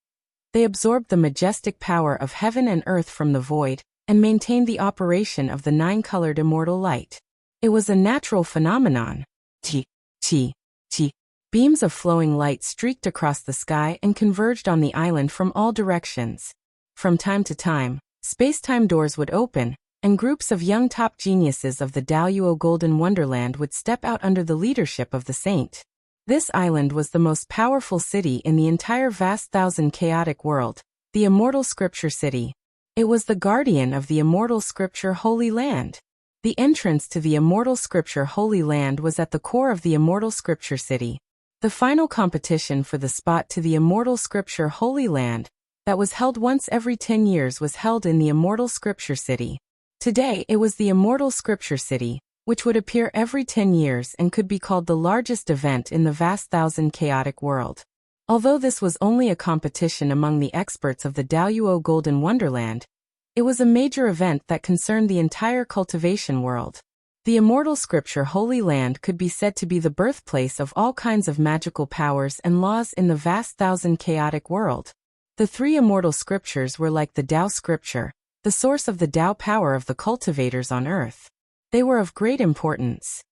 they absorbed the majestic power of heaven and earth from the void, and maintained the operation of the 9-colored immortal light. It was a natural phenomenon. Chi, chi, chi. Beams of flowing light streaked across the sky and converged on the island from all directions. From time to time, Space-time doors would open, and groups of young top geniuses of the Daoyuo Golden Wonderland would step out under the leadership of the saint. This island was the most powerful city in the entire vast thousand chaotic world, the Immortal Scripture City. It was the guardian of the Immortal Scripture Holy Land. The entrance to the Immortal Scripture Holy Land was at the core of the Immortal Scripture City. The final competition for the spot to the Immortal Scripture Holy Land, that was held once every 10 years, was held in the Immortal Scripture City. Today it was the Immortal Scripture City, which would appear every 10 years and could be called the largest event in the vast thousand chaotic world. Although this was only a competition among the experts of the Daoyuo Golden Wonderland, it was a major event that concerned the entire cultivation world. The Immortal Scripture Holy Land could be said to be the birthplace of all kinds of magical powers and laws in the vast thousand chaotic world. The three Immortal Scriptures were like the Tao Scripture, the source of the Tao power of the cultivators on Earth. They were of great importance.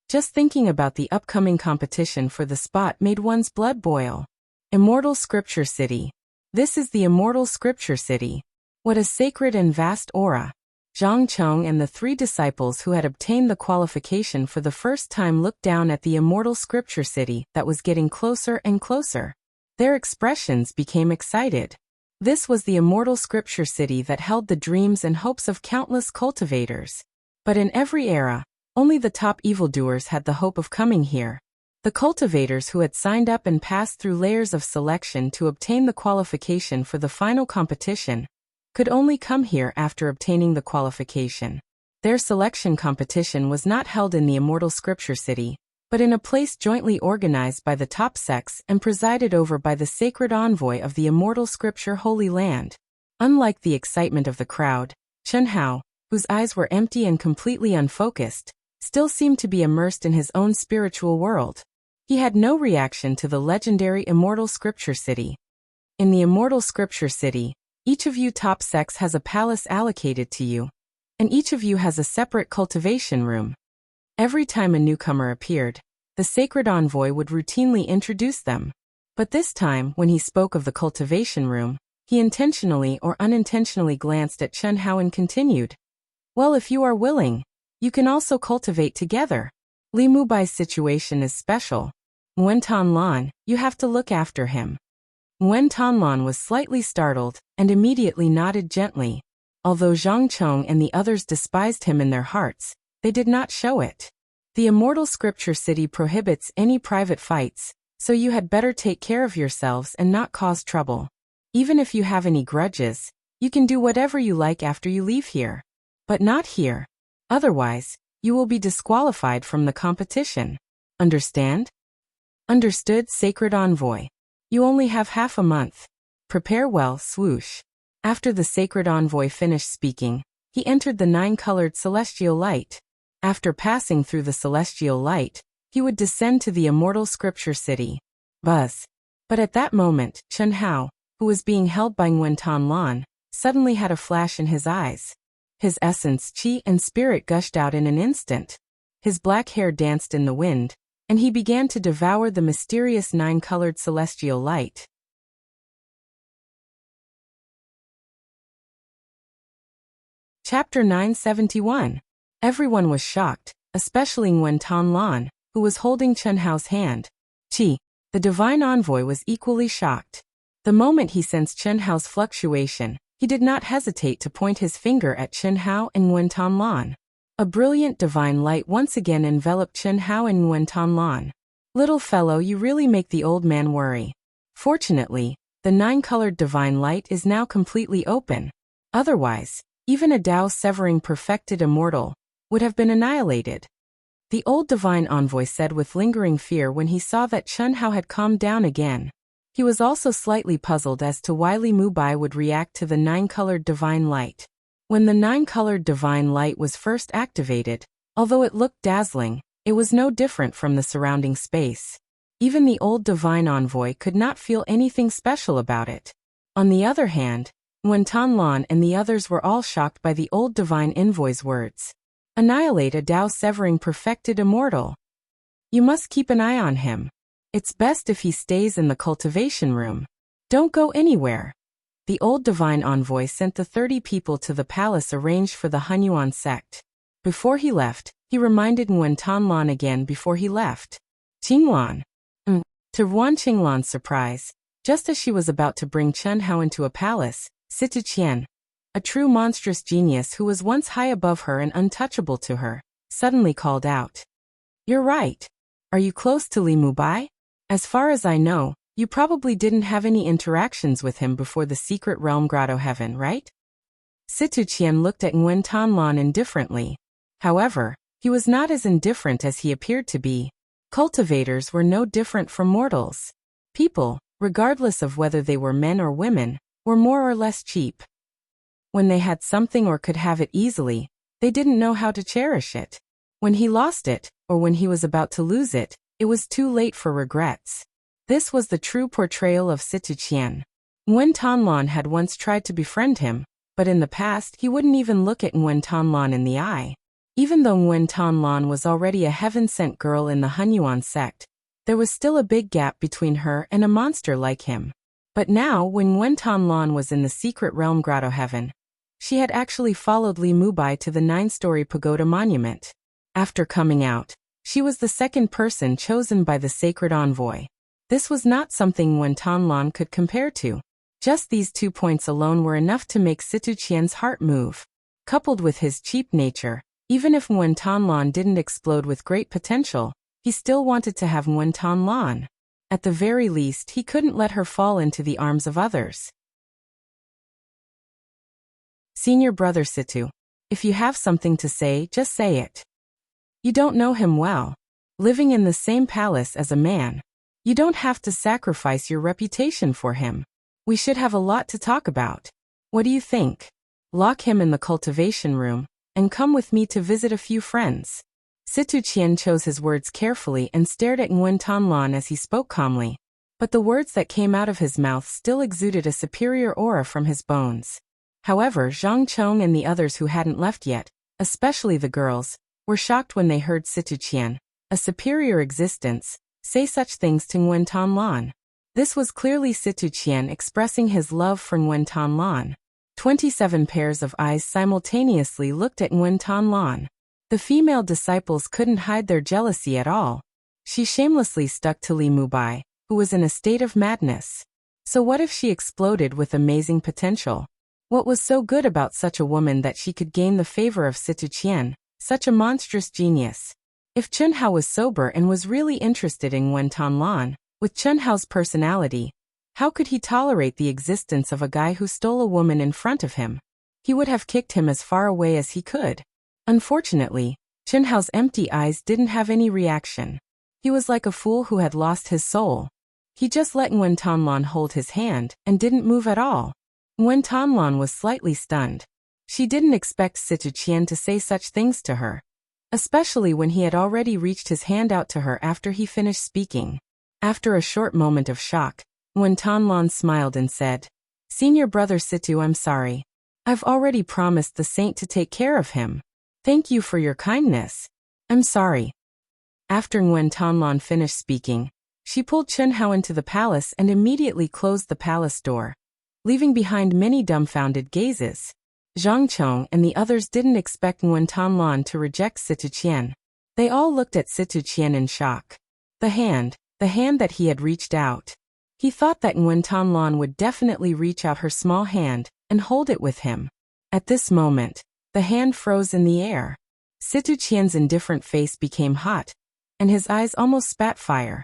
Just thinking about the upcoming competition for the spot made one's blood boil. Immortal Scripture City. This is the Immortal Scripture City. What a sacred and vast aura. Zhang Cheng and the three disciples who had obtained the qualification for the first time looked down at the Immortal Scripture City that was getting closer and closer. Their expressions became excited. This was the Immortal Scripture City that held the dreams and hopes of countless cultivators. But in every era, only the top evildoers had the hope of coming here. The cultivators who had signed up and passed through layers of selection to obtain the qualification for the final competition could only come here after obtaining the qualification. Their selection competition was not held in the Immortal Scripture City, but in a place jointly organized by the top sects and presided over by the sacred envoy of the Immortal Scripture Holy Land. Unlike the excitement of the crowd, Chen Hao, whose eyes were empty and completely unfocused, still seemed to be immersed in his own spiritual world. He had no reaction to the legendary Immortal Scripture City. In the Immortal Scripture City, each of you top sects has a palace allocated to you, and each of you has a separate cultivation room. Every time a newcomer appeared, the sacred envoy would routinely introduce them. But this time, when he spoke of the cultivation room, he intentionally or unintentionally glanced at Chen Hao and continued, "Well, if you are willing, you can also cultivate together. Li Mubai's situation is special. Nguyen Tanlan, you have to look after him." Nguyen Tanlan was slightly startled and immediately nodded gently. Although Zhang Cheng and the others despised him in their hearts, they did not show it. The Immortal Scripture City prohibits any private fights, so you had better take care of yourselves and not cause trouble. Even if you have any grudges, you can do whatever you like after you leave here. But not here. Otherwise, you will be disqualified from the competition. Understand? Understood, Sacred Envoy. You only have half a month. Prepare well, swoosh. After the Sacred Envoy finished speaking, he entered the nine-colored celestial light. After passing through the celestial light, he would descend to the Immortal Scripture City. Buzz. But at that moment, Chen Hao, who was being held by Nguyen Tanlan, suddenly had a flash in his eyes. His essence, chi, and spirit gushed out in an instant. His black hair danced in the wind, and he began to devour the mysterious nine-colored celestial light. Chapter 971. Everyone was shocked, especially Nguyen Tanlan, who was holding Chen Hao's hand. Qi, the divine envoy, was equally shocked. The moment he sensed Chen Hao's fluctuation, he did not hesitate to point his finger at Chen Hao and Nguyen Tanlan. A brilliant divine light once again enveloped Chen Hao and Nguyen Tanlan. Little fellow, you really make the old man worry. Fortunately, the nine-colored divine light is now completely open. Otherwise, even a Tao-severing perfected immortal would have been annihilated. The old divine envoy said with lingering fear when he saw that Chen Hao had calmed down again. He was also slightly puzzled as to why Li Mubai would react to the nine-colored divine light. When the nine-colored divine light was first activated, although it looked dazzling, it was no different from the surrounding space. Even the old divine envoy could not feel anything special about it. On the other hand, Nguyen Tanlan and the others were all shocked by the old divine envoy's words. Annihilate a Tao-severing perfected immortal. You must keep an eye on him. It's best if he stays in the cultivation room. Don't go anywhere. The old divine envoy sent the 30 people to the palace arranged for the Hunyuan sect. Before he left, he reminded Nguyen Tan again before he left. Qinglan. To Yuan Qinglan's surprise, just as she was about to bring Chen Hao into a palace, Situ Qian, a true monstrous genius who was once high above her and untouchable to her, suddenly called out. You're right. Are you close to Li Mubai? As far as I know, you probably didn't have any interactions with him before the secret realm grotto heaven, right? Situ Qian looked at Nguyen Tan indifferently. However, he was not as indifferent as he appeared to be. Cultivators were no different from mortals. People, regardless of whether they were men or women, were more or less cheap. When they had something or could have it easily, they didn't know how to cherish it. When he lost it, or when he was about to lose it, it was too late for regrets. This was the true portrayal of Situ Qian. Nguyen Tan had once tried to befriend him, but in the past he wouldn't even look at Nguyen Tan in the eye. Even though Nguyen Tan was already a heaven-sent girl in the Hunyuan sect, there was still a big gap between her and a monster like him. But now, when Nguyen Tan was in the secret realm grotto heaven, she had actually followed Li Mubai to the 9-story pagoda monument. After coming out, she was the second person chosen by the sacred envoy. This was not something Nguyen Tan could compare to. Just these 2 points alone were enough to make Situ Qian's heart move. Coupled with his cheap nature, even if Nguyen Tan didn't explode with great potential, he still wanted to have Nguyen Tan. At the very least, he couldn't let her fall into the arms of others. Senior brother Situ, if you have something to say, just say it. You don't know him well. Living in the same palace as a man, you don't have to sacrifice your reputation for him. We should have a lot to talk about. What do you think? Lock him in the cultivation room, and come with me to visit a few friends. Situ Qian chose his words carefully and stared at Nguyen Tan as he spoke calmly. But the words that came out of his mouth still exuded a superior aura from his bones. However, Zhang Chong and the others who hadn't left yet, especially the girls, were shocked when they heard Situ Qian, a superior existence, say such things to Nguyen Tan. This was clearly Situ Qian expressing his love for Nguyen Tan. 27 pairs of eyes simultaneously looked at Nguyen Tan. The female disciples couldn't hide their jealousy at all. She shamelessly stuck to Li Mubai, who was in a state of madness. So what if she exploded with amazing potential? What was so good about such a woman that she could gain the favor of Situ Qian, such a monstrous genius? If Chen Hao was sober and was really interested in Nguyen Tan, with Chen Hao's personality, how could he tolerate the existence of a guy who stole a woman in front of him? He would have kicked him as far away as he could. Unfortunately, Chen Hao's empty eyes didn't have any reaction. He was like a fool who had lost his soul. He just let Nguyen Tan hold his hand and didn't move at all. Nguyen Tan was slightly stunned. She didn't expect Situ Qian to say such things to her, especially when he had already reached his hand out to her after he finished speaking. After a short moment of shock, Nguyen Tan smiled and said, Senior brother Situ, I'm sorry. I've already promised the saint to take care of him. Thank you for your kindness. I'm sorry. After Nguyen Tan finished speaking, she pulled Chen Hao into the palace and immediately closed the palace door, leaving behind many dumbfounded gazes. Zhang Chong and the others didn't expect Nguyen Tan to reject Situ Qian. They all looked at Situ Qian in shock. The hand that he had reached out. He thought that Nguyen Tan would definitely reach out her small hand and hold it with him. At this moment, the hand froze in the air. Situ Qian's indifferent face became hot, and his eyes almost spat fire.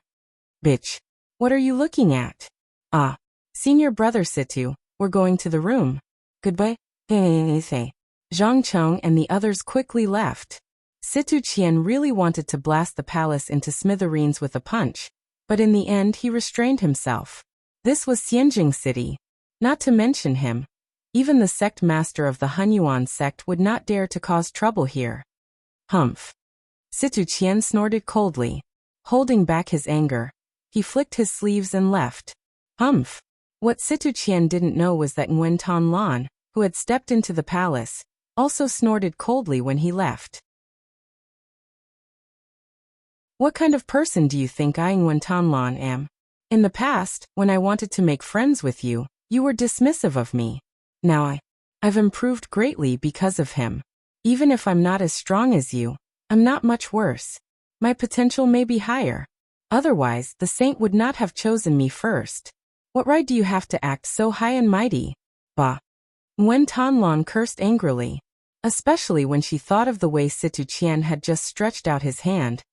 Bitch. What are you looking at? Ah. Senior brother Situ, we're going to the room. Goodbye. Zhang Chong and the others quickly left. Situ Qian really wanted to blast the palace into smithereens with a punch, but in the end he restrained himself. This was Xianjing City. Not to mention him, even the sect master of the Hunyuan sect would not dare to cause trouble here. Humph. Situ Qian snorted coldly. Holding back his anger, he flicked his sleeves and left. Humph. What Situ Qian didn't know was that Nguyen Tan, who had stepped into the palace, also snorted coldly when he left. What kind of person do you think I, Nguyen Tan, am? In the past, when I wanted to make friends with you, You were dismissive of me. Now I've improved greatly because of him. Even if I'm not as strong as you, I'm not much worse. My potential may be higher. Otherwise, the saint would not have chosen me first. What right do you have to act so high and mighty? Bah. Nguyen Thanh cursed angrily. Especially when she thought of the way Situ Qian had just stretched out his hand.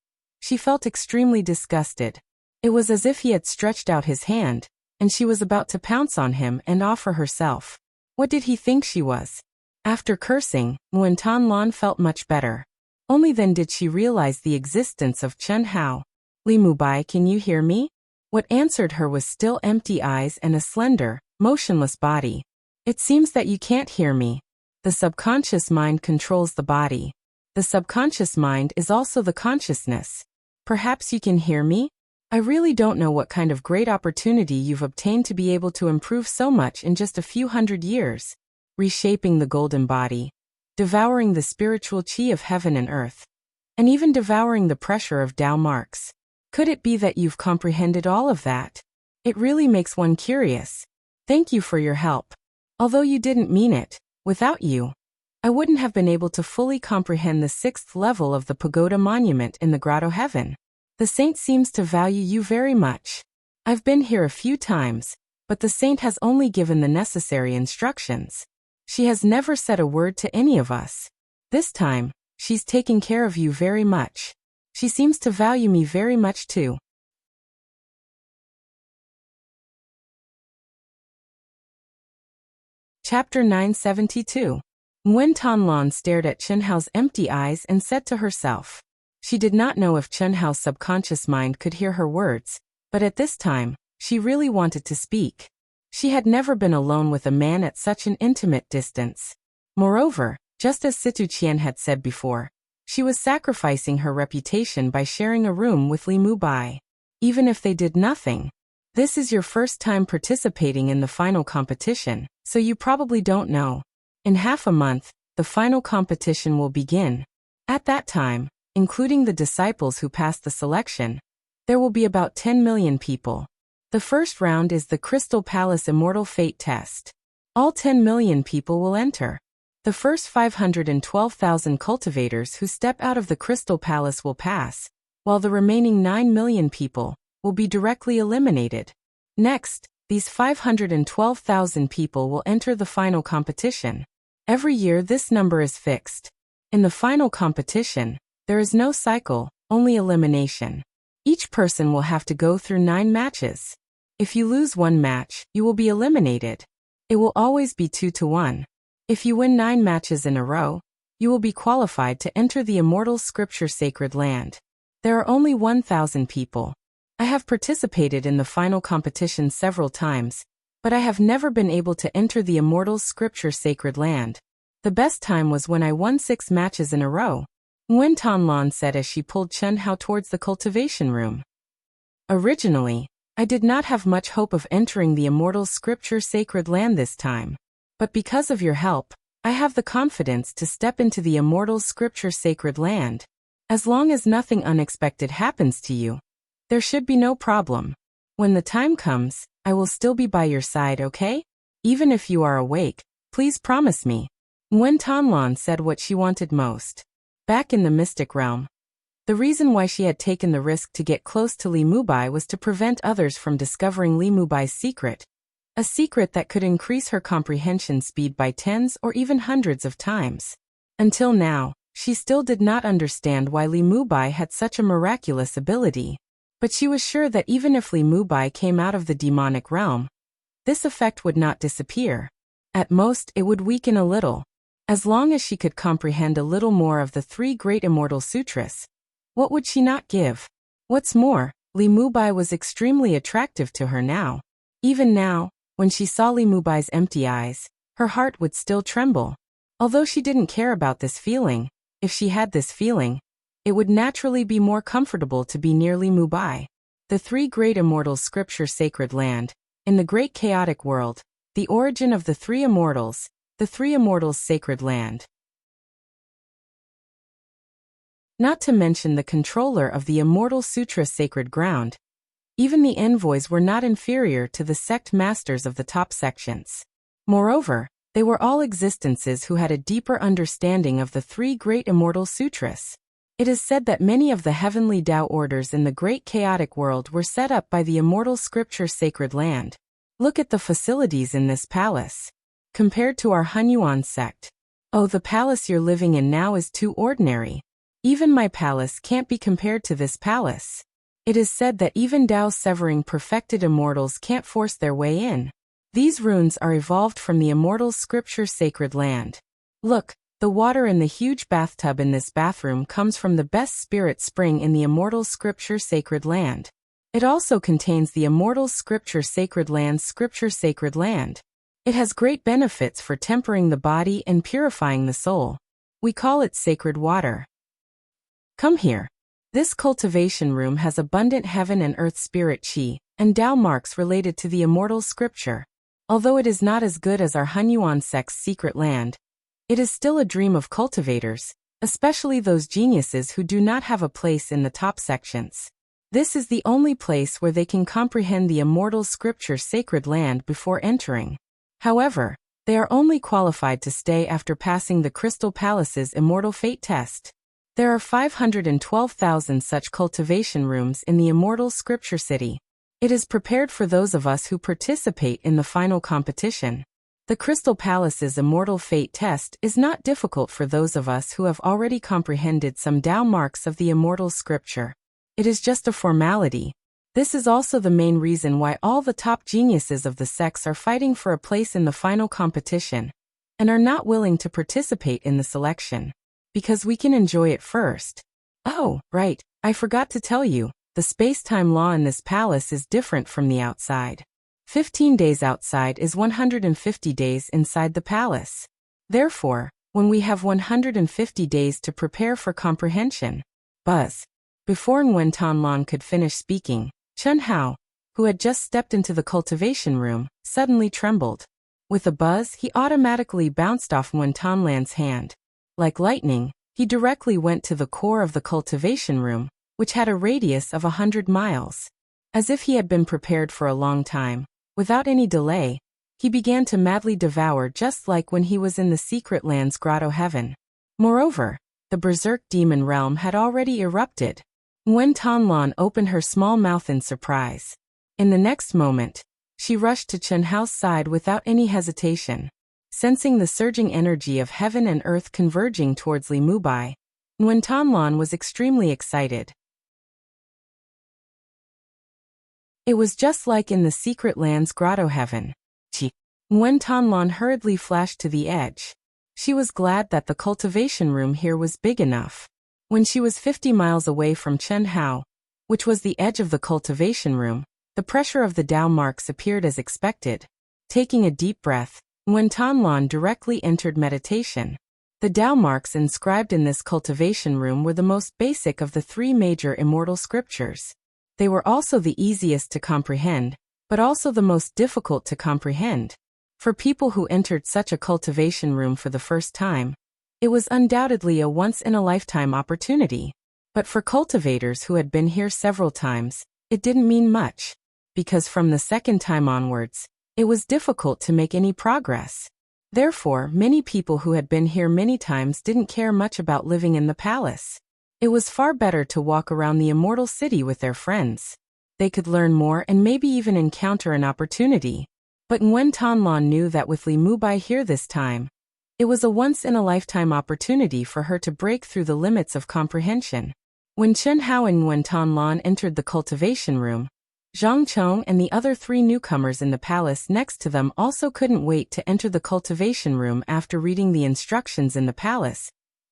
She felt extremely disgusted. It was as if he had stretched out his hand, and she was about to pounce on him and offer herself. What did he think she was? After cursing, Nguyen Thanh felt much better. Only then did she realize the existence of Chen Hao. Li Mubai, can you hear me? What answered her was still empty eyes and a slender, motionless body. It seems that you can't hear me. The subconscious mind controls the body. The subconscious mind is also the consciousness. Perhaps you can hear me? I really don't know what kind of great opportunity you've obtained to be able to improve so much in just a few hundred years. Reshaping the golden body, devouring the spiritual qi of heaven and earth, and even devouring the pressure of Tao marks. Could it be that you've comprehended all of that? It really makes one curious. Thank you for your help. Although you didn't mean it, without you, I wouldn't have been able to fully comprehend the 6th level of the pagoda monument in the grotto heaven. The saint seems to value you very much. I've been here a few times, but the saint has only given the necessary instructions. She has never said a word to any of us. This time, she's taking care of you very much. She seems to value me very much too. Chapter 972. Nguyen Thanh stared at Chen Hao's empty eyes and said to herself. She did not know if Chen Hao's subconscious mind could hear her words, but at this time, she really wanted to speak. She had never been alone with a man at such an intimate distance. Moreover, just as Situ Qian had said before, she was sacrificing her reputation by sharing a room with Li Mubai. Even if they did nothing. This is your first time participating in the final competition, so you probably don't know. In half a month, the final competition will begin. At that time, including the disciples who passed the selection, there will be about 10 million people. The first round is the Crystal Palace Immortal Fate Test. All 10 million people will enter. The first 512,000 cultivators who step out of the Crystal Palace will pass, while the remaining 9 million people will be directly eliminated. Next, these 512,000 people will enter the final competition. Every year this number is fixed. In the final competition, there is no cycle, only elimination. Each person will have to go through 9 matches. If you lose one match, you will be eliminated. It will always be 2-1. If you win 9 matches in a row, you will be qualified to enter the immortal scripture sacred land. There are only 1,000 people. I have participated in the final competition several times, but I have never been able to enter the immortal scripture sacred land. The best time was when I won 6 matches in a row, Nguyen Thanh said as she pulled Chen Hao towards the cultivation room. Originally, I did not have much hope of entering the immortal scripture sacred land this time. But because of your help, I have the confidence to step into the immortal scripture sacred land. As long as nothing unexpected happens to you, there should be no problem. When the time comes, I will still be by your side, okay? Even if you are awake, please promise me. Nguyen Thanh said what she wanted most. Back in the mystic realm, the reason why she had taken the risk to get close to Li Mubai was to prevent others from discovering Li Mubai's secret. A secret that could increase her comprehension speed by tens or even hundreds of times. Until now, she still did not understand why Li Mubai had such a miraculous ability. But she was sure that even if Li Mubai came out of the demonic realm, this effect would not disappear. At most, it would weaken a little. As long as she could comprehend a little more of the 3 great immortal sutras, what would she not give? What's more, Li Mubai was extremely attractive to her now. Even now, when she saw Li Mubai's empty eyes, her heart would still tremble. Although she didn't care about this feeling, if she had this feeling, it would naturally be more comfortable to be near Li Mubai. The 3 great immortal scripture sacred land, in the great chaotic world, the origin of the 3 immortals, the 3 immortals sacred land. Not to mention the controller of the immortal sutra sacred ground. Even the envoys were not inferior to the sect masters of the top sections. Moreover, they were all existences who had a deeper understanding of the three great immortal sutras. It is said that many of the heavenly Tao orders in the great chaotic world were set up by the immortal scripture sacred land. Look at the facilities in this palace. Compared to our Hunyuan sect. Oh, the palace you're living in now is too ordinary. Even my palace can't be compared to this palace. It is said that even Tao-severing perfected immortals can't force their way in. These runes are evolved from the immortal scripture sacred land. Look, the water in the huge bathtub in this bathroom comes from the best spirit spring in the immortal scripture sacred land. It also contains the immortal scripture sacred land's scripture sacred land. It has great benefits for tempering the body and purifying the soul. We call it sacred water. Come here. This cultivation room has abundant heaven and earth spirit chi, and Tao marks related to the immortal scripture. Although it is not as good as our Hunyuan sect's secret land, it is still a dream of cultivators, especially those geniuses who do not have a place in the top sections. This is the only place where they can comprehend the immortal scripture sacred land before entering. However, they are only qualified to stay after passing the Crystal Palace's immortal fate test. There are 512,000 such cultivation rooms in the immortal scripture city. It is prepared for those of us who participate in the final competition. The Crystal Palace's immortal fate test is not difficult for those of us who have already comprehended some Tao marks of the immortal scripture. It is just a formality. This is also the main reason why all the top geniuses of the sects are fighting for a place in the final competition, and are not willing to participate in the selection. Because we can enjoy it first. Oh, right, I forgot to tell you, the space-time law in this palace is different from the outside. 15 days outside is 150 days inside the palace. Therefore, when we have 150 days to prepare for comprehension. Buzz. Before Nguyen Tan Lan could finish speaking, Chen Hao, who had just stepped into the cultivation room, suddenly trembled. With a buzz, he automatically bounced off Nguyen Tan Lan's hand. Like lightning, he directly went to the core of the cultivation room, which had a radius of 100 miles. As if he had been prepared for a long time, without any delay, he began to madly devour just like when he was in the secret land's grotto heaven. Moreover, the berserk demon realm had already erupted. Nguyen Tan Lan opened her small mouth in surprise. In the next moment, she rushed to Chen Hao's side without any hesitation. Sensing the surging energy of heaven and earth converging towards Li Mubai, Nguyen Tan Lan was extremely excited. It was just like in the secret land's grotto heaven. Nguyen Tan Lan hurriedly flashed to the edge. She was glad that the cultivation room here was big enough. When she was 50 miles away from Chen Hao, which was the edge of the cultivation room, the pressure of the Tao marks appeared as expected. Taking a deep breath, Nguyen Tan Lan directly entered meditation. The Tao marks inscribed in this cultivation room were the most basic of the three major immortal scriptures. They were also the easiest to comprehend, but also the most difficult to comprehend. For people who entered such a cultivation room for the first time, it was undoubtedly a once-in-a-lifetime opportunity. But for cultivators who had been here several times, it didn't mean much, because from the second time onwards, it was difficult to make any progress. Therefore, many people who had been here many times didn't care much about living in the palace. It was far better to walk around the immortal city with their friends. They could learn more and maybe even encounter an opportunity. But Nguyen Tan Lan knew that with Li Mubai here this time, it was a once-in-a-lifetime opportunity for her to break through the limits of comprehension. When Chen Hao and Nguyen Tan Lan entered the cultivation room, Zhang Chong and the other three newcomers in the palace next to them also couldn't wait to enter the cultivation room after reading the instructions in the palace,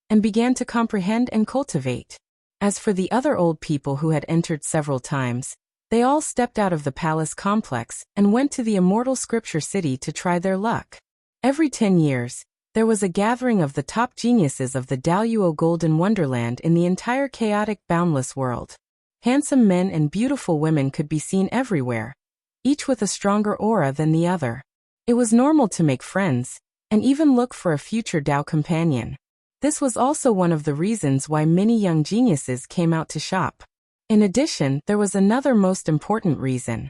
and began to comprehend and cultivate. As for the other old people who had entered several times, they all stepped out of the palace complex and went to the immortal scripture city to try their luck. Every 10 years, there was a gathering of the top geniuses of the Daoyuo Golden Wonderland in the entire chaotic, boundless world. Handsome men and beautiful women could be seen everywhere, each with a stronger aura than the other. It was normal to make friends, and even look for a future Tao companion. This was also one of the reasons why many young geniuses came out to shop. In addition, there was another most important reason.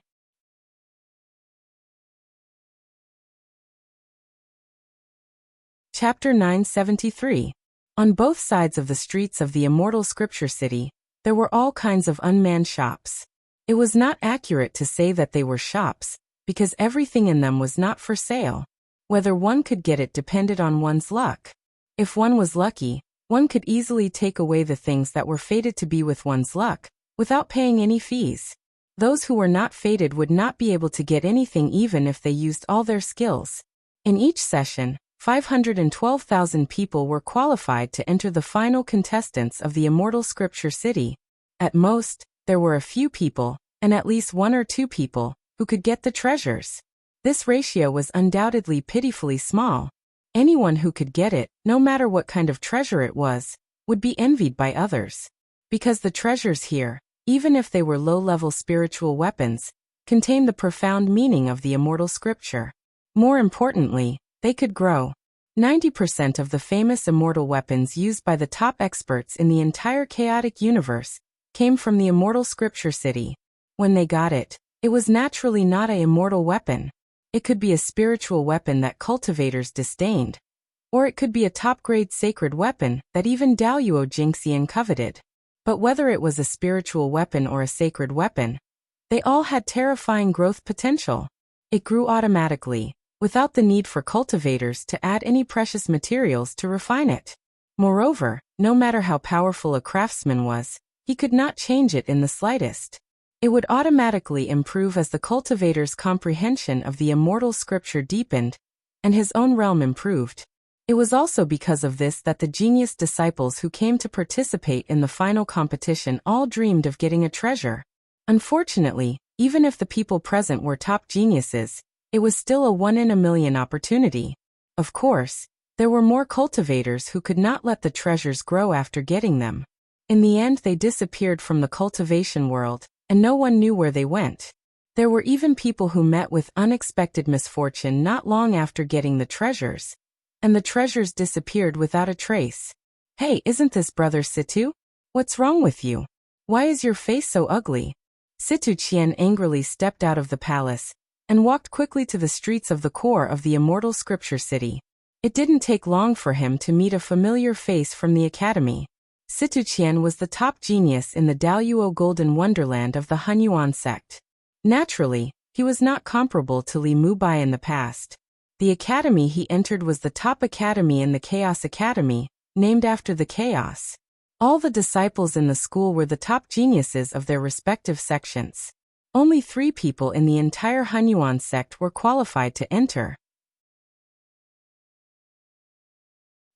Chapter 973. On both sides of the streets of the immortal scripture city, there were all kinds of unmanned shops. It was not accurate to say that they were shops, because everything in them was not for sale. Whether one could get it depended on one's luck. If one was lucky, one could easily take away the things that were fated to be with one's luck, without paying any fees. Those who were not fated would not be able to get anything even if they used all their skills. In each session, 512,000 people were qualified to enter the final contestants of the immortal scripture city. At most, there were a few people, and at least 1 or 2 people, who could get the treasures. This ratio was undoubtedly pitifully small. Anyone who could get it, no matter what kind of treasure it was, would be envied by others. Because the treasures here, even if they were low-level spiritual weapons, contained the profound meaning of the immortal scripture. More importantly, they could grow. 90% of the famous immortal weapons used by the top experts in the entire chaotic universe came from the immortal scripture city. When they got it, it was naturally not an immortal weapon. It could be a spiritual weapon that cultivators disdained. Or it could be a top-grade sacred weapon that even Daluo Jingxian coveted. But whether it was a spiritual weapon or a sacred weapon, they all had terrifying growth potential. It grew automatically, without the need for cultivators to add any precious materials to refine it. Moreover, no matter how powerful a craftsman was, he could not change it in the slightest. It would automatically improve as the cultivator's comprehension of the immortal scripture deepened, and his own realm improved. It was also because of this that the genius disciples who came to participate in the final competition all dreamed of getting a treasure. Unfortunately, even if the people present were top geniuses, it was still a 1 in a million opportunity. Of course, there were more cultivators who could not let the treasures grow after getting them. In the end, they disappeared from the cultivation world, and no one knew where they went. There were even people who met with unexpected misfortune not long after getting the treasures, and the treasures disappeared without a trace. Hey, isn't this Brother Situ? What's wrong with you? Why is your face so ugly? Situ Qian angrily stepped out of the palace and walked quickly to the streets of the core of the immortal scripture city. It didn't take long for him to meet a familiar face from the academy. Situ Qian was the top genius in the Daluo Golden Wonderland of the Hunyuan sect. Naturally, he was not comparable to Li Mubai in the past. The academy he entered was the top academy in the Chaos Academy, named after the chaos. All the disciples in the school were the top geniuses of their respective sections. Only 3 people in the entire Hunyuan sect were qualified to enter.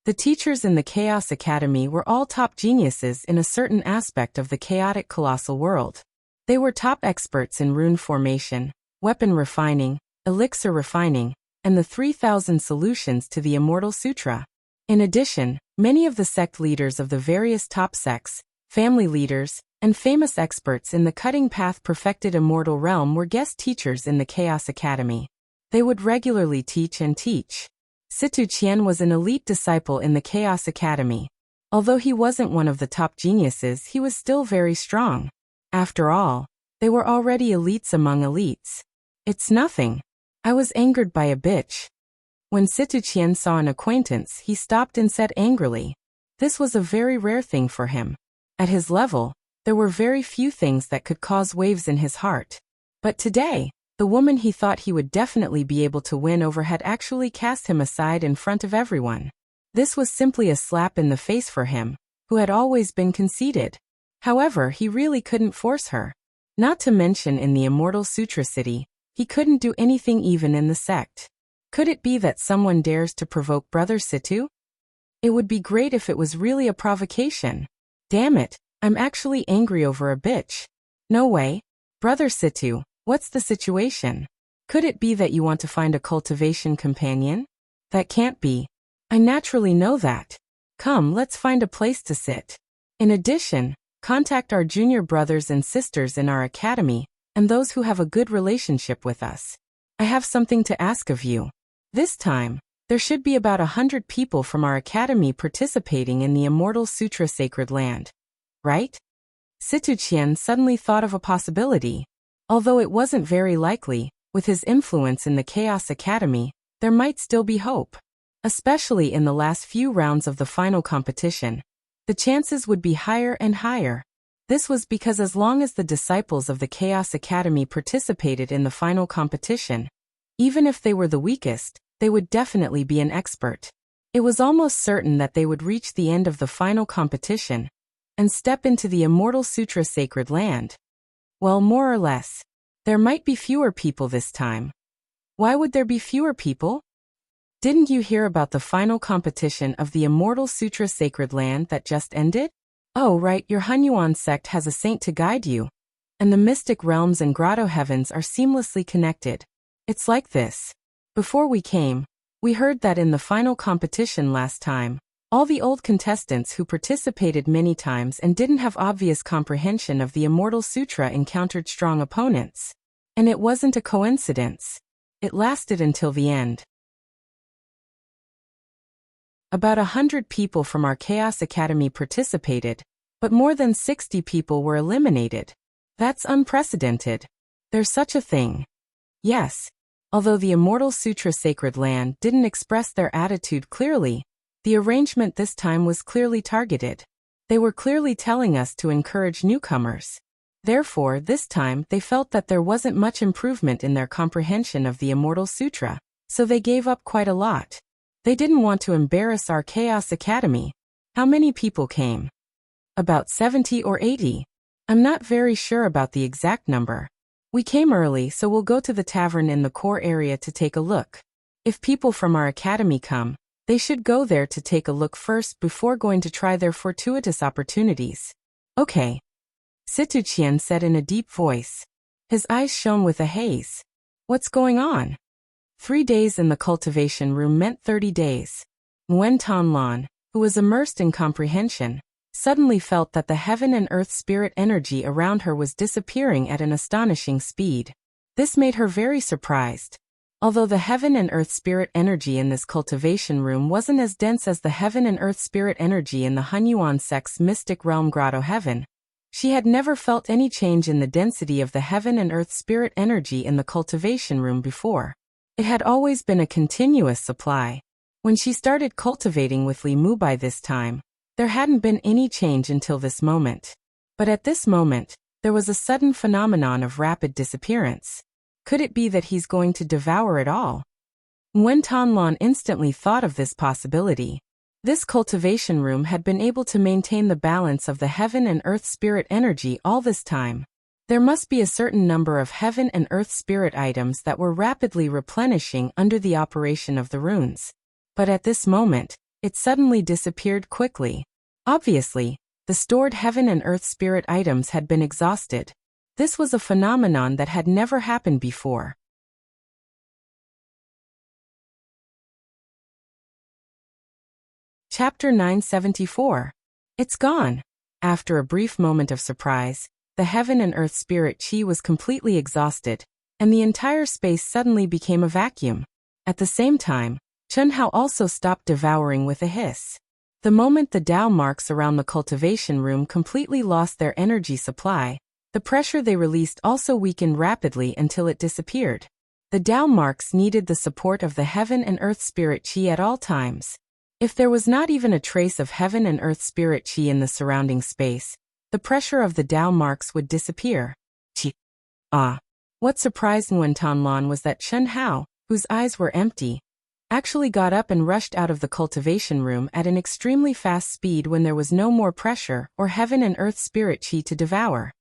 The teachers in the Chaos Academy were all top geniuses in a certain aspect of the chaotic colossal world. They were top experts in rune formation, weapon refining, elixir refining, and the 3,000 solutions to the Immortal Sutra. In addition, many of the sect leaders of the various top sects, family leaders, and famous experts in the cutting path perfected immortal realm were guest teachers in the Chaos Academy. They would regularly teach and teach. Situ Qian was an elite disciple in the Chaos Academy. Although he wasn't one of the top geniuses, he was still very strong. After all, they were already elites among elites. It's nothing. I was angered by a bitch. When Situ Qian saw an acquaintance, he stopped and said angrily. This was a very rare thing for him. At his level, there were very few things that could cause waves in his heart. But today, the woman he thought he would definitely be able to win over had actually cast him aside in front of everyone. This was simply a slap in the face for him, who had always been conceited. However, he really couldn't force her. Not to mention in the Immortal Sutra City, he couldn't do anything even in the sect. Could it be that someone dares to provoke Brother Situ? It would be great if it was really a provocation. Damn it, I'm actually angry over a bitch. No way. Brother Situ, what's the situation? Could it be that you want to find a cultivation companion? That can't be. I naturally know that. Come, let's find a place to sit. In addition, contact our junior brothers and sisters in our academy, and those who have a good relationship with us. I have something to ask of you. This time, there should be about 100 people from our academy participating in the Immortal Sutra Sacred Land. Right? Situqian suddenly thought of a possibility. Although it wasn't very likely, with his influence in the Chaos Academy, there might still be hope. Especially in the last few rounds of the final competition. The chances would be higher and higher. This was because as long as the disciples of the Chaos Academy participated in the final competition, even if they were the weakest, they would definitely be an expert. It was almost certain that they would reach the end of the final competition and step into the Immortal Sutra Sacred Land. Well, more or less. There might be fewer people this time. Why would there be fewer people? Didn't you hear about the final competition of the Immortal Sutra Sacred Land that just ended? Oh right, your Hunyuan sect has a saint to guide you. And the mystic realms and grotto heavens are seamlessly connected. It's like this. Before we came, we heard that in the final competition last time, all the old contestants who participated many times and didn't have obvious comprehension of the Immortal Sutra encountered strong opponents. And it wasn't a coincidence. It lasted until the end. About 100 people from our Chaos Academy participated, but more than 60 people were eliminated. That's unprecedented. There's such a thing. Yes. Although the Immortal Sutra Sacred Land didn't express their attitude clearly, the arrangement this time was clearly targeted. They were clearly telling us to encourage newcomers. Therefore, this time they felt that there wasn't much improvement in their comprehension of the Immortal Sutra, so they gave up quite a lot. They didn't want to embarrass our Chaos Academy. How many people came? About 70 or 80. I'm not very sure about the exact number. We came early, so we'll go to the tavern in the core area to take a look. If people from our academy come, they should go there to take a look first before going to try their fortuitous opportunities. Okay. Situqian said in a deep voice. His eyes shone with a haze. What's going on? 3 days in the cultivation room meant 30 days. Nguyen Tanlan, who was immersed in comprehension, suddenly felt that the heaven and earth spirit energy around her was disappearing at an astonishing speed. This made her very surprised. Although the heaven and earth spirit energy in this cultivation room wasn't as dense as the heaven and earth spirit energy in the Hunyuan sect's mystic realm Grotto Heaven, she had never felt any change in the density of the heaven and earth spirit energy in the cultivation room before. It had always been a continuous supply. When she started cultivating with Li Mubai this time, there hadn't been any change until this moment. But at this moment, there was a sudden phenomenon of rapid disappearance. Could it be that he's going to devour it all? Nguyen Tanlan instantly thought of this possibility. This cultivation room had been able to maintain the balance of the heaven and earth spirit energy all this time. There must be a certain number of heaven and earth spirit items that were rapidly replenishing under the operation of the runes. But at this moment, it suddenly disappeared quickly. Obviously, the stored heaven and earth spirit items had been exhausted. This was a phenomenon that had never happened before. Chapter 974. It's gone. After a brief moment of surprise, the heaven and earth spirit chi was completely exhausted, and the entire space suddenly became a vacuum. At the same time, Chun Hao also stopped devouring with a hiss. The moment the Tao marks around the cultivation room completely lost their energy supply, the pressure they released also weakened rapidly until it disappeared. The Tao marks needed the support of the heaven and earth spirit chi at all times. If there was not even a trace of heaven and earth spirit chi in the surrounding space, the pressure of the Tao marks would disappear. Chi. Ah. What surprised Nguyen Tanlan was that Chun Hao, whose eyes were empty, actually got up and rushed out of the cultivation room at an extremely fast speed when there was no more pressure or heaven and earth spirit chi to devour.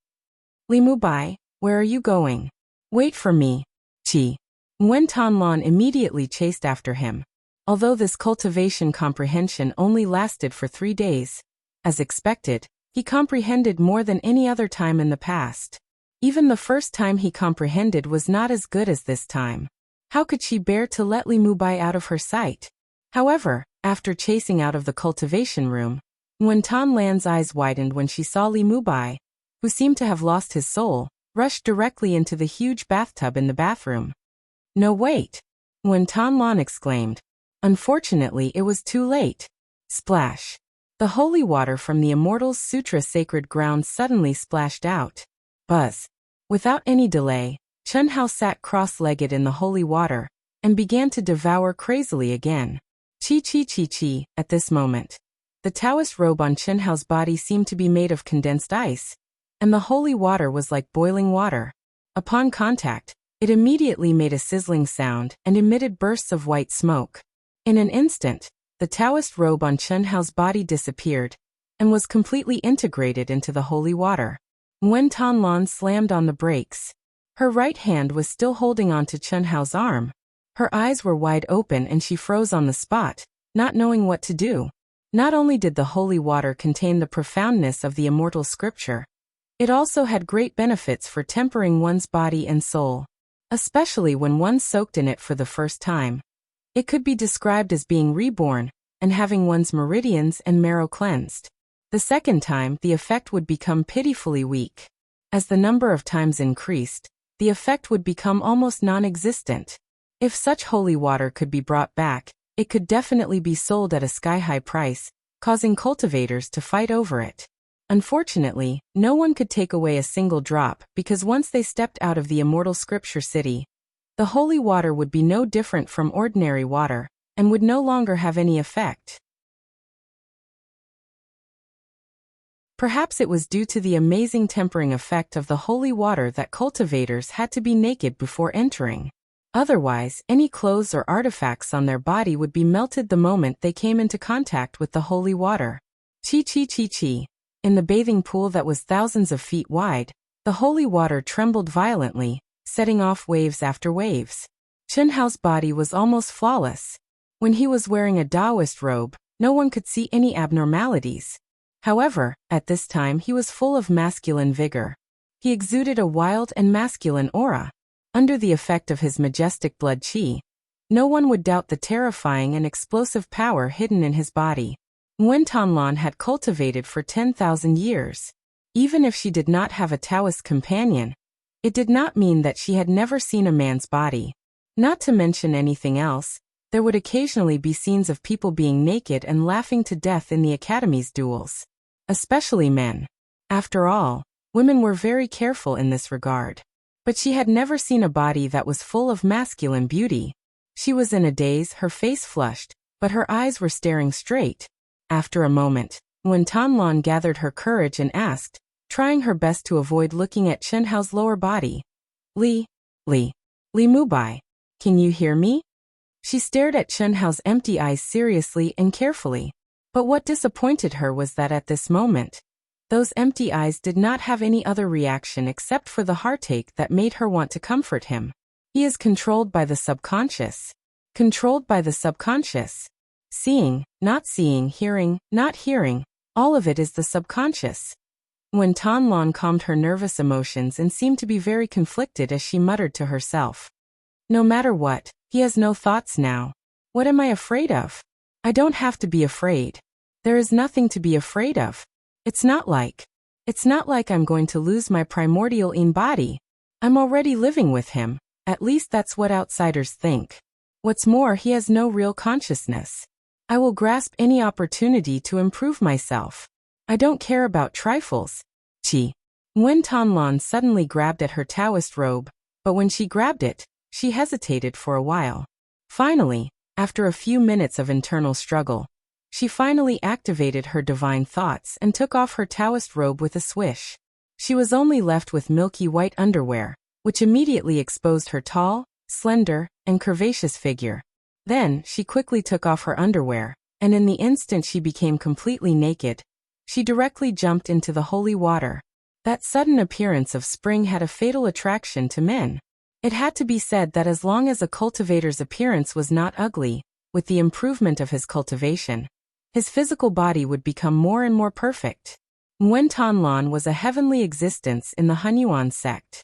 Li Mubai, where are you going? Wait for me. Chi. Nguyen Tanlan immediately chased after him. Although this cultivation comprehension only lasted for 3 days, as expected, he comprehended more than any other time in the past. Even the first time he comprehended was not as good as this time. How could she bear to let Li Mubai out of her sight? However, after chasing out of the cultivation room, Nguyen Tanlan's eyes widened when she saw Li Mubai, who seemed to have lost his soul, rush directly into the huge bathtub in the bathroom. No wait! Nguyen Tanlan exclaimed. Unfortunately, it was too late. Splash! The holy water from the Immortals Sutra sacred ground suddenly splashed out. Buzz. Without any delay, Chen Hao sat cross-legged in the holy water and began to devour crazily again. Chi chi chi chi, at this moment. The Taoist robe on Chen Hao's body seemed to be made of condensed ice, and the holy water was like boiling water. Upon contact, it immediately made a sizzling sound and emitted bursts of white smoke. In an instant, the Taoist robe on Chen Hao's body disappeared and was completely integrated into the holy water. Wen Tanlan slammed on the brakes. Her right hand was still holding onto Chen Hao's arm. Her eyes were wide open and she froze on the spot, not knowing what to do. Not only did the holy water contain the profoundness of the immortal scripture, it also had great benefits for tempering one's body and soul, especially when one soaked in it for the first time. It could be described as being reborn and having one's meridians and marrow cleansed. The second time, the effect would become pitifully weak. As the number of times increased, the effect would become almost non-existent. If such holy water could be brought back, it could definitely be sold at a sky-high price, causing cultivators to fight over it. Unfortunately, no one could take away a single drop because once they stepped out of the immortal scripture city, the holy water would be no different from ordinary water and would no longer have any effect. Perhaps it was due to the amazing tempering effect of the holy water that cultivators had to be naked before entering. Otherwise, any clothes or artifacts on their body would be melted the moment they came into contact with the holy water. Chi chi chi chi. In the bathing pool that was thousands of feet wide, the holy water trembled violently, setting off waves after waves. Chen Hao's body was almost flawless. When he was wearing a Taoist robe, no one could see any abnormalities. However, at this time he was full of masculine vigor. He exuded a wild and masculine aura. Under the effect of his majestic blood qi, no one would doubt the terrifying and explosive power hidden in his body. Wen Tanlan had cultivated for 10,000 years. Even if she did not have a Taoist companion, it did not mean that she had never seen a man's body. Not to mention anything else, there would occasionally be scenes of people being naked and laughing to death in the academy's duels. Especially men. After all, women were very careful in this regard. But she had never seen a body that was full of masculine beauty. She was in a daze, her face flushed, but her eyes were staring straight. After a moment, when Tanlan gathered her courage and asked, trying her best to avoid looking at Chen Hao's lower body, Li Mubai, can you hear me? She stared at Chen Hao's empty eyes seriously and carefully. But what disappointed her was that at this moment, those empty eyes did not have any other reaction except for the heartache that made her want to comfort him. He is controlled by the subconscious. Controlled by the subconscious. Seeing, not seeing, hearing, not hearing, all of it is the subconscious. When Tanlan calmed her nervous emotions and seemed to be very conflicted as she muttered to herself. No matter what, he has no thoughts now. What am I afraid of? I don't have to be afraid. There is nothing to be afraid of. It's not like I'm going to lose my primordial body. I'm already living with him, at least that's what outsiders think. What's more, he has no real consciousness. I will grasp any opportunity to improve myself. I don't care about trifles. Chi. Wen Tanlan suddenly grabbed at her Taoist robe, but when she grabbed it, she hesitated for a while. Finally, after a few minutes of internal struggle, she finally activated her divine thoughts and took off her Taoist robe with a swish. She was only left with milky white underwear, which immediately exposed her tall, slender, and curvaceous figure. Then, she quickly took off her underwear, and in the instant she became completely naked, she directly jumped into the holy water. That sudden appearance of spring had a fatal attraction to men. It had to be said that as long as a cultivator's appearance was not ugly, with the improvement of his cultivation, his physical body would become more and more perfect. Wen Tanlan was a heavenly existence in the Hunyuan sect.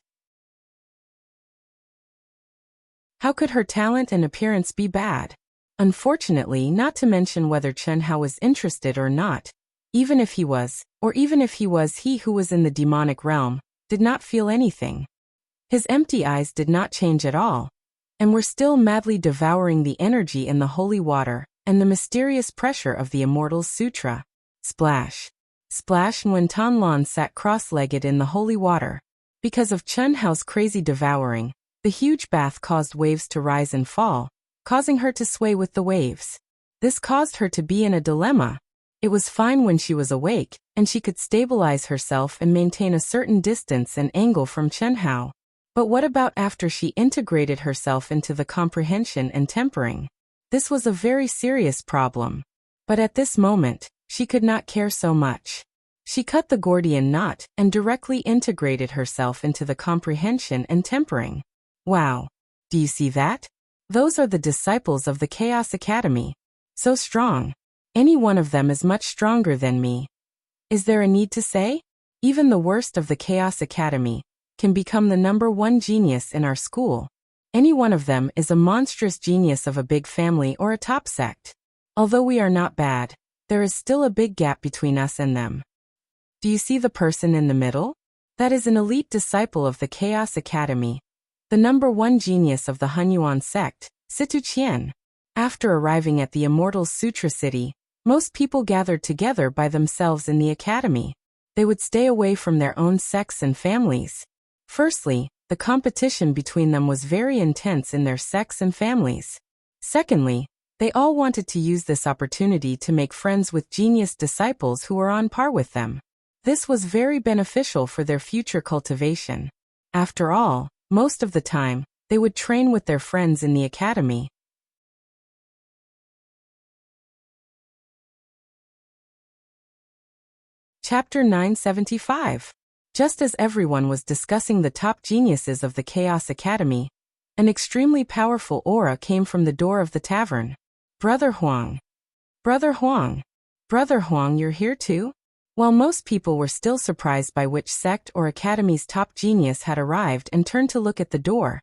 How could her talent and appearance be bad? Unfortunately, not to mention whether Chen Hao was interested or not, even if he was, or even if he was he who was in the demonic realm, did not feel anything. His empty eyes did not change at all, and were still madly devouring the energy in the holy water and the mysterious pressure of the Immortals Sutra. Splash. Splash Nguyen Tan Lan sat cross-legged in the holy water. Because of Chen Hao's crazy devouring, the huge bath caused waves to rise and fall, causing her to sway with the waves. This caused her to be in a dilemma. It was fine when she was awake, and she could stabilize herself and maintain a certain distance and angle from Chen Hao. But what about after she integrated herself into the comprehension and tempering? This was a very serious problem. But at this moment, she could not care so much. She cut the Gordian knot and directly integrated herself into the comprehension and tempering. Wow! Do you see that? Those are the disciples of the Chaos Academy. So strong. Any one of them is much stronger than me. Is there a need to say? Even the worst of the Chaos Academy can become the #1 genius in our school. Any one of them is a monstrous genius of a big family or a top sect. Although we are not bad, there is still a big gap between us and them. Do you see the person in the middle? That is an elite disciple of the Chaos Academy. The #1 genius of the Hunyuan sect, Situ Qian. After arriving at the Immortal Sutra City, most people gathered together by themselves in the academy. They would stay away from their own sects and families. Firstly, the competition between them was very intense in their sects and families. Secondly, they all wanted to use this opportunity to make friends with genius disciples who were on par with them. This was very beneficial for their future cultivation. After all, most of the time, they would train with their friends in the academy. Chapter 975. Just as everyone was discussing the top geniuses of the Chaos Academy, an extremely powerful aura came from the door of the tavern. Brother Huang. Brother Huang. Brother Huang, you're here too? While most people were still surprised by which sect or academy's top genius had arrived and turned to look at the door,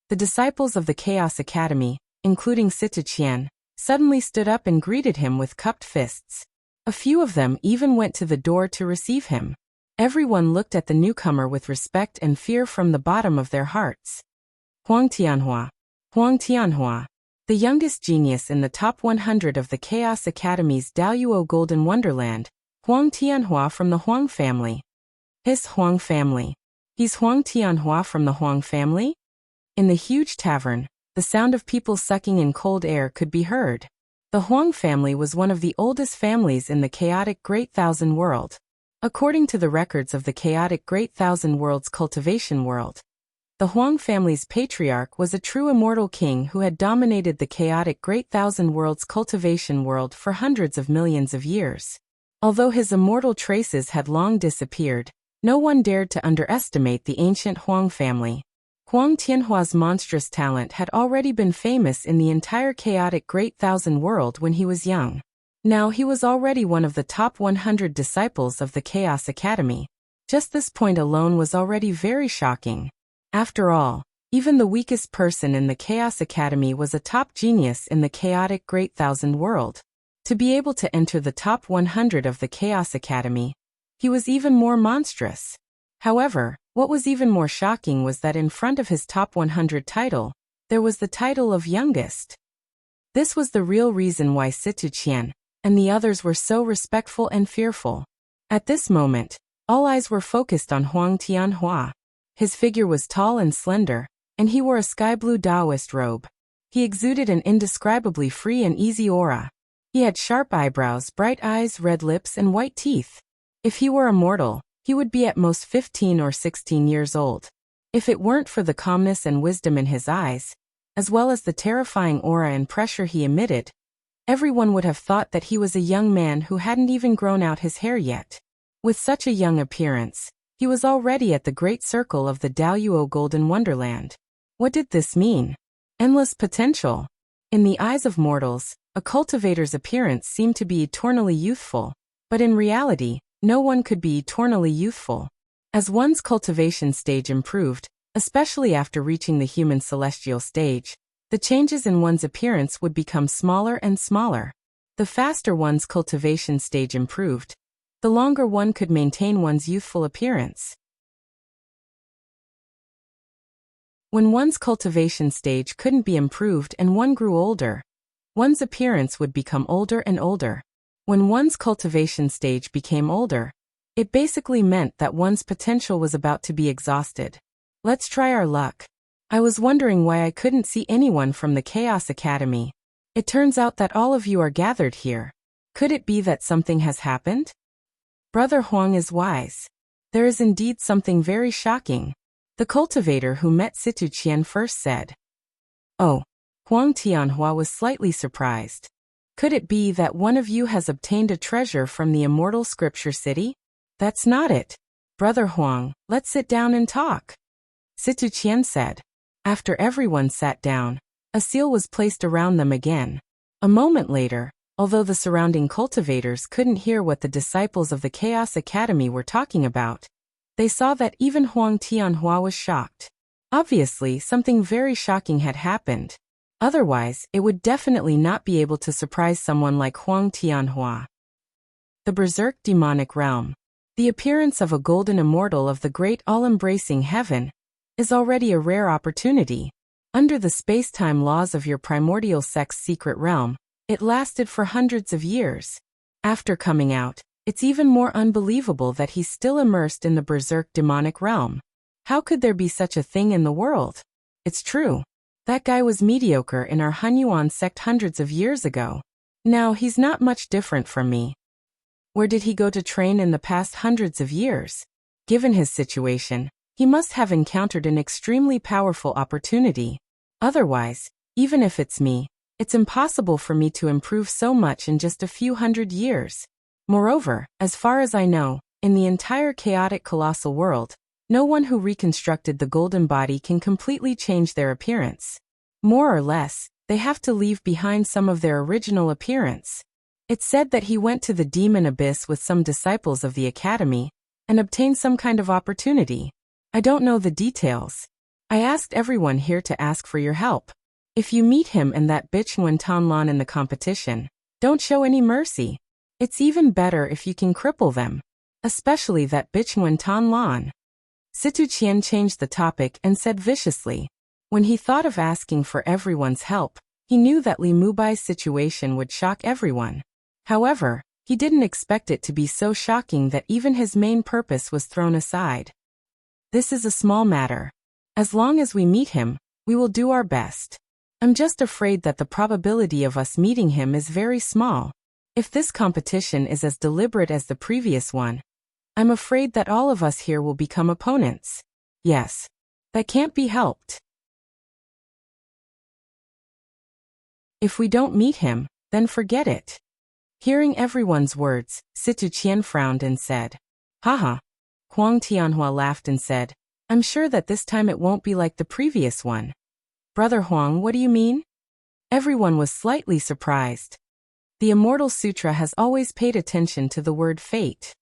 the disciples of the Chaos Academy, including Situ Qian, suddenly stood up and greeted him with cupped fists. A few of them even went to the door to receive him. Everyone looked at the newcomer with respect and fear from the bottom of their hearts. Huang Tianhua. Huang Tianhua. The youngest genius in the top 100 of the Chaos Academy's Daoyuo Golden Wonderland, Huang Tianhua from the Huang family. His Huang family. He's Huang Tianhua from the Huang family? In the huge tavern, the sound of people sucking in cold air could be heard. The Huang family was one of the oldest families in the chaotic Great Thousand World. According to the records of the chaotic Great Thousand World's cultivation world, the Huang family's patriarch was a true immortal king who had dominated the chaotic Great Thousand World's cultivation world for hundreds of millions of years. Although his immortal traces had long disappeared, no one dared to underestimate the ancient Huang family. Huang Tianhua's monstrous talent had already been famous in the entire chaotic Great Thousand World when he was young. Now he was already one of the top 100 disciples of the Chaos Academy. Just this point alone was already very shocking. After all, even the weakest person in the Chaos Academy was a top genius in the chaotic Great Thousand World. To be able to enter the top 100 of the Chaos Academy, he was even more monstrous. However, what was even more shocking was that in front of his top 100 title, there was the title of youngest. This was the real reason why Situ Qian and the others were so respectful and fearful. At this moment, all eyes were focused on Huang Tianhua. His figure was tall and slender, and he wore a sky-blue Taoist robe. He exuded an indescribably free and easy aura. He had sharp eyebrows, bright eyes, red lips, and white teeth. If he were immortal, he would be at most 15 or 16 years old. If it weren't for the calmness and wisdom in his eyes, as well as the terrifying aura and pressure he emitted, everyone would have thought that he was a young man who hadn't even grown out his hair yet. With such a young appearance, he was already at the great circle of the Daoyuo Golden Wonderland. What did this mean? Endless potential. In the eyes of mortals, a cultivator's appearance seemed to be eternally youthful, but in reality, no one could be eternally youthful. As one's cultivation stage improved, especially after reaching the human celestial stage, the changes in one's appearance would become smaller and smaller. The faster one's cultivation stage improved, the longer one could maintain one's youthful appearance. When one's cultivation stage couldn't be improved and one grew older, one's appearance would become older and older. When one's cultivation stage became older, it basically meant that one's potential was about to be exhausted. Let's try our luck. I was wondering why I couldn't see anyone from the Chaos Academy. It turns out that all of you are gathered here. Could it be that something has happened? Brother Huang is wise. There is indeed something very shocking. The cultivator who met Situ Qian first said. Oh. Huang Tianhua was slightly surprised. Could it be that one of you has obtained a treasure from the immortal scripture city? That's not it. Brother Huang, let's sit down and talk. Situ Qian said. After everyone sat down, a seal was placed around them again. A moment later, although the surrounding cultivators couldn't hear what the disciples of the Chaos Academy were talking about, they saw that even Huang Tianhua was shocked. Obviously, something very shocking had happened. Otherwise, it would definitely not be able to surprise someone like Huang Tianhua. The Berserk Demonic Realm. The appearance of a golden immortal of the great all-embracing heaven is already a rare opportunity. Under the space-time laws of your primordial sect's secret realm, it lasted for hundreds of years. After coming out, it's even more unbelievable that he's still immersed in the Berserk Demonic Realm. How could there be such a thing in the world? It's true. That guy was mediocre in our Hunyuan sect hundreds of years ago. Now he's not much different from me. Where did he go to train in the past hundreds of years? Given his situation, he must have encountered an extremely powerful opportunity. Otherwise, even if it's me, it's impossible for me to improve so much in just a few hundred years. Moreover, as far as I know, in the entire chaotic colossal world, no one who reconstructed the golden body can completely change their appearance. More or less, they have to leave behind some of their original appearance. It's said that he went to the demon abyss with some disciples of the academy and obtained some kind of opportunity. I don't know the details. I asked everyone here to ask for your help. If you meet him and that bitch Nguyen Tan Lan in the competition, don't show any mercy. It's even better if you can cripple them. Especially that bitch Nguyen Tan Lan. Situ Qian changed the topic and said viciously. When he thought of asking for everyone's help, he knew that Li Mubai's situation would shock everyone. However, he didn't expect it to be so shocking that even his main purpose was thrown aside. This is a small matter. As long as we meet him, we will do our best. I'm just afraid that the probability of us meeting him is very small. If this competition is as deliberate as the previous one, I'm afraid that all of us here will become opponents. Yes. That can't be helped. If we don't meet him, then forget it. Hearing everyone's words, Situ Qian frowned and said, Haha. Huang Tianhua laughed and said, I'm sure that this time it won't be like the previous one. Brother Huang, what do you mean? Everyone was slightly surprised. The Immortal Sutra has always paid attention to the word fate.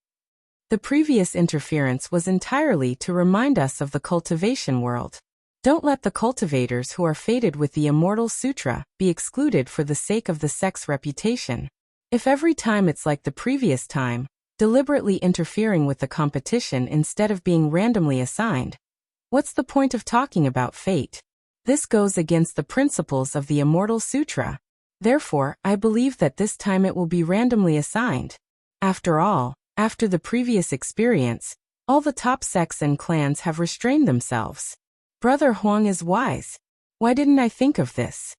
The previous interference was entirely to remind us of the cultivation world. Don't let the cultivators who are fated with the Immortal Sutra be excluded for the sake of the sect's reputation. If every time it's like the previous time, deliberately interfering with the competition instead of being randomly assigned, what's the point of talking about fate? This goes against the principles of the Immortal Sutra. Therefore, I believe that this time it will be randomly assigned. After all, after the previous experience, all the top sects and clans have restrained themselves. Brother Huang is wise. Why didn't I think of this?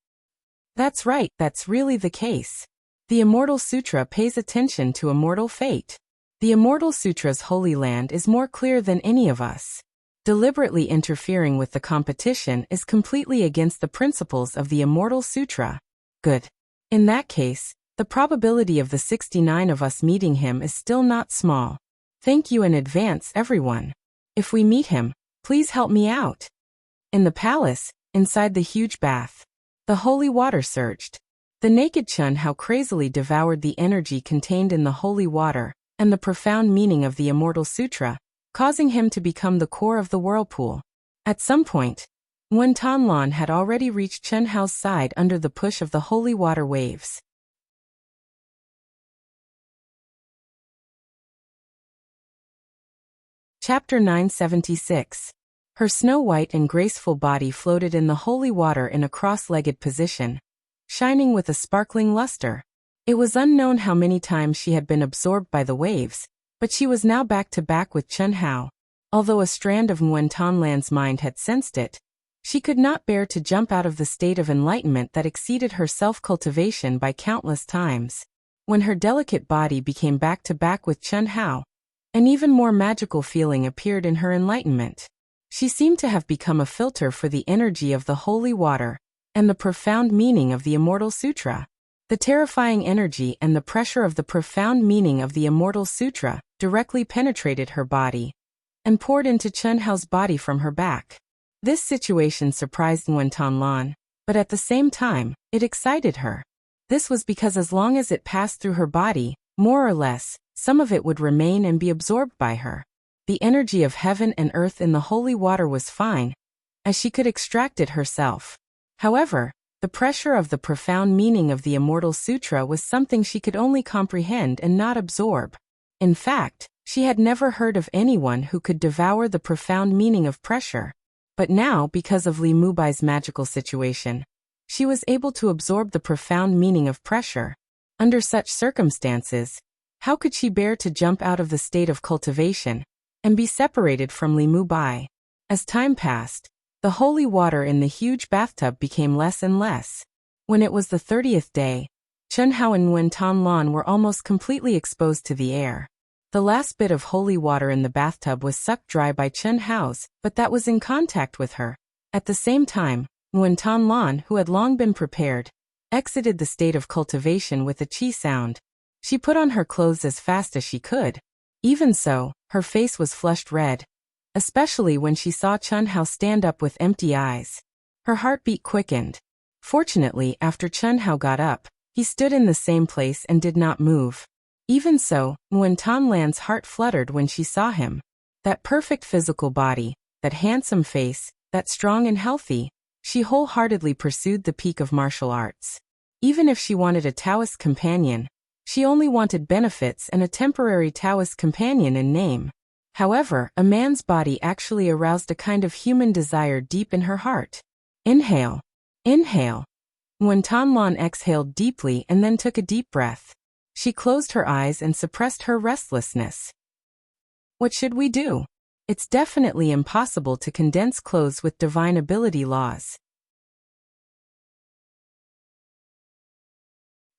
That's right, that's really the case. The Immortal Sutra pays attention to immortal fate. The Immortal Sutra's holy land is more clear than any of us. Deliberately interfering with the competition is completely against the principles of the Immortal Sutra. Good. In that case, the probability of the 69 of us meeting him is still not small. Thank you in advance, everyone. If we meet him, please help me out. In the palace, inside the huge bath, the holy water surged. The naked Chun how crazily devoured the energy contained in the holy water and the profound meaning of the Immortal Sutra, causing him to become the core of the whirlpool. At some point, Nguyen Tan Lan had already reached Chen Hao's side under the push of the holy water waves. Chapter 976. Her snow-white and graceful body floated in the holy water in a cross-legged position, shining with a sparkling luster. It was unknown how many times she had been absorbed by the waves, but she was now back to back with Chen Hao. Although a strand of Nguyen Thanh mind had sensed it, she could not bear to jump out of the state of enlightenment that exceeded her self-cultivation by countless times. When her delicate body became back to back with Chen Hao, an even more magical feeling appeared in her enlightenment. She seemed to have become a filter for the energy of the holy water and the profound meaning of the Immortal Sutra. The terrifying energy and the pressure of the profound meaning of the Immortal Sutra directly penetrated her body and poured into Chen Hao's body from her back. This situation surprised Nguyen Thanh Lan, but at the same time, it excited her. This was because as long as it passed through her body, more or less, some of it would remain and be absorbed by her. The energy of heaven and earth in the holy water was fine, as she could extract it herself. However, the pressure of the profound meaning of the Immortal Sutra was something she could only comprehend and not absorb. In fact, she had never heard of anyone who could devour the profound meaning of pressure. But now, because of Li Mubai's magical situation, she was able to absorb the profound meaning of pressure. Under such circumstances, how could she bear to jump out of the state of cultivation and be separated from Li Mubai? As time passed, the holy water in the huge bathtub became less and less. When it was the 30th day, Chen Hao and Nguyen Thanh Lan were almost completely exposed to the air. The last bit of holy water in the bathtub was sucked dry by Chen Hao's, but that was in contact with her. At the same time, Nguyen Thanh Lan, who had long been prepared, exited the state of cultivation with a chi sound. She put on her clothes as fast as she could. Even so, her face was flushed red, especially when she saw Chen Hao stand up with empty eyes. Her heartbeat quickened. Fortunately, after Chen Hao got up, he stood in the same place and did not move. Even so, Nguyen Thanh Lan's heart fluttered when she saw him. That perfect physical body, that handsome face, that strong and healthy, she wholeheartedly pursued the peak of martial arts. Even if she wanted a Taoist companion, she only wanted benefits and a temporary Taoist companion in name. However, a man's body actually aroused a kind of human desire deep in her heart. Inhale. Inhale. Nguyen Thanh Lan exhaled deeply and then took a deep breath. She closed her eyes and suppressed her restlessness. What should we do? It's definitely impossible to condense clothes with divine ability laws.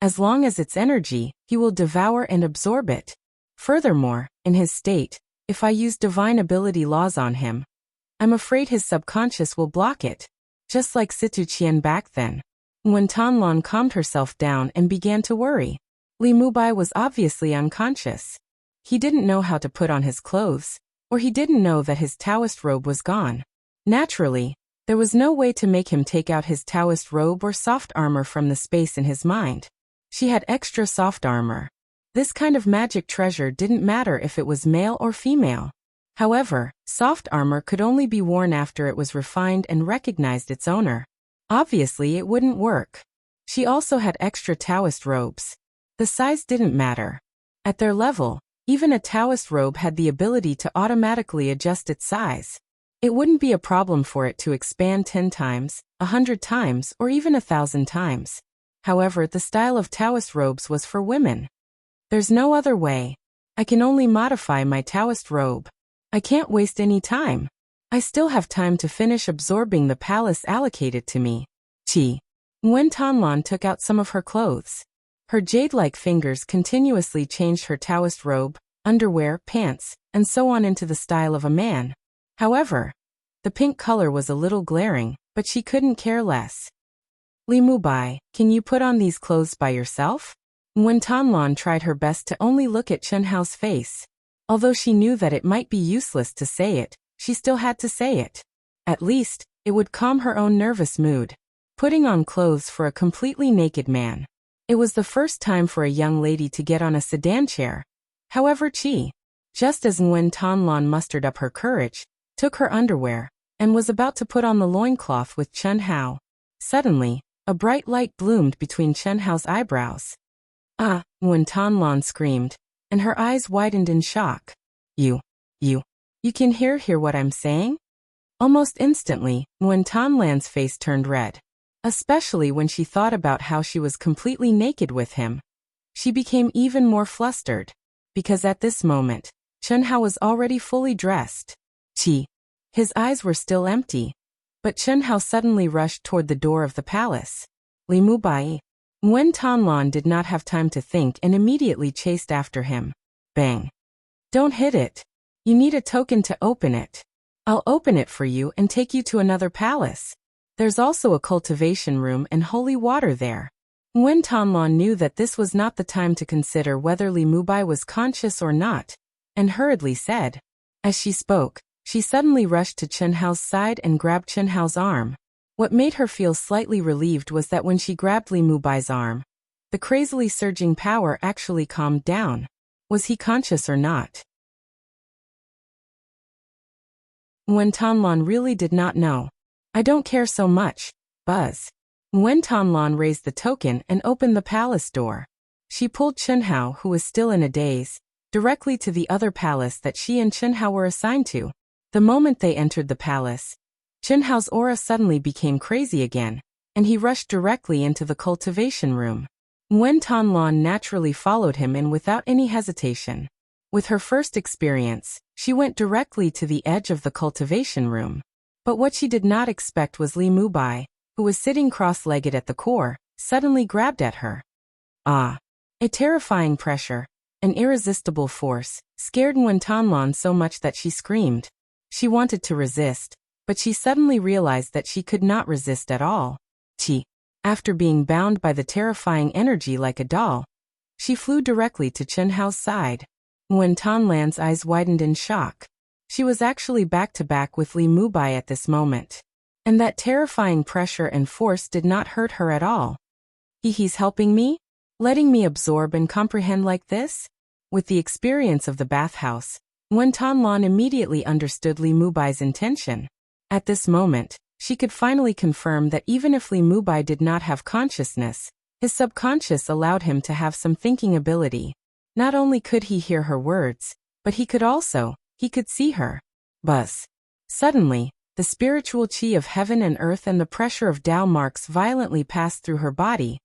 As long as it's energy, he will devour and absorb it. Furthermore, in his state, if I use divine ability laws on him, I'm afraid his subconscious will block it. Just like Situ Qian back then. Nguyen Thanh Lan calmed herself down and began to worry. Li Mubai was obviously unconscious. He didn't know how to put on his clothes, or he didn't know that his Taoist robe was gone. Naturally, there was no way to make him take out his Taoist robe or soft armor from the space in his mind. She had extra soft armor. This kind of magic treasure didn't matter if it was male or female. However, soft armor could only be worn after it was refined and recognized its owner. Obviously, it wouldn't work. She also had extra Taoist robes. The size didn't matter. At their level, even a Taoist robe had the ability to automatically adjust its size. It wouldn't be a problem for it to expand 10 times, 100 times, or even 1,000 times. However, the style of Taoist robes was for women. There's no other way. I can only modify my Taoist robe. I can't waste any time. I still have time to finish absorbing the palace allocated to me. Nguyen Thanh Lan took out some of her clothes. Her jade-like fingers continuously changed her Taoist robe, underwear, pants, and so on into the style of a man. However, the pink color was a little glaring, but she couldn't care less. Li Mubai, can you put on these clothes by yourself? Nguyen Thanh Lan tried her best to only look at Chen Hao's face. Although she knew that it might be useless to say it, she still had to say it. At least, it would calm her own nervous mood. Putting on clothes for a completely naked man. It was the first time for a young lady to get on a sedan chair. However, just as Nguyen Thanh Lan mustered up her courage, took her underwear, and was about to put on the loincloth with Chen Hao. Suddenly, a bright light bloomed between Chen Hao's eyebrows. Ah, Nguyen Thanh Lan screamed, and her eyes widened in shock. You can hear what I'm saying? Almost instantly, Nguyen Thanh Lan's face turned red. Especially when she thought about how she was completely naked with him. She became even more flustered, because at this moment, Chen Hao was already fully dressed. His eyes were still empty, but Chen Hao suddenly rushed toward the door of the palace. Li Mubai. Nguyen Tanlan did not have time to think and immediately chased after him. Bang. Don't hit it. You need a token to open it. I'll open it for you and take you to another palace. There's also a cultivation room and holy water there. Nguyen Tanlan knew that this was not the time to consider whether Li Mubai was conscious or not, and hurriedly said. As she spoke, she suddenly rushed to Chen Hao's side and grabbed Chen Hao's arm. What made her feel slightly relieved was that when she grabbed Li Mubai's arm, the crazily surging power actually calmed down. Was he conscious or not? Nguyen Tanlan really did not know. I don't care so much, Buzz. Nguyen Tanlan raised the token and opened the palace door. She pulled Chen Hao, who was still in a daze, directly to the other palace that she and Chen Hao were assigned to. The moment they entered the palace, Chen Hao's aura suddenly became crazy again, and he rushed directly into the cultivation room. Nguyen Tanlan naturally followed him in without any hesitation. With her first experience, she went directly to the edge of the cultivation room. But what she did not expect was Li Mubai, who was sitting cross-legged at the core, suddenly grabbed at her. Ah! A terrifying pressure, an irresistible force, scared Nguyen Tanlan so much that she screamed. She wanted to resist, but she suddenly realized that she could not resist at all. After being bound by the terrifying energy like a doll, she flew directly to Chen Hao's side. Nguyen Tanlan's eyes widened in shock. She was actually back-to-back with Li Mubai at this moment. And that terrifying pressure and force did not hurt her at all. He's helping me? Letting me absorb and comprehend like this? With the experience of the bathhouse, Nguyen Tanlan immediately understood Li Mubai's intention. At this moment, she could finally confirm that even if Li Mubai did not have consciousness, his subconscious allowed him to have some thinking ability. Not only could he hear her words, but he could see her. Buzz. Suddenly, the spiritual chi of heaven and earth and the pressure of Tao marks violently passed through her body,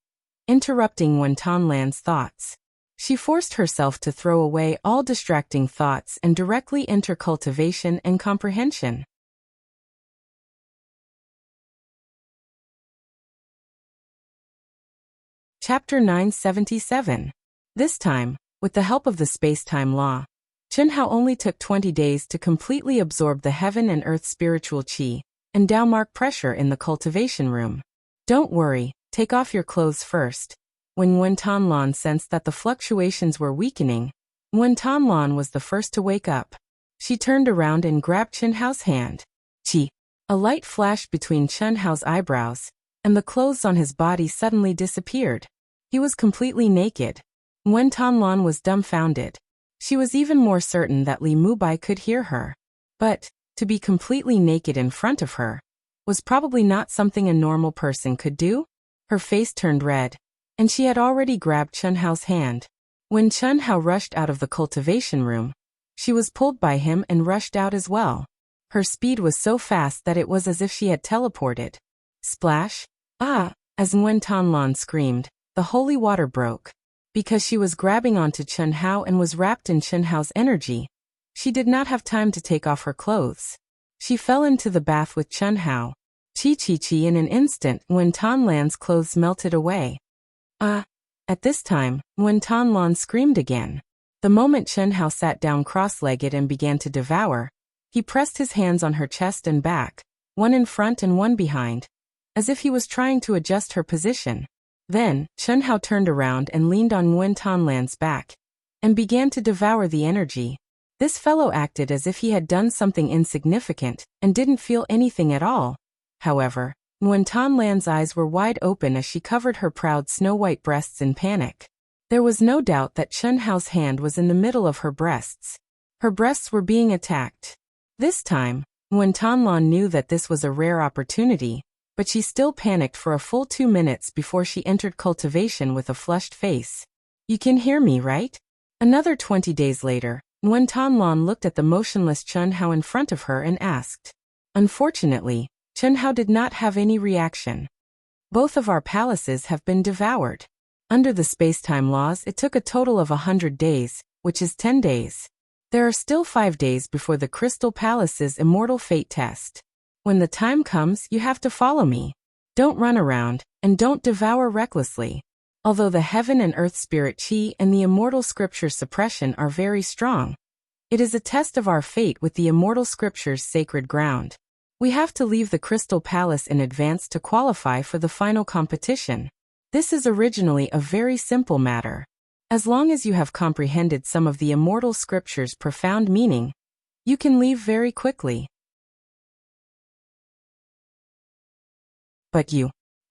interrupting Nguyen Tanlan's thoughts. She forced herself to throw away all distracting thoughts and directly enter cultivation and comprehension. Chapter 977. This time, with the help of the space-time law, Chen Hao only took 20 days to completely absorb the heaven and earth spiritual qi and Tao mark pressure in the cultivation room. Don't worry, take off your clothes first. When Nguyen Tanlan sensed that the fluctuations were weakening, Nguyen Tanlan was the first to wake up. She turned around and grabbed Chen Hao's hand. A light flashed between Chen Hao's eyebrows, and the clothes on his body suddenly disappeared. He was completely naked. Nguyen Tanlan was dumbfounded. She was even more certain that Li Mubai could hear her. But, to be completely naked in front of her, was probably not something a normal person could do. Her face turned red, and she had already grabbed Chen Hao's hand. When Chen Hao rushed out of the cultivation room, she was pulled by him and rushed out as well. Her speed was so fast that it was as if she had teleported. Splash! Ah! As Nguyen Tanlan screamed, the holy water broke. Because she was grabbing onto Chen Hao and was wrapped in Chen Hao's energy, she did not have time to take off her clothes. She fell into the bath with Chen Hao. In an instant, Nguyen Tanlan's clothes melted away. Ah! At this time, Nguyen Tanlan screamed again. The moment Chen Hao sat down cross-legged and began to devour, he pressed his hands on her chest and back, one in front and one behind, as if he was trying to adjust her position. Then, Chen Hao turned around and leaned on Nguyen Tanlan's back, and began to devour the energy. This fellow acted as if he had done something insignificant, and didn't feel anything at all. However, Nguyen Tanlan's eyes were wide open as she covered her proud snow-white breasts in panic. There was no doubt that Chen Hao's hand was in the middle of her breasts. Her breasts were being attacked. This time, Nguyen Tanlan knew that this was a rare opportunity, but she still panicked for a full 2 minutes before she entered cultivation with a flushed face. You can hear me, right? Another 20 days later, Nguyen Tanlan looked at the motionless Chen Hao in front of her and asked. Unfortunately, Chen Hao did not have any reaction. Both of our palaces have been devoured. Under the space-time laws, it took a total of 100 days, which is 10 days. There are still 5 days before the Crystal Palace's immortal fate test. When the time comes, you have to follow me. Don't run around, and don't devour recklessly. Although the heaven and earth spirit chi and the immortal scripture's suppression are very strong, it is a test of our fate with the immortal scripture's sacred ground. We have to leave the Crystal Palace in advance to qualify for the final competition. This is originally a very simple matter. As long as you have comprehended some of the immortal scripture's profound meaning, you can leave very quickly. But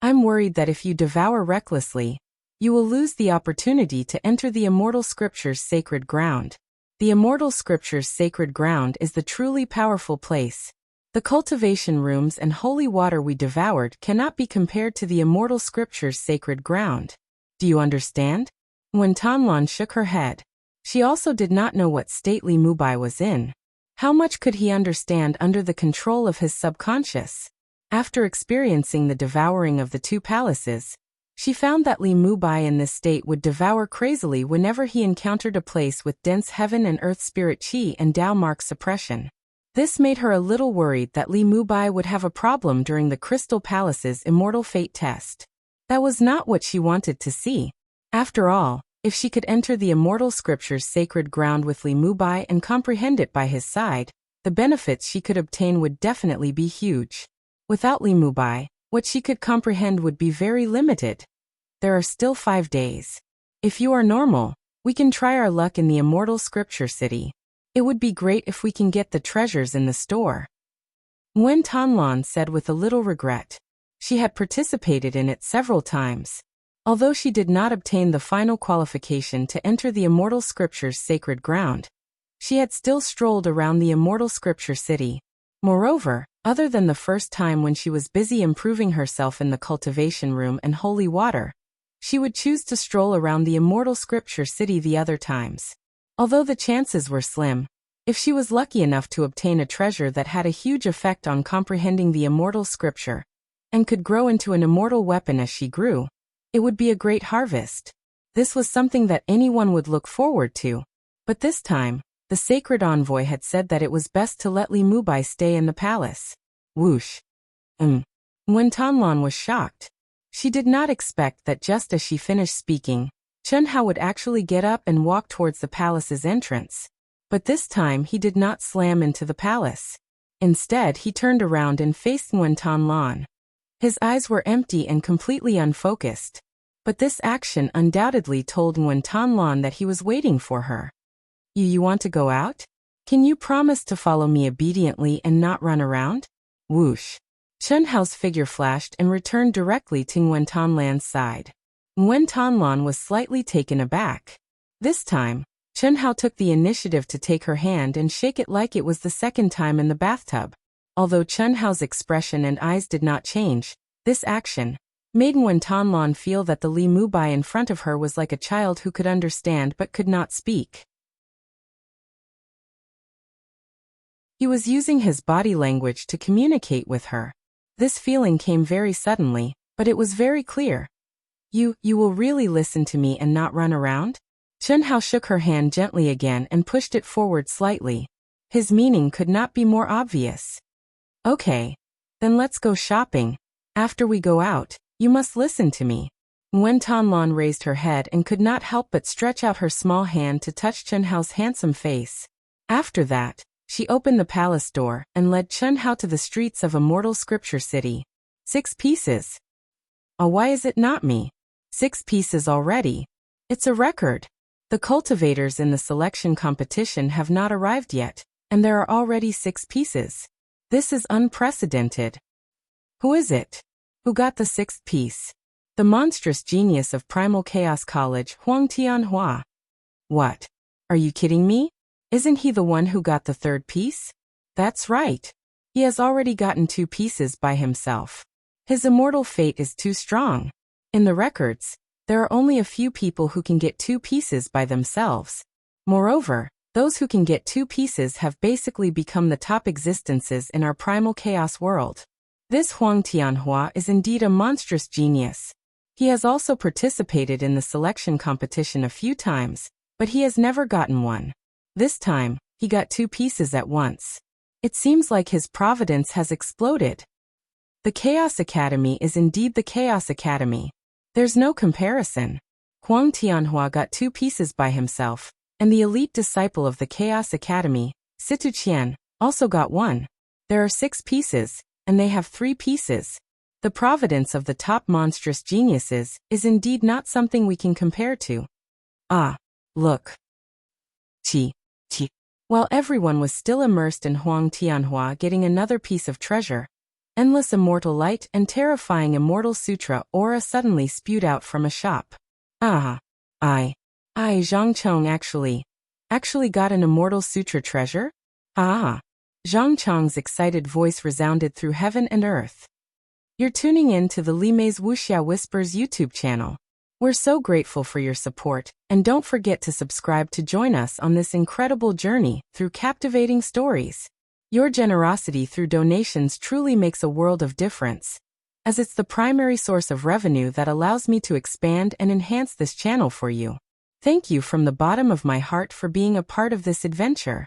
I'm worried that if you devour recklessly, you will lose the opportunity to enter the immortal scripture's sacred ground. The immortal scripture's sacred ground is the truly powerful place. The cultivation rooms and holy water we devoured cannot be compared to the immortal scripture's sacred ground. Do you understand? When Tanlan shook her head, she also did not know what state Li Mubai was in. How much could he understand under the control of his subconscious? After experiencing the devouring of the 2 palaces, she found that Li Mubai in this state would devour crazily whenever he encountered a place with dense heaven and earth spirit chi and Tao mark suppression. This made her a little worried that Li Mubai would have a problem during the Crystal Palace's immortal fate test. That was not what she wanted to see. After all, if she could enter the immortal scripture's sacred ground with Li Mubai and comprehend it by his side, the benefits she could obtain would definitely be huge. Without Li Mubai, what she could comprehend would be very limited. There are still 5 days. If you are normal, we can try our luck in the immortal scripture city. It would be great if we can get the treasures in the store. Wen Tanlan said with a little regret. She had participated in it several times. Although she did not obtain the final qualification to enter the immortal scripture's sacred ground, she had still strolled around the immortal scripture city. Moreover, other than the first time when she was busy improving herself in the cultivation room and holy water, she would choose to stroll around the immortal scripture city the other times. Although the chances were slim, if she was lucky enough to obtain a treasure that had a huge effect on comprehending the immortal scripture, and could grow into an immortal weapon as she grew, it would be a great harvest. This was something that anyone would look forward to. But this time, the sacred envoy had said that it was best to let Li Mubai stay in the palace. Whoosh. When Tanlan was shocked. She did not expect that just as she finished speaking, Chen Hao would actually get up and walk towards the palace's entrance. But this time he did not slam into the palace. Instead, he turned around and faced Wen Tanlan. His eyes were empty and completely unfocused. But this action undoubtedly told Wen Tanlan that he was waiting for her. You want to go out? Can you promise to follow me obediently and not run around? Whoosh. Chen Hao's figure flashed and returned directly to Wen Tanlan's side. Wen Tanlan was slightly taken aback. This time, Chen Hao took the initiative to take her hand and shake it like it was the second time in the bathtub. Although Chen Hao's expression and eyes did not change, this action made Wen Tanlan feel that the Li Mubai in front of her was like a child who could understand but could not speak. He was using his body language to communicate with her. This feeling came very suddenly, but it was very clear. You will really listen to me and not run around? Chen Hao shook her hand gently again and pushed it forward slightly. His meaning could not be more obvious. Okay. Then let's go shopping. After we go out, you must listen to me. Wen Tanlan raised her head and could not help but stretch out her small hand to touch Chen Hao's handsome face. After that, she opened the palace door and led Chen Hao to the streets of Immortal Scripture City. 6 pieces. Oh, why is it not me? 6 pieces already. It's a record. The cultivators in the selection competition have not arrived yet, and there are already 6 pieces. This is unprecedented. Who is it? Who got the 6th piece? The monstrous genius of Primal Chaos College, Huang Tianhua. What? Are you kidding me? Isn't he the one who got the 3rd piece? That's right. He has already gotten 2 pieces by himself. His immortal fate is too strong. In the records, there are only a few people who can get 2 pieces by themselves. Moreover, those who can get 2 pieces have basically become the top existences in our Primal Chaos world. This Huang Tianhua is indeed a monstrous genius. He has also participated in the selection competition a few times, but he has never gotten one. This time, he got 2 pieces at once. It seems like his providence has exploded. The Chaos Academy is indeed the Chaos Academy. There's no comparison. Huang Tianhua got 2 pieces by himself, and the elite disciple of the Chaos Academy, Situ Qian, also got 1. There are 6 pieces, and they have 3 pieces. The providence of the top monstrous geniuses is indeed not something we can compare to. Ah, look. Qi. While everyone was still immersed in Huang Tianhua getting another piece of treasure, endless immortal light and terrifying immortal sutra aura suddenly spewed out from a shop. Ah, Zhang Chong actually got an immortal sutra treasure? Ah. Zhang Chong's excited voice resounded through heaven and earth. You're tuning in to the Li Mei's Wuxia Whispers YouTube channel. We're so grateful for your support, and don't forget to subscribe to join us on this incredible journey through captivating stories. Your generosity through donations truly makes a world of difference, as it's the primary source of revenue that allows me to expand and enhance this channel for you. Thank you from the bottom of my heart for being a part of this adventure.